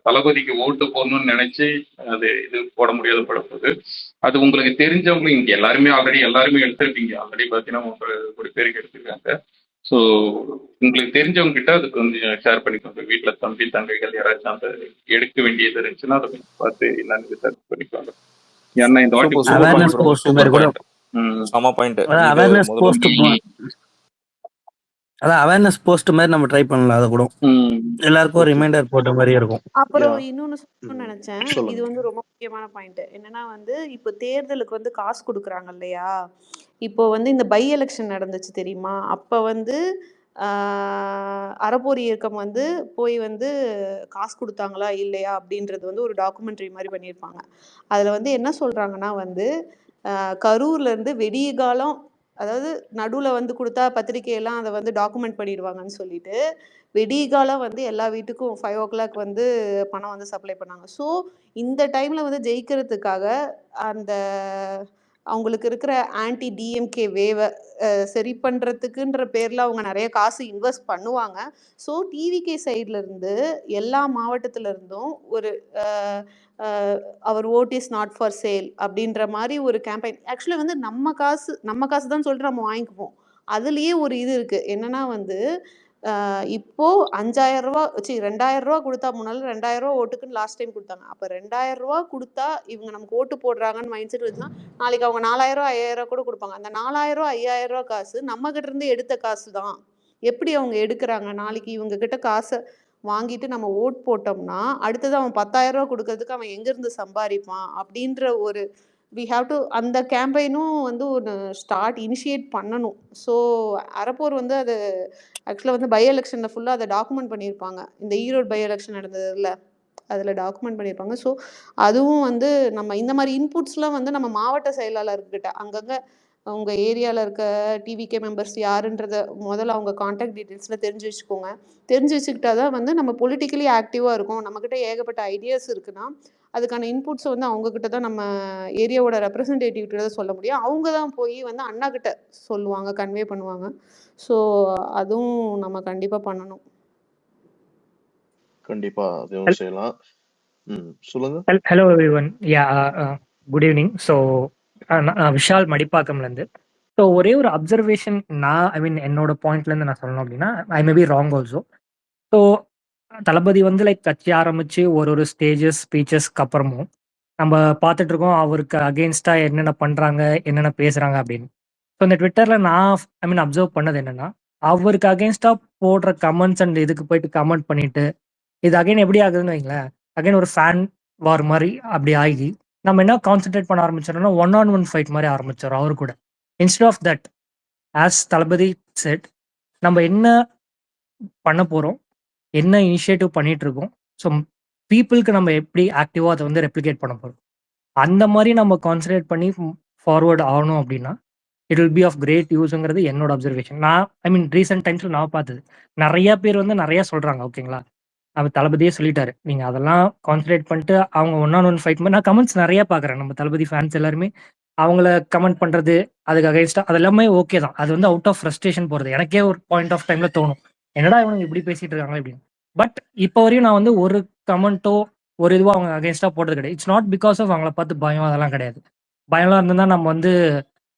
தளபதிக்கு ஓட்டு போடணும்னு நினைச்சு அது இது போட முடியாத படப்போகுது. அது உங்களுக்கு தெரிஞ்சவங்களும் இங்க எல்லாருமே எல்லாருமே எடுத்துருக்கீங்க. ஆல்ரெடி பார்த்தீங்கன்னா ஒரு பேருக்கு எடுத்துருக்காங்க. ஸோ உங்களுக்கு தெரிஞ்சவங்க கிட்ட அதுக்கு வந்து ஷேர் பண்ணிக்கோங்க. வீட்டில் தம்பி தங்கைகள் யாராச்சும் அந்த எடுக்க வேண்டியது இருந்துச்சுன்னா அதை கொஞ்சம் பார்த்து என்னன்னு ரிசர்ச் பண்ணிக்கோங்க. ஏன்னா இந்த வாட்டி அவேர்னஸ் போஸ்ட் மாதிரி நம்ம ட்ரை பண்ணலாம். அதை கூட எல்லாருக்கும் ரிமைண்டர் போட்ட மாதிரி இருக்கும். அப்புறம் இன்னொன்னு சொல்லணும்னு நினைச்சேன், இது வந்து ரொம்ப முக்கியமான பாயிண்ட். என்னன்னா வந்து இப்போ தேர்தலுக்கு வந்து காசு கொடுக்குறாங்க இல்லையா? இப்போ வந்து இந்த பை எலெக்ஷன் நடந்துச்சு தெரியுமா? அப்போ வந்து அறப்போர் இயக்கம் வந்து போய் வந்து காசு கொடுத்தாங்களா இல்லையா அப்படின்றது வந்து ஒரு டாக்குமெண்ட்ரி மாதிரி பண்ணியிருப்பாங்க. அதில் வந்து என்ன சொல்கிறாங்கன்னா வந்து கரூர்லேருந்து வெடிகாலம் அதாவது நடுவுல வந்து குடுத்தா பத்திரிக்கையெல்லாம் அத வந்து டாக்குமெண்ட் பண்ணிடுவாங்கன்னு சொல்லிட்டு, விடிகாலம் வந்து எல்லா வீட்டுக்கும் 5:00 வந்து பணம் வந்து சப்ளை பண்ணாங்க. ஸோ, இந்த டைம்ல வந்து ஜெயிக்கிறதுக்காக அந்த அவங்களுக்கு இருக்கிற ஆன்டி டிஎம்கே வேவ சரி பண்றதுக்குன்ற பேர்ல அவங்க நெறைய காசு இன்வெஸ்ட் பண்ணுவாங்க. ஸோ, டிவிகே சைட்ல இருந்து எல்லா மாவட்டத்துல இருந்தும் ஒரு uh uh our vote is not for sale அப்படின்ற மாரி ஒரு கேம்பெயின். ஆக்சுவலி வந்து நம்ம காசு தான் சொல்லிட்டு நம்ம வாங்கிக்குவோம். அதுலயே ஒரு இது இருக்கு. என்னன்னா வந்து இப்போ ரூ. 5,000 ரூ. 2,000 குடுத்தா முன்னால ரூ. 2,000 ஓட்டுக்குன்னு லாஸ்ட் டைம் குடுத்தாங்க. அப்ப ரூ. 2,000 குடுத்தா இவங்க நமக்கு ஓட்டு போடுறாங்கன்னு மைண்ட் செட் இருந்துச்சுன்னா, நாளைக்கு அவங்க 4,000 5,000 கூட குடுப்பாங்க. அந்த 4,000 5,000 காசு நம்ம கிட்ட இருந்து எடுத்த காசு தான். எப்படி அவங்க எடுக்குறாங்க? நாளைக்கு இவங்க கிட்ட காச வாங்கிட்டு நம்ம ஓட் போட்டோம்னா, அடுத்தது அவன் ரூ. 10,000 குடுக்கறதுக்கு அவன் எங்கேருந்து சம்பாரிப்பான்? அப்படின்ற ஒரு வி ஹேவ் டு அந்த கேம்பெயினும் வந்து ஒண்ணு இனிஷியேட் பண்ணணும். ஸோ, அரப்போர் வந்து அது ஆக்சுவலா வந்து பை எலெக்ஷன்ல ஃபுல்லா அத டாக்குமெண்ட் பண்ணியிருப்பாங்க. இந்த ஈரோடு பை எலெக்ஷன் நடந்ததுல, அதுல டாக்குமெண்ட் பண்ணியிருப்பாங்க. ஸோ, அதுவும் வந்து நம்ம இந்த மாரி இன்புட்ஸ்லாம் வந்து நம்ம மாவட்ட செயலாளர்கிட்ட அங்கங்க உங்க ஏரியால இருக்க டிவிகே மெம்பர்ஸ் யாருன்றத முதல்ல அவங்க கான்டாக்ட் டீட்டெயில்ஸ்ல தெரிஞ்சு வச்சுக்கோங்க. தெரிஞ்சு வச்சுக்கிட்டா தான் வந்து நம்ம பொலிட்டிக்கலி ஆக்டிவா இருக்கோம். நம்மகிட்ட ஏகப்பட்ட ஐடியாஸ் இருக்குன்னா, அதுக்கான இன்புட்ஸ வந்து அவங்க கிட்ட தான் நம்ம ஏரியாவோட ரெப்ரசன்டேட்டிவ் கிட்ட தான் சொல்ல முடியும். அவங்க தான் போய் வந்து அண்ணா கிட்ட சொல்லுவாங்க, கன்வே பண்ணுவாங்க. ஸோ, அதுவும் நம்ம கண்டிப்பா பண்ணணும். கண்டிப்பா அதுவும் செய்யலாம். சொல்லுங்க. Hello everyone. Good evening. So Vishal மடிப்பாக்கம்லேருந்து. ஸோ ஒரே ஒரு அப்சர்வேஷன் என்னோட பாயிண்ட்லேருந்து நான் சொல்லணும் அப்படின்னா, I may be wrong also. So Thalapathy வந்து கட்சி ஆரம்பிச்சு ஒரு ஸ்டேஜஸ் ஸ்பீச்சஸ்க்கு அப்புறமும் நம்ம பார்த்துட்டு இருக்கோம் அவருக்கு அகெயின்ஸ்டா என்னென்ன பண்றாங்க, என்னென்ன பேசுறாங்க அப்படின்னு. ஸோ இந்த ட்விட்டர்ல நான் அப்சர்வ் பண்ணது என்னன்னா, அவருக்கு அகெயின்ஸ்டா போடுற கமெண்ட்ஸ் அண்ட் இதுக்கு போயிட்டு கமெண்ட் பண்ணிட்டு, இது அகைன் எப்படி ஆகுதுன்னு வைங்களேன், அகைன் ஒரு ஃபேன் வார் மாதிரி அப்படி ஆகி நம்ம என்ன கான்சென்ட்ரேட் பண்ண ஆரம்பிச்சோம்னா 1-on-1 ஃபைட் மாதிரி ஆரம்பிச்சோம் அவரு கூட. Instead of that, as Thalapathy said, நம்ம என்ன பண்ண போறோம், என்ன இனிஷியேட்டிவ் பண்ணிட்டு இருக்கோம், ஸோ பீப்புளுக்கு நம்ம எப்படி ஆக்டிவா அதை வந்து ரெப்ளிகேட் பண்ண போறோம், அந்த மாதிரி நம்ம கான்சன்ட்ரேட் பண்ணி ஃபார்வர்ட் ஆகணும் அப்படின்னா it will be of great யூஸ்ங்கிறது என்னோட அப்சர்வேஷன். நான் ரீசெண்ட் டைம்ஸ்ல நான் பார்த்தது நிறைய பேர் வந்து நிறைய சொல்றாங்க. ஓகேங்களா, அவர் தளபதியே சொல்லிட்டாரு, நீங்க அதெல்லாம் கான்சன்ட்ரேட் பண்ணிட்டு அவங்க 1-on-1 ஃபைட் பண்ணி நான் கமெண்ட்ஸ் நிறைய பாக்குறேன். நம்ம தளபதி ஃபேன்ஸ் எல்லாருமே அவங்கள கமெண்ட் பண்றது, அதுக்கு அகைன்ஸ்டா அது எல்லாமே ஓகே தான். அது வந்து அவுட் ஆஃப் ஃப்ரஸ்ட்ரேஷன் போறது எனக்கே ஒரு பாயிண்ட் ஆஃப் டைம்ல தோணும், என்னடா இவங்க இப்படி பேசிட்டு இருக்காங்க அப்படின்னு. பட் இப்போ வரையும் நான் வந்து ஒரு கமெண்ட்டோ ஒரு இதுவோ அவங்க அகைன்ஸ்டா போடுறது கிடையாது. இட்ஸ் நாட் பிகாஸ் ஆஃப் அவங்கள பார்த்து பயம், அதெல்லாம் கிடையாது. பயம்லாம் இருந்தா நம்ம வந்து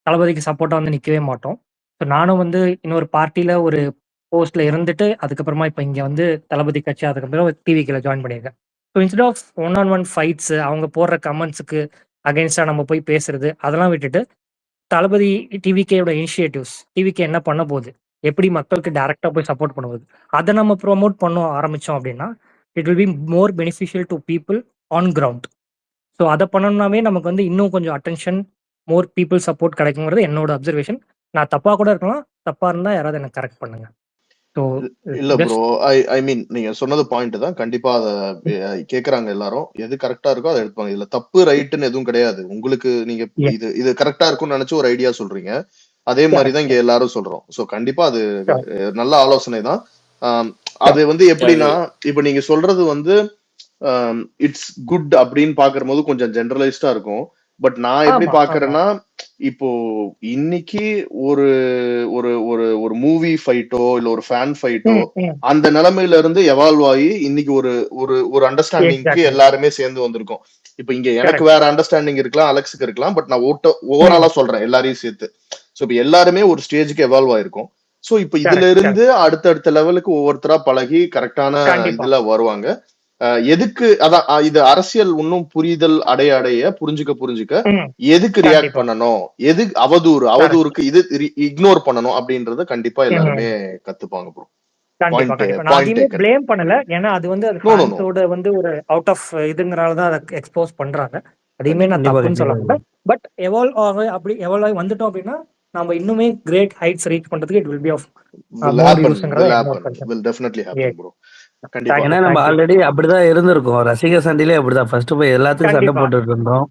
தளபதிக்கு சப்போர்ட்டா வந்து நிக்கவே மாட்டோம். ஸோ நானும் வந்து இன்னொரு பார்ட்டியில ஒரு போஸ்ட்ல இருந்துட்டு அதுக்கப்புறமா இப்போ இங்க வந்து தளபதி கட்சி அதுக்கப்புறம் டிவிக்கில ஜாயின் பண்ணியிருக்கேன். So instead of 1-on-1 fights, அவங்க போடுற கமெண்ட்ஸுக்கு அகைன்ஸ்டா நம்ம போய் பேசுறது அதெல்லாம் விட்டுட்டு, தளபதி டிவிகேயோட இனிஷியேட்டிவ்ஸ், டிவிகே என்ன பண்ண போகுது, எப்படி மக்களுக்கு டைரக்டா போய் சப்போர்ட் பண்ணுவது, அதை நம்ம ப்ரோமோட் பண்ண ஆரம்பிச்சோம் அப்படின்னா it will be more beneficial to people on ground. So அதை பண்ணணும்னாவே நமக்கு வந்து இன்னும் கொஞ்சம் அட்டென்ஷன், மோர் பீப்புள் சப்போர்ட் கிடைக்குங்கிறது என்னோட அப்சர்வேஷன். நான் தப்பா கூட இருக்கலாம், தப்பா இருந்தா யாராவது எனக்கு கரெக்ட் பண்ணுங்க. இல்ல ப்ரோ, ஐ மீன் நீங்க சொன்னது பாயிண்ட் தான். கண்டிப்பா அதை கேக்குறாங்க எல்லாரும், எது கரெக்டா இருக்கோ அதை எடுப்பாங்க. இதுல தப்பு ரைட்டுன்னு எதுவும் கிடையாது. உங்களுக்கு நீங்க இது கரெக்டா இருக்கும்னு நினைச்சு ஒரு ஐடியா சொல்றீங்க, அதே மாதிரிதான் இங்க எல்லாரும் சொல்றோம். சோ கண்டிப்பா அது நல்ல ஆலோசனை தான். அது வந்து எப்படின்னா, இப்ப நீங்க சொல்றது வந்து இட்ஸ் குட் அப்படின்னு பாக்குற போது கொஞ்சம் ஜெனரலைஸ்டா இருக்கும். பட் நான் எப்படி பாக்குறேன்னா, இப்போ இன்னைக்கு ஒரு ஒரு ஒரு ஒரு மூவி ஃபைட்டோ இல்ல ஒரு ஃபேன் ஃபைட்டோ அந்த நிலைமையில இருந்து எவால்வ் ஆகி இன்னைக்கு ஒரு ஒரு ஒரு அண்டர்ஸ்டாண்டிங்க்கு எல்லாருமே சேர்ந்து வந்திருக்கோம். இப்ப இங்க எனக்கு வேற அண்டர்ஸ்டாண்டிங் இருக்கலாம், அலெக்ஸுக்கு இருக்கலாம், பட் நான் ஓவராலா சொல்றேன் எல்லாரையும் சேர்த்து. சோ இப்ப எல்லாருமே ஒரு ஸ்டேஜுக்கு எவால்வ் ஆயிருக்கும். சோ இப்ப இதுல இருந்து அடுத்தடுத்த லெவலுக்கு ஒவ்வொருத்தரா பழகி கரெக்டான இதுல வருவாங்க. எதுக்கு அதான் இது அரசியல் இன்னும் புரிதல் அடைய புரிஞ்சுக்க எதுக்கு ரியாக்ட் பண்ணணும், எது அவதூறுக்கு இது இக்னோர் பண்ணணும் அப்படின்றத கண்டிப்பா எல்லாருமே கத்துப்பாங்க ப்ரோ. ப்ளேம் பண்ணல, ஏன்னா அது வந்து ஃபேன்ஸோட வந்து ஒரு அவுட் ஆஃப் இதுங்கறனால தான் அதை எக்ஸ்போஸ் பண்றாங்க. அதையுமே நான் தப்புன்னு சொல்ல மாட்டேன். பட் எவால்வ் ஆகி வந்துட்டோம் அப்படின்னா நம்ம இன்னுமே கிரேட் ஹைட்ஸ் ரீச் பண்றதுக்கு it will be of more யூஸ்ங்கறது will definitely happen bro. கண்டிப்பா ஏன்னா நம்ம ஆல்ரெடி அப்படிதான் இருந்திருக்கோம். ரசிகர் சண்டையிலே அப்படிதான். ஃபர்ஸ்ட் போய் எல்லாத்துக்கும் சண்டை கண்டிப்பா போட்டுட்டு இருந்தோம்.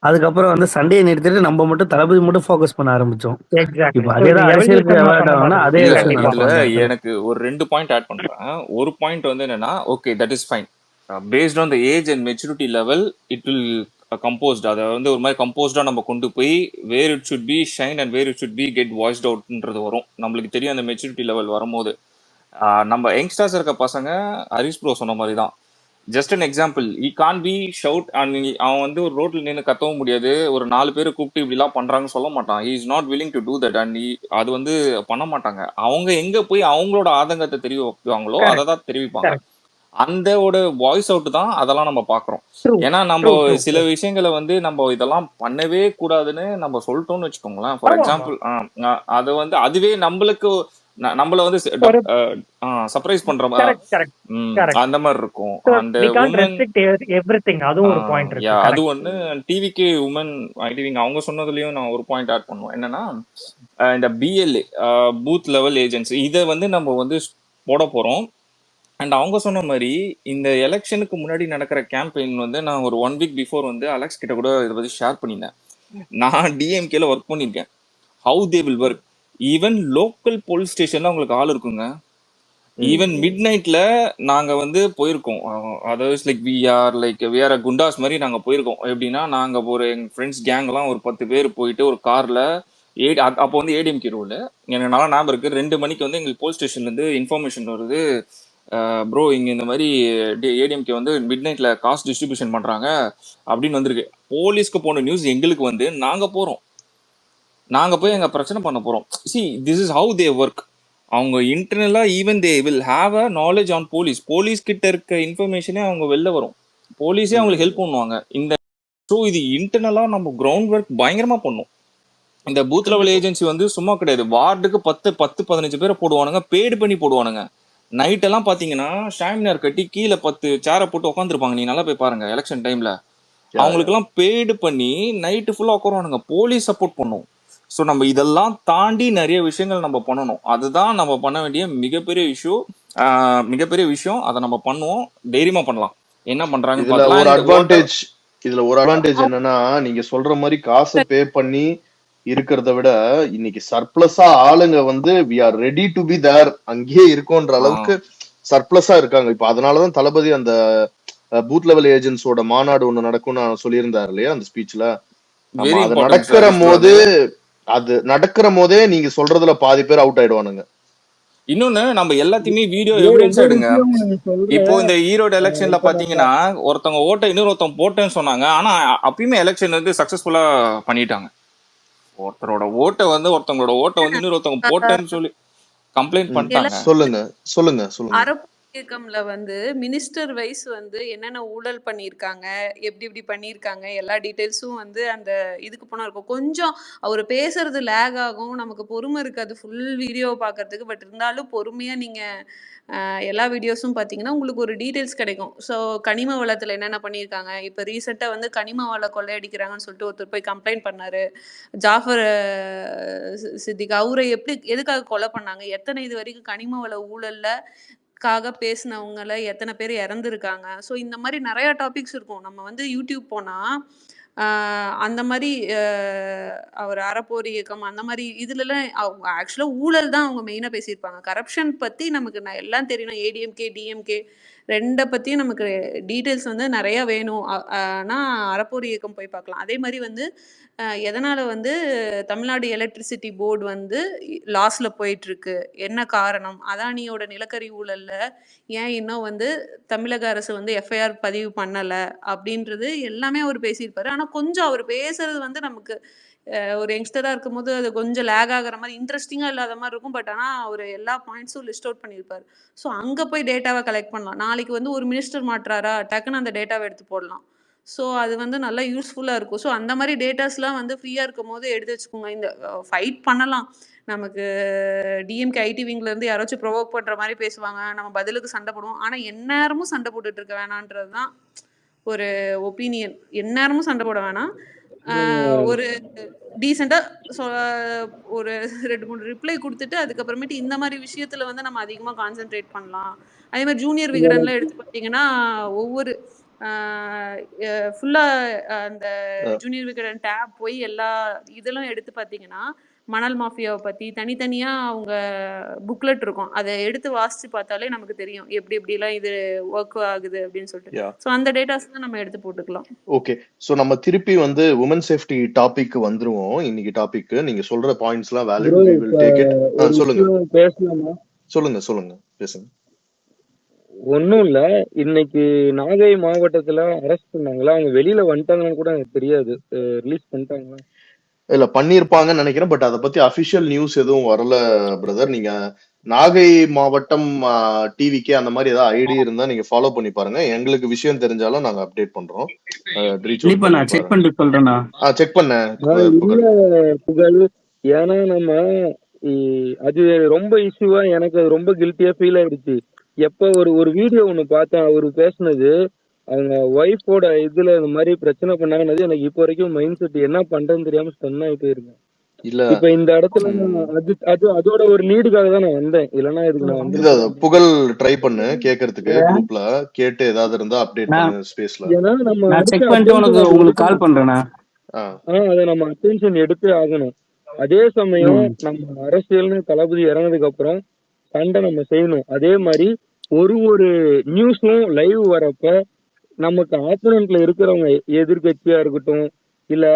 அதுக்கப்புறம் வந்து சண்டையை நிறுத்திட்டு நம்ம மட்டும் தளபதி மட்டும் ஃபோக்கஸ் பண்ண ஆரம்பிச்சோம். எக்ஸாக்ட்லி. இப்போ ஸோ அதே இது தான் அரசியலுக்கு எவல்யூஷன் நான் அவாய்ட் சொன்ன ஆகணும்னா மாதிரி. அதே இல்ல விஷயம் கண்டிப்பா நடக்கும் இதுல அந்த இடத்துல. எனக்கு ஒரு 2 பாயிண்ட் ஆட் பண்றேன். ஒரு பாயிண்ட் வந்து என்னன்னா, okay that is fine. Based on the age and maturity level it will compost. அதை வந்து ஒரு மாதிரி கம்போஸ்டா நம்ம கொண்டு போய் where it should be shine and where it should be get voiced அவுட்ன்றது வரும். நம்மளுக்கு தெரியும் அந்த மெச்சூரிட்டி லெவல் வரும்போது. நம்ம யங்ஸ்டர்ஸ் இருக்க பசங்க ஹரிஷ் ப்ரோ சொன்ன மாதிரி தான். Just an example, he can be shout and அவன் வந்து ஒரு ரோட்ல நின்று கத்தவும் முடியாது. ஒரு 4 பேரை கூப்பிட்டு இப்படிலாம் பண்றாங்கன்னு சொல்ல மாட்டான். He is not willing to do that and அது வந்து பண்ண மாட்டாங்க. அவங்க எங்க போய் அவங்களோட ஆதங்கத்தை தெரிவிப்பாங்களோ அதை கரெக்ட் தான் தெரிவிப்பாங்க. கரெக்ட் அந்தோட வாய்ஸ் அவுட் தான் அதெல்லாம் நம்ம பாக்குறோம். ட்ரூ ஏன்னா நம்ம ட்ரூ ட்ரூ சில விஷயங்களை வந்து நம்ம இதெல்லாம் பண்ணவே கூடாதுன்னு நம்ம சொல்லிட்டோம்னு வச்சுக்கோங்களேன். ஃபார் ஆமா ஆமா எக்ஸாம்பிள் அது வந்து அதுவே நம்மளுக்கு நம்மள வந்து ஒரு சர்ப்ரைஸ் பண்ற கரெக்ட் கரெக்ட் கரெக்ட். அந்த மாதிரி இருக்கும். ஸோ அந்த we can't women restrict everything. அதுவும் ஒரு பாயிண்ட் யா இருக்கு. அது கரெக்ட். ஒண்ணு. டிவிக்கு உமன் ஐடிவிங் அவங்க சொன்னதுலயும் நான் ஒரு பாயிண்ட் ஆட் பண்ணுவேன். என்னன்னா இந்த பிஎல்ஏ பூத் லெவல் ஏஜென்சி இதை வந்து நம்ம வந்து போட போறோம். அண்ட் அவங்க சொன்ன மாதிரி இந்த எலெக்ஷனுக்கு முன்னாடி நடக்கிற கேம்பெயின் வந்து நான் ஒரு 1 வீக் பிஃபோர் வந்து அலெக்ஸ் கிட்ட கூட இதை பத்தி ஷேர் பண்ணியிருந்தேன். நான் டிஎம்கேல ஒர்க் பண்ணியிருக்கேன். How they will work. Even local police ஸ்டேஷன்ல உங்களுக்கு ஆள் இருக்குங்க. ஈவன் மிட் நைட்ல நாங்க வந்து போயிருக்கோம். அதாவது லைக் வி ஆர் குண்டாஸ் மாதிரி நாங்க போயிருக்கோம். எப்படின்னா நாங்க ஒரு எங்க ஃப்ரெண்ட்ஸ் கேங்லாம் ஒரு 10 பேர் போயிட்டு ஒரு கார்ல அப்போ வந்து ஏடிஎம்கே ரூல் எனக்கு நல்லா ஞாபகம் இருக்கு. 2 மணிக்கு வந்து எங்களுக்கு போலீஸ் ஸ்டேஷன்ல இருந்து இன்ஃபர்மேஷன் வருது. ப்ரோ இங்க இந்த மாதிரி ஏடிஎம்கே வந்து மிட் நைட்ல காசு டிஸ்ட்ரிபியூஷன் பண்றாங்க அப்படின்னு வந்திருக்கு. போலீஸ்க்கு போன நியூஸ் எங்களுக்கு வந்து நாங்க போறோம். நாங்க போய் எங்க பிரச்சனை பண்ண போறோம். See this is how they work. அவங்க இன்டர்னலா even they will have a knowledge on police. Police கிட்ட இருக்க இன்ஃபர்மேஷனே அவங்க வெளில வரும். போலீஸே அவங்களுக்கு ஹெல்ப் பண்ணுவாங்க. இந்த ஸோ இது இன்டர்னலா நம்ம கிரவுண்ட் ஒர்க் பயங்கரமா பண்ணும். இந்த பூத் லெவல் ஏஜென்சி வந்து சும்மா கிடையாது. வார்டுக்கு 10-15 பேரை போடுவானுங்க. பெய்டு பண்ணி போடுவானுங்க. நைட் எல்லாம் பாத்தீங்கன்னா ஷாமினார் கட்டி கீழே 10 சேரை போட்டு உட்காந்துருப்பாங்க. நீ நல்லா போய் பாருங்க எலெக்ஷன் டைம்ல. அவங்களுக்கு எல்லாம் பெய்டு பண்ணி நைட்டு ஃபுல்லா உட்காருவானுங்க. போலீஸ் சப்போர்ட் பண்ணும். ஸோ நம்ம இதெல்லாம் தாண்டி நிறைய விஷயங்கள் நம்ம பண்ணணும். அதுதான் நம்ம பண்ண வேண்டிய மிகப்பெரிய விஷயம். அதை நம்ம பண்ணுவோம். தைரியமா பண்ணலாம். என்ன பண்றாங்க இதுல ஒரு அட்வான்டேஜ் என்னன்னா, நீங்க சொல்ற மாதிரி காசை பே பண்ணி இருக்கிறத விட இன்னைக்கு சர்ப்ளஸா ஆளுங்க வந்து we are ready to be there, அங்கேயே இருக்கோன்ற அளவுக்கு சர்ப்ளஸா இருக்காங்க. இப்ப அதனாலதான் தளபதி அந்த பூத் லெவல் ஏஜென்ட்ஸோட மாநாடு ஒண்ணு நடக்கும்னு சொல்லியிருந்தாரு இல்லையா அந்த ஸ்பீச்ல. அது நடக்கிற போதே நீங்க சொல்றதுல பாதி பேர் அவுட் ஆயிடுவானுங்க. இன்னொன்னு நம்ம எல்லாத்தையுமே வீடியோ எவிடன்ஸ் எடுங்க. இப்போ இந்த ஈரோடு எலெக்ஷன்ல பாத்தீங்கன்னா ஒருத்தவங்க ஓட்ட இன்னொருத்தவங்க போட்டேன்னு சொன்னாங்க. ஆனா அப்பயுமே எலெக்ஷன் வந்து சக்சஸ்ஃபுல்லா பண்ணிட்டாங்க. ஒருத்தரோட ஓட்டை வந்து ஒருத்தவங்களோட ஓட்டை வந்து இன்னொருத்தவங்க போட்டேன்னு சொல்லி கம்ப்ளைண்ட் பண்ணிட்டாங்க. சொல்லுங்க அரபு இயக்கம்ல வந்து மினிஸ்டர் வைஸ் வந்து என்னென்ன ஊழல் பண்ணியிருக்காங்க, எப்படி பண்ணியிருக்காங்க, எல்லா டீட்டெயில்ஸும் வந்து அந்த இதுக்கு போனா இருக்கும். கொஞ்சம் அவர் பேசுறது லேக் ஆகும். நமக்கு பொறுமை இருக்காது ஃபுல் வீடியோ பார்க்கறதுக்கு. பட் இருந்தாலும் பொறுமையா நீங்க எல்லா வீடியோஸும் பார்த்தீங்கன்னா உங்களுக்கு ஒரு டீட்டெயில்ஸ் கிடைக்கும். ஸோ கனிம வளத்தில் என்னென்ன பண்ணியிருக்காங்க. இப்போ ரீசெண்டாக வந்து கனிம வள கொள்ளையடிக்கிறாங்கன்னு சொல்லிட்டு ஒருத்தர் போய் கம்ப்ளைண்ட் பண்ணாரு. ஜாஃபர் சித்திக் அவரை எதுக்காக கொலை பண்ணாங்க, எத்தனை இது வரைக்கும் கனிம வள ஊழல்ல பேசினவங்கள எத்தனை பேர் இறந்துருக்காங்க. ஸோ இந்த மாதிரி நிறைய டாபிக்ஸ் இருக்கும். நம்ம வந்து யூடியூப் போனா அந்த மாதிரி அவர் அறப்போர் இயக்கம் அந்த மாதிரி இதுலலாம் அவங்க ஆக்சுவலாக ஊழல் தான் அவங்க மெயினாக பேசியிருப்பாங்க. கரப்ஷன் பற்றி நமக்கு எல்லாம் தெரியணும். ஏடிஎம்கே டிஎம்கே ரெண்டை பற்றியும் நமக்கு டீட்டெயில்ஸ் வந்து நிறையா வேணும். ஆனால் அறப்போர் இயக்கம் போய் பார்க்கலாம். அதே மாதிரி வந்து எதனால் வந்து தமிழ்நாடு எலக்ட்ரிசிட்டி போர்டு வந்து லாஸில் போயிட்டுருக்கு, என்ன காரணம், அதானியோட நிலக்கரி ஊழலில் ஏன் இன்னும் வந்து தமிழக அரசு வந்து எஃப்ஐஆர் பதிவு பண்ணலை அப்படின்றது எல்லாமே அவர் பேசியிருப்பாரு. ஆனால் கொஞ்சம் அவர் பேசுறது வந்து நமக்கு ஒரு யங்ஸ்டராக இருக்கும் போது அது கொஞ்சம் லேக் ஆகிற மாதிரி இன்ட்ரெஸ்டிங்காக இல்லாத மாதிரி இருக்கும். பட் ஆனால் அவர் எல்லா பாயிண்ட்ஸும் லிஸ்ட் அவுட் பண்ணியிருப்பார். ஸோ அங்கே போய் டேட்டாவை கலெக்ட் பண்ணலாம். நாளைக்கு வந்து ஒரு மினிஸ்டர் மாற்றாரா, டக்குன்னு அந்த டேட்டாவை எடுத்து போடலாம். ஸோ அது வந்து நல்லா யூஸ்ஃபுல்லாக இருக்கும். ஸோ அந்த மாதிரி டேட்டாஸ்லாம் வந்து ஃப்ரீயாக இருக்கும் போது எடுத்து வச்சுக்கோங்க. இந்த ஃபைட் பண்ணலாம். நமக்கு டிஎம்கே ஐடி விங்லேருந்து யாராச்சும் ப்ரொவோக் பண்ணுற மாதிரி பேசுவாங்க, நம்ம பதிலுக்கு சண்டை போடுவோம். ஆனால் எந்நேரமும் சண்டை போட்டுட்டு இருக்க வேணான்றது தான் ஒரு ஒப்பீனியன். எந்நேரமும் சண்டை போட வேணாம். ஒரு டீசெண்டாக ஒரு 2-3 ரிப்ளை கொடுத்துட்டு அதுக்கப்புறமேட்டு இந்த மாதிரி விஷயத்தில் வந்து நம்ம அதிகமாக கான்சென்ட்ரேட் பண்ணலாம் அதே மாதிரி ஜூனியர் விகடன்ல எடுத்து பார்த்தீங்கன்னா ஒவ்வொரு ஃபுல்லா அந்த ஜூனியர் விகடன் டேப் போய் எல்லா இதெல்லாம் எடுத்து பார்த்தீங்கன்னா மணல் மாஃபியாவை பத்தி தனித்தனியா அவங்க புக்லெட் இருக்கும். அதை எடுத்து வாசிச்சு பார்த்தாலே நமக்கு தெரியும் எப்படி எப்படிலாம் இது ஒர்க் ஆகுது அப்படின்னு சொல்லிட்டு. ஸோ அந்த டேட்டாஸ் தான் நம்ம எடுத்து போட்டுக்கலாம். ஓகே, ஸோ நம்ம திருப்பி வந்து உமன் சேஃப்டி டாபிக் வந்துருவோம். இன்னைக்கு டாபிக் நீங்க சொல்ற பாயிண்ட்ஸ்லாம் valid, we will take it. சொல்லுங்க பேசலாமா? சொல்லுங்க பேசுங்க. ஒன்றும் இல்லை, இன்னைக்கு நாகை மாவட்டத்தில் அரெஸ்ட் பண்ணாங்களா, அவங்க வெளியில வந்துட்டாங்கன்னு கூட எனக்கு தெரியாது. ரிலீஸ் பண்ணிட்டாங்களா? இல்ல பண்ணிருப்பாங்கன்னு நினைக்கிறேன், பட் அதை பத்தி அபிஷியல் நியூஸ் எதுவும் வரல பிரதர். நீங்க நாகை மாவட்டம் டிவிக்கு அந்த மாதிரி ஏதாவது ஐடி இருந்தா நீங்க ஃபாலோ பண்ணி பாருங்க. எங்களுக்கு விஷயம் தெரிஞ்சாலும் நாங்க அப்டேட் பண்றோம். செக் பண்ணிட்டு சொல்றேனா? செக் பண்ணேன் புகழ். ஏன்னா நம்ம அது ரொம்ப இஷ்யூவா, எனக்கு அது ரொம்ப கில்ட்டியா ஃபீல் ஆயிடுச்சு. எப்ப ஒரு வீடியோ ஒண்ணு பார்த்தேன், அவரு பேசுனது அவங்க ஒய்ஃபோட இதுல இந்த மாதிரி பிரச்சனை பண்ணாங்கன்னது எனக்கு இப்போ வரைக்கும் மைண்ட் செட் என்ன பண்றேன்னு தெரியாம ஸ்டன் ஆகி போயிருக்கேன். இப்ப இந்த இடத்துல அதோட ஒரு நீடுக்காக தான் நான் வந்தேன். இல்லன்னா இதுக்கு நான் வந்து புகழ் ட்ரை பண்ணு கேக்குறதுக்கு, குரூப்ல கேட்டு ஏதாவது இருந்தா அப்டேட் பண்ணு ஸ்பேஸ்ல. ஏன்னா நம்ம உங்களுக்கு கால் பண்றேனா, அதை நம்ம அட்டென்ஷன் எடுத்து ஆகணும். அதே சமயம் நம்ம அரசியல்னு தளபதி இறங்கினதுக்கு அப்புறம் சண்டை நம்ம செய்யணும். அதே மாதிரி ஒரு நியூஸும் லைவ் வரப்ப நமக்கு ஆப்போனன்ட்ல இருக்கிறவங்க எதிர்கட்சியா இருக்கட்டும் இல்ல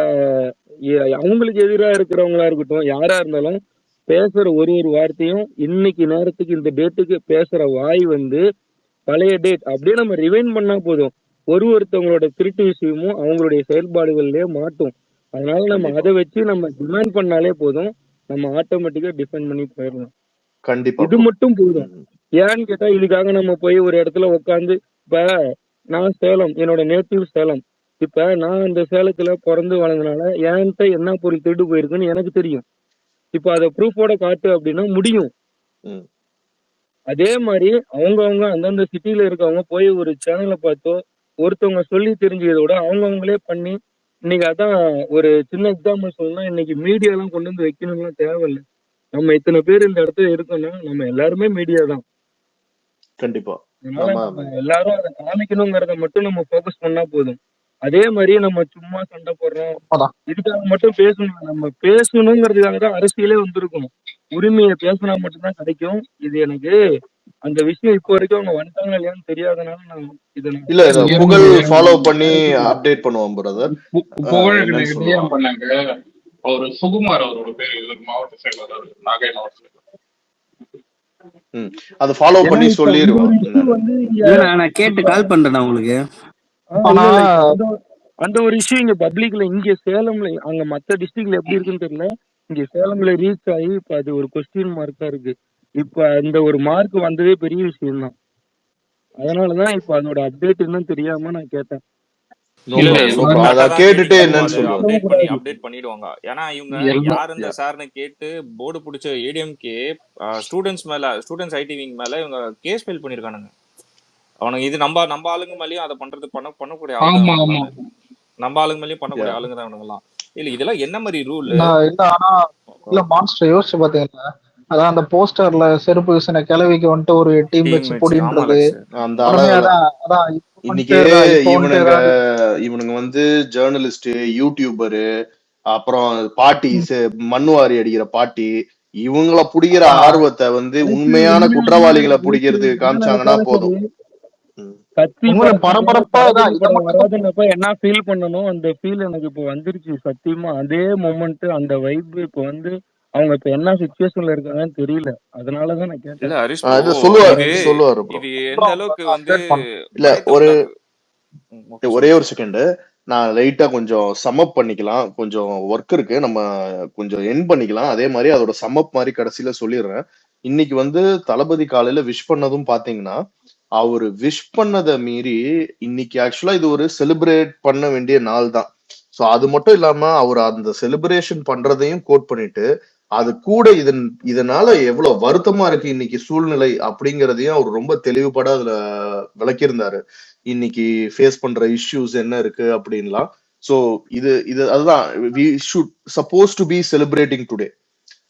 அவங்களுக்கு எதிராக இருக்கிறவங்களா இருக்கட்டும், யாரா இருந்தாலும் பேசுற ஒரு வார்த்தையும் இன்னைக்கு நேரத்துக்கு இந்த டேட்டுக்கு பேசுற வாய் வந்து பழைய டேட் அப்படியே நம்ம ரிவைண்ட் பண்ணா போதும். ஒருத்தவங்களோட திருட்டு விஷயமும் அவங்களுடைய செயல்பாடுகள்லயே மாட்டும். அதனால நம்ம அதை வச்சு நம்ம டிமாண்ட் பண்ணாலே போதும், நம்ம ஆட்டோமேட்டிக்கா டிஃபெண்ட் பண்ணி போயிடலாம். கண்டிப்பா இது மட்டும் போதும். ஏன்னு கேட்டா இதுக்காக நம்ம போய் ஒரு இடத்துல உட்காந்து, இப்ப நான் சேலம், என்னோட நேட்டிவ் சேலம். இப்ப நான் இந்த சேலத்துல பிறந்து வளர்ந்தனால என்கிட்ட என்ன பொருள் திருடு போயிருக்குன்னு எனக்கு தெரியும். இப்ப அதை ப்ரூஃபோட காட்டு அப்படின்னா முடியும். அதே மாதிரி அவங்கவுங்க அந்தந்த சிட்டில இருக்கவங்க போய் ஒரு சேனலை பார்த்தோ ஒருத்தவங்க சொல்லி தெரிஞ்சதை விட அவங்கவுங்களே பண்ணி, இன்னைக்கு அதான் ஒரு சின்ன எக்ஸாம்பிள் சொல்லணும்னா, இன்னைக்கு மீடியாலாம் கொண்டு வந்து வைக்கணும்லாம் தேவையில்லை. நம்ம இத்தனை பேர் இந்த இடத்துல இருக்கோம்னா நம்ம எல்லாருமே மீடியா தான். கண்டிப்பா நம்ம எல்லாரும் அதை காமிக்கணுங்கிறத மட்டும் நம்ம ஃபோக்கஸ் பண்ணா போதும். அதே மாதிரி நம்ம சும்மா சண்டை போடுறோம் இதுக்காக மட்டும் பேசணும். நம்ம பேசணுங்கிறதுக்காக தான் அரசியலே வந்திருக்கணும். உரிமையை பேசினா மட்டும்தான் கிடைக்கும். இது எனக்கு அந்த விஷயம் இப்போ வரைக்கும் அவங்க வந்துட்டாங்க இல்லையான்னு தெரியாதனால நான் இல்ல புகழ் ஃபாலோ பண்ணி அப்டேட் பண்ணுவோம் பிரதர். புகழ் பண்ணாங்க ஒரு சுகுமார் அவரோட பேரு, மாவட்ட செயலாளர் நாகை மாவட்ட. அது ஃபாலோ பண்ணி சொல்லிடுவோம். நான் கேட்டு கால் பண்றேன் உங்களுக்கு. அந்த ஒரு இஷ்யூ இங்க பப்ளிக்ல, இங்க சேலம்ல, அங்க மத்த டிஸ்ட்ரிக்ட்ல எப்படி இருக்குன்னு தெரியல, இங்க சேலம்ல ரீச் ஆகி இப்ப அது ஒரு கொஸ்டின் மார்க்கா இருக்கு. இப்ப அந்த ஒரு மார்க் வந்ததே பெரிய விஷயம் தான். அதனாலதான் இப்ப அதோட அப்டேட் இன்னும் தெரியாம நான் கேட்டேன். கேட்டுட்டு என்னன்னு அப்டேட் பண்ணிடுவாங்க. ஏன்னா இவங்க யார் இந்த சார்னு கேட்டு போர்டு பிடிச்ச ஏடிஎம்கே ஸ்டூடெண்ட்ஸ் ஐடி விங் மேல இவங்க கேஸ் ஃபைல் பண்ணிருக்கானுங்க. அவனுக்கு இது நம்ம ஆளுங்க மேலயும் அதை பண்ணக்கூடிய ஆளுங்க, நம்ம ஆளுங்க மேலயும் பண்ணக்கூடிய ஆளுங்க தான் அவனுங்க எல்லாம். இல்ல இதெல்லாம் என்ன மாதிரி ரூல்? இல்ல மான்ஸ்டர் யோசிச்சு பாத்தீங்கன்னா, அதான் அந்த போஸ்டர்ல செருப்பு வீசின கிளவிக்கு வந்துட்டு ஒரு டீம் வச்சு போடின்றது. இன்னைக்கு இவனுங்க வந்து ஜேர்னலிஸ்ட், யூடியூபரு, அப்புறம் பாட்டி மண்ணுவாரி அடிக்கிற பாட்டி, இவங்கள புடிக்கிற ஆர்வத்தை வந்து உண்மையான குற்றவாளிகளை புடிக்கிறது காமிச்சாங்கன்னா போதும். பரபரப்பா என்ன ஃபீல் பண்ணணும் அந்த ஃபீல் எனக்கு இப்போ வந்துருச்சு சத்தியமா. அதே மொமெண்ட் அந்த வைப் இப்போ வந்து அவங்க இப்ப என்ன சிச்சுவேஷன்ல இருக்காங்கன்னு தெரியல. அதனாலதான் நான் கேட்டேன். சொல்லுவாரு. இல்ல ஒரே ஒரு செகண்ட், நான் லைட்டா கொஞ்சம் சம்மப் பண்ணிக்கலாம். கொஞ்சம் ஒர்க் இருக்கு, நம்ம கொஞ்சம் எண்ட் பண்ணிக்கலாம். அதே மாதிரி அதோட சம்மப் மாதிரி கடைசியில சொல்லிடுறேன். இன்னைக்கு வந்து தளபதி காலையில விஷ் பண்ணதும் பாத்தீங்கன்னா, அவரு விஷ் பண்ணதை மீறி இன்னைக்கு ஆக்சுவலா இது ஒரு செலிப்ரேட் பண்ண வேண்டிய நாள் தான். சோ அது மட்டும் இல்லாம அவர் அந்த செலிப்ரேஷன் பண்றதையும் கோட் பண்ணிட்டு, அது கூட இதனால எவ்வளவு வருத்தமா இருக்கு இன்னைக்கு சூழ்நிலை அப்படிங்கறதையும் அவர் ரொம்ப தெளிவுபட அதுல விளக்கியிருந்தாரு. இன்னைக்கு ஃபேஸ் பண்ற இஷ்யூஸ் என்ன இருக்கு அப்படின்லாம். சோ இது அதுதான் we should supposed to be celebrating today.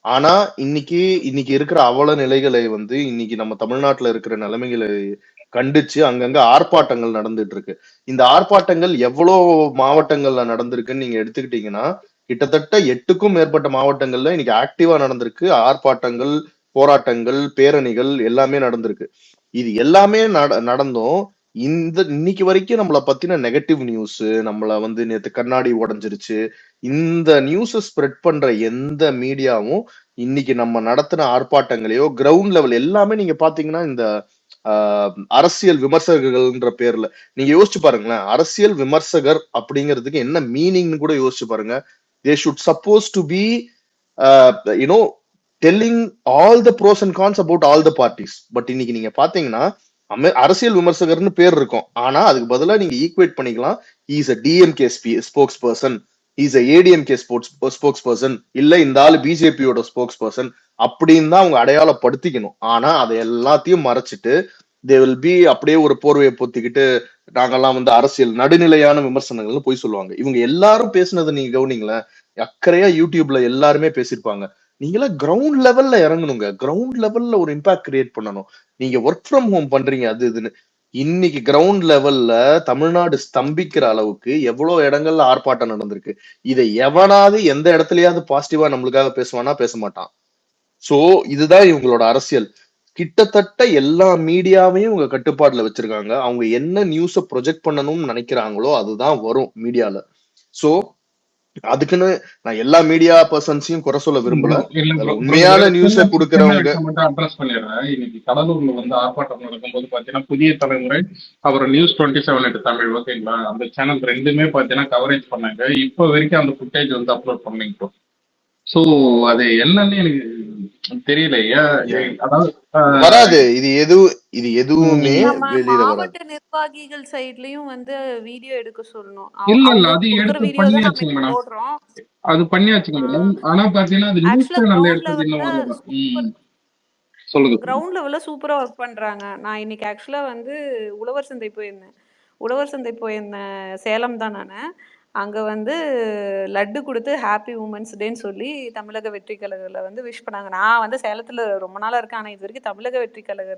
ஆனா இன்னைக்கு இருக்கிற அவல நிலைகளை வந்து இன்னைக்கு நம்ம தமிழ்நாட்டுல இருக்கிற நிலைமைகளை கண்டிச்சு அங்கங்க ஆர்ப்பாட்டங்கள் நடந்துட்டு இருக்கு. இந்த ஆர்ப்பாட்டங்கள் எவ்வளவு மாவட்டங்கள்ல நடந்திருக்குன்னு நீங்க எடுத்துக்கிட்டீங்கன்னா கிட்டத்தட்ட 8க்கும் மேற்பட்ட மாவட்டங்கள்ல இன்னைக்கு ஆக்டிவா நடந்திருக்கு. ஆர்ப்பாட்டங்கள், போராட்டங்கள், பேரணிகள் எல்லாமே நடந்திருக்கு. இது எல்லாமே நடந்தும் இன்னைக்கு வரைக்கும் நம்மள பத்தின நெகட்டிவ் நியூஸ், நம்மள வந்து நேத்து கண்ணாடி உடைஞ்சிருச்சு, இந்த நியூஸ ஸ்ப்ரெட் பண்ற எந்த மீடியாவும் இன்னைக்கு நம்ம நடத்தின ஆர்ப்பாட்டங்களையோ கிரவுண்ட் லெவல் எல்லாமே நீங்க பாத்தீங்கன்னா இந்த அரசியல் விமர்சகர்கள்ன்ற பேர்ல நீங்க யோசிச்சு பாருங்களேன். அரசியல் விமர்சகர் அப்படிங்கிறதுக்கு என்ன மீனிங்னு கூட யோசிச்சு பாருங்க. They should suppose to be you know telling all the pros and cons about all the parties. But இன்னைக்கு நீங்க பாத்தீங்கன்னா அரசியல் விமர்சகர்னு பேர் இருக்கும், ஆனா அதுக்கு பதிலா நீங்க ஈக்குவேட் பண்ணிக்கலாம். Is a DMK spokes person, is a ADMK spokes person, இல்ல இந்த ஆளு பிஜேபியோட ஸ்போக்ஸ் பர்சன் அப்படின்னு தான் அவங்க அடையாளப்படுத்திக்கணும். ஆனா அதை எல்லாத்தையும் மறைச்சிட்டு தே வில் பி அப்படியே ஒரு போர்வையை பொத்திக்கிட்டு நாங்கெல்லாம் வந்து அரசியல் நடுநிலையான விமர்சனங்கள்னு போய் சொல்லுவாங்க. இவங்க எல்லாரும் பேசுனதை நீங்க கவனிங்களேன், அக்கறையா யூடியூப்ல எல்லாருமே பேசியிருப்பாங்க. நீங்களாம் கிரவுண்ட் லெவல்ல இறங்கணுங்க. கிரவுண்ட் லெவல்ல ஒரு இம்பாக்ட் கிரியேட் பண்ணணும். நீங்க ஒர்க் ஃப்ரம் ஹோம் பண்றீங்க அது இதுன்னு. இன்னைக்கு கிரவுண்ட் லெவல்ல தமிழ்நாடு ஸ்தம்பிக்கிற அளவுக்கு எவ்வளவு இடங்கள்ல ஆர்ப்பாட்டம் நடந்திருக்கு. இதை எவனாவது எந்த இடத்துலயாவது பாசிட்டிவா நம்மளுக்காக பேசுவானா? பேச மாட்டான். சோ இதுதான் இவங்களோட அரசியல். கிட்டத்தட்ட எல்லா மீடியாவையும் இவங்க கட்டுப்பாடுல வச்சிருக்காங்க. அவங்க என்ன நியூஸ ப்ரொஜெக்ட் பண்ணணும்னு நினைக்கிறாங்களோ அதுதான் வரும் மீடியால. சோ அதுக்குன்னு நான் எல்லா மீடியா பர்சன்ஸையும் குறை சொல்ல விரும்பல. உண்மையான நியூஸ கொடுக்கறவங்க அட்ரஸ் பண்ணிடுறேன். இன்னைக்கு கடலூர்ல வந்து ஆர்ப்பாட்டம் நடக்கும்போது பாத்தீங்கன்னா புதிய தலைமுறை அப்புறம் நியூஸ் 27 தமிழ், ஓகேங்களா, அந்த சேனல் ரெண்டுமே பாத்தீங்கன்னா கவரேஜ் பண்ணாங்க. இப்போ வரைக்கும் அந்த ஃபுட்டேஜ் வந்து அப்லோட் பண்ணிக்கிட்டோம். சோ அது என்னன்னு எனக்கு தெரியல. அதாவது வராது, இது எதுவுமே நம்ம வெளியில வராது. மாவட்ட நிர்வாகிகள் சைட்லயும் வந்து வீடியோ எடுக்க சொல்லணும். இல்ல அவங்க அது கொடுக்குற எடுத்து வீடியோ தான் நம்ம பண்ணியாச்சுங்க இப்ப மேடம், போடுறோம். அது பண்ணியாச்சுங்க மேடம். ஆனா பாத்தீங்கன்னா அது நியூஸ் ஆக்சுவலா சேனல்ல கிரவுண்ட் எடுத்தது இன்னும் லெவல்ல வரல. சொல்லுங்க. கிரவுண்ட் லெவல்ல சூப்பரா ஒர்க் பண்றாங்க. நான் இன்னைக்கு ஆக்சுவலா வந்து உழவர் சந்தை போயிருந்தேன். சேலம் தான் நானு. அங்க வந்து லட்டு கொடுத்து ஹாப்பி உமன்ஸ் டேன்னு சொல்லி தமிழக வெற்றி கழகத்துல வந்து விஷ் பண்ணாங்க. நான் வந்து சேலத்துல ரொம்ப நாளா இருக்கேன், ஆனா இது வரைக்கும் தமிழக வெற்றி கழக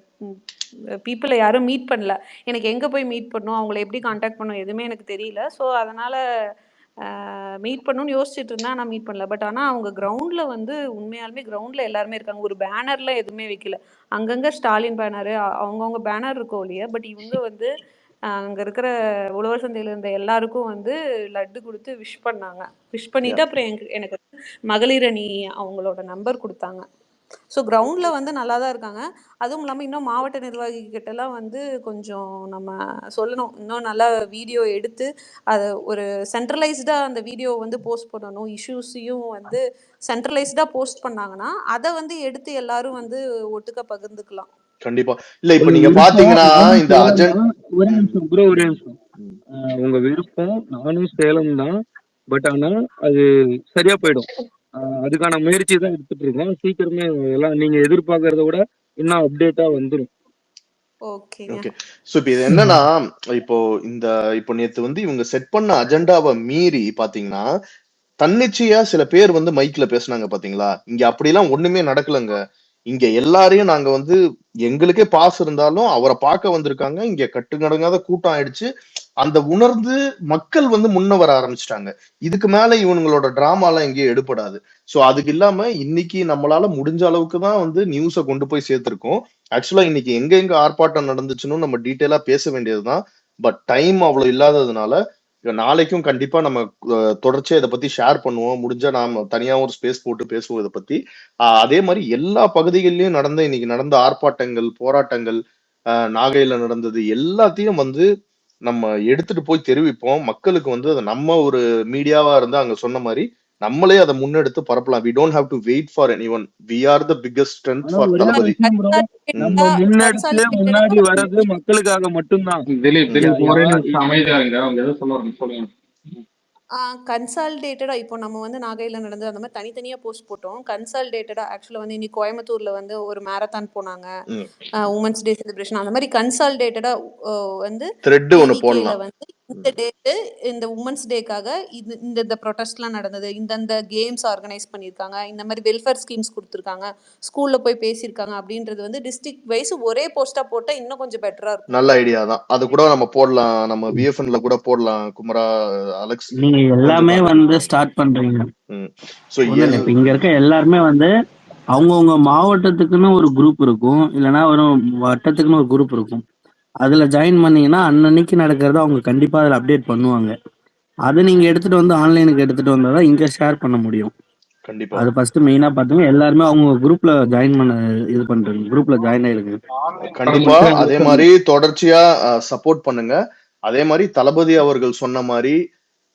பீப்புளை யாரும் மீட் பண்ணல. எனக்கு எங்க போய் மீட் பண்ணணும், அவங்களை எப்படி கான்டாக்ட் பண்ணணும் எதுவுமே எனக்கு தெரியல. ஸோ அதனால மீட் பண்ணணும்னு யோசிச்சுட்டு இருந்தேன், ஆனால் மீட் பண்ணல. பட் ஆனால் அவங்க கிரவுண்டில் வந்து உண்மையாலுமே கிரவுண்டில் எல்லாருமே இருக்காங்க. ஒரு பேனர்லாம் எதுவுமே வைக்கல. அங்கங்கே ஸ்டாலின் பேனரு அவங்கவுங்க பேனர் இருக்கோ இல்லையா, பட் இவங்க வந்து அங்கே இருக்கிற உழவர் சந்தையில் இருந்த எல்லாருக்கும் வந்து லட்டு கொடுத்து விஷ் பண்ணாங்க. விஷ் பண்ணிவிட்டு அப்புறம் எனக்கு மகளிர் அணி அவங்களோட நம்பர் கொடுத்தாங்க. ஸோ கிரவுண்டில் வந்து நல்லா தான் இருக்காங்க. அதுவும் இல்லாமல் இன்னும் மாவட்ட நிர்வாகிகிட்டலாம் வந்து கொஞ்சம் நம்ம சொல்லணும், இன்னும் நல்லா வீடியோ எடுத்து அதை ஒரு சென்ட்ரலைஸ்டாக அந்த வீடியோ வந்து போஸ்ட் பண்ணணும். இஷ்யூஸையும் வந்து சென்ட்ரலைஸ்டாக போஸ்ட் பண்ணாங்கன்னா அதை வந்து எடுத்து எல்லாரும் வந்து ஒட்டுக்க பகிர்ந்துக்கலாம். கண்டிப்பா. இல்ல இப்ப நீங்க பாத்தீங்கன்னா இந்த ஒரே நிமிஷம் ப்ரோ, ஒரே நிமிஷம். உங்க விருப்பம், நானும் சேலம் தான். பட் ஆனா அது சரியா போயிடும். அதுக்கான முயற்சி தான் எடுத்துட்டு இருக்கோம். சீக்கிரமே எல்லாம் நீங்க எதிர்பார்க்கறத விட இன்னும் அப்டேட்டா வந்துடும். ஓகே. சோ இப்ப இது என்னன்னா, இப்போ நேத்து வந்து இவங்க செட் பண்ண அஜெண்டாவை மீறி பாத்தீங்கன்னா தன்னிச்சையா சில பேர் வந்து மைக்ல பேசுனாங்க பாத்தீங்களா. இங்க அப்படிலாம் ஒண்ணுமே நடக்கலங்க. இங்க எல்லாரையும் நாங்க வந்து எங்களுக்கே பாஸ் இருந்தாலும் அவரை பார்க்க வந்திருக்காங்க. இங்க கட்டுநடங்காத கூட்டம் ஆயிடுச்சு. அந்த உணர்ந்து மக்கள் வந்து முன்ன வர ஆரம்பிச்சிட்டாங்க. இதுக்கு மேல இவங்களோட டிராமா எல்லாம் எங்கேயும் எடுபடாது. சோ அதுக்கு இல்லாம இன்னைக்கு நம்மளால முடிஞ்ச அளவுக்கு தான் வந்து நியூஸை கொண்டு போய் சேர்த்திருக்கோம். ஆக்சுவலா இன்னைக்கு எங்க ஆர்ப்பாட்டம் நடந்துச்சுன்னு நம்ம டீட்டெயிலா பேச வேண்டியதுதான். பட் டைம் அவ்வளவு இல்லாததுனால நாளைக்கும் கண்டிப்பா நம்ம தொடர்ச்சியா இதை பத்தி ஷேர் பண்ணுவோம். முடிஞ்சா நாம தனியா ஒரு ஸ்பேஸ் போட்டு பேசுவோம் இதை பத்தி. அதே மாதிரி எல்லா பகுதிகளிலும் இன்னைக்கு நடந்த ஆர்ப்பாட்டங்கள், போராட்டங்கள், நாகையில நடந்தது எல்லாத்தையும் வந்து நம்ம எடுத்துட்டு போய் தெரிவிப்போம். மக்களுக்கு வந்து அதை நம்ம ஒரு மீடியாவா இருந்தா அங்க சொன்ன மாதிரி நம்மளே அதை முன்னெடுத்து பரப்பலாம். we don't have to wait for anyone. we are the biggest strength for தளபதி. நம்ம முன்னாடி வர்றது மக்களுக்காக மட்டும்தான். அமைதியா இருங்க, அவங்க ஏதோ சொல்லுங்க. கன்சால்டேட்டடா இப்போ நம்ம வந்து நாகையில நடந்து அந்த மாதிரி தனித்தனியா போஸ்ட் போட்டோம். கன்சால்டேட்டடா ஆக்சுவலா வந்து இன்னைக்கு கோயம்புத்தூர்ல வந்து ஒரு மேரத்தான் போனாங்க, உமன்ஸ் டே செலிப்ரேஷன். அந்த மாதிரி கன்சால்டேட்டடா வந்து த்ரெட் ஒன்னு போடலாம். வந்து இந்த டேட்டு இந்த உமன்ஸ் டேக்காக இந்த ப்ரொட்டஸ்ட்லாம் நடந்தது, இந்தந்த கேம்ஸ் ஆர்கனைஸ் பண்ணியிருக்காங்க, இந்த மாதிரி வெல்ஃபேர் ஸ்கீம்ஸ் கொடுத்துருக்காங்க, ஸ்கூலில் போய் பேசியிருக்காங்க அப்படின்றது வந்து டிஸ்ட்ரிக்ட் வைஸ் ஒரே போஸ்ட்டாக போட்டால் இன்னும் கொஞ்சம் பெட்டராக இருக்கும். நல்ல ஐடியா தான். அது கூட நம்ம போடலாம், நம்ம விஎஃப்என்ல கூட போடலாம். குமரா, அலெக்ஸ் நீங்க எல்லாமே வந்து ஸ்டார்ட் பண்றீங்க. சோ இப்ப இங்க இருக்க எல்லாருமே வந்து அவங்கவுங்க மாவட்டத்துக்குன்னு ஒரு குரூப் இருக்கும், இல்லைன்னா ஒரு வட்டத்துக்குன்னு ஒரு குரூப் இருக்கும். அதுல ஜாயின் பண்ணீங்கன்னா அன்னன்னைக்கு நடக்கிறத அவங்க கண்டிப்பா அதுல அப்டேட் பண்ணுவாங்க. அதை நீங்க எடுத்துட்டு வந்து ஆன்லைனுக்கு எடுத்துட்டு வந்தாதான் இங்க ஷேர் பண்ண முடியும். கண்டிப்பா அது ஃபர்ஸ்ட் மெயினா பாத்துங்க, எல்லாருமே அவங்க குரூப்ல ஜாயின் பண்ண இது பண்றீங்க, குரூப்ல ஜாயின் ஆயிடுங்க. கண்டிப்பா அதே மாதிரி தொடர்ச்சியா சப்போர்ட் பண்ணுங்க. அதே மாதிரி தளபதி அவர்கள் சொன்ன மாதிரி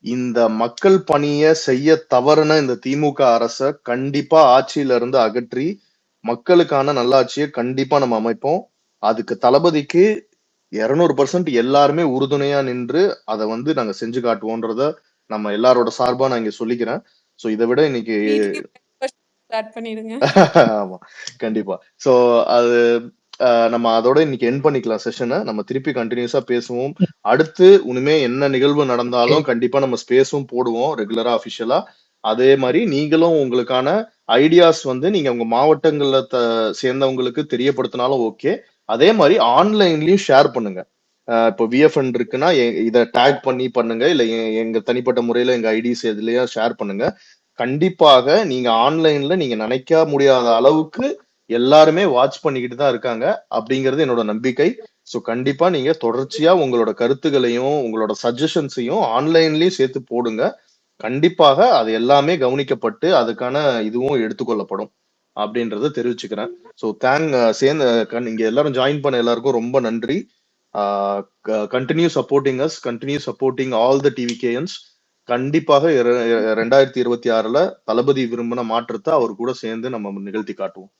இந்த மக்கள் பணியை செய்ய தவறுன இந்த திமுக அரசை கண்டிப்பா ஆட்சியில இருந்து அகற்றி மக்களுக்கான நல்லாட்சியை கண்டிப்பா நம்ம அமைப்போம். அதுக்கு தளபதிக்கு 200% எல்லாருமே உறுதுணையா நின்று அதை வந்து நாங்க செஞ்சு காட்டுவோன்றத நம்ம எல்லாரோட சார்பா நான் இங்க சொல்லிக்கிறேன். சோ இதை விட இன்னைக்கு ஸ்டார்ட் பண்ணிடுங்க. ஆமா கண்டிப்பா. சோ அது நம்ம அதோட இன்னைக்கு எண்ட் பண்ணிக்கலாம் செஷனை. நம்ம திருப்பி கண்டினியூஸா பேசுவோம். அடுத்து இனிமே என்ன நிகழ்வு நடந்தாலும் கண்டிப்பா நம்ம ஸ்பேஸும் போடுவோம் ரெகுலரா அபிஷியலா. அதே மாதிரி நீங்களும் உங்களுக்கான ஐடியாஸ் வந்து நீங்க உங்க மாவட்டங்கள்ல சேர்ந்தவங்களுக்கு தெரியப்படுத்தினாலும் ஓகே. அதே மாதிரி ஆன்லைன்லயும் ஷேர் பண்ணுங்க. இப்போ விஎஃப்என் இருக்குன்னா இதை டேக் பண்ணி பண்ணுங்க, இல்ல எங்க தனிப்பட்ட முறையில எங்க ஐடிஸ் எதுலயா ஷேர் பண்ணுங்க. கண்டிப்பாக நீங்க ஆன்லைன்ல நீங்க நினைக்க முடியாத அளவுக்கு எல்லாருமே வாட்ச் பண்ணிக்கிட்டு தான் இருக்காங்க அப்படிங்கிறது என்னோட நம்பிக்கை. ஸோ கண்டிப்பா நீங்க தொடர்ச்சியா உங்களோட கருத்துக்களையும் உங்களோட சஜஷன்ஸையும் ஆன்லைன்லயும் சேர்த்து போடுங்க. கண்டிப்பாக அது எல்லாமே கவனிக்கப்பட்டு அதுக்கான இதுவும் எடுத்துக்கொள்ளப்படும் அப்படின்றத தெரிவிச்சுக்கிறேன். ஸோ இங்க எல்லாரும் ஜாயின் பண்ண எல்லாருக்கும் ரொம்ப நன்றி. Continue supporting us, continue supporting all the TVKians. கண்டிப்பாக 2026 தளபதி விரும்பின மாற்றத்தை அவர் கூட சேர்ந்து நம்ம நிகழ்த்தி காட்டுவோம்.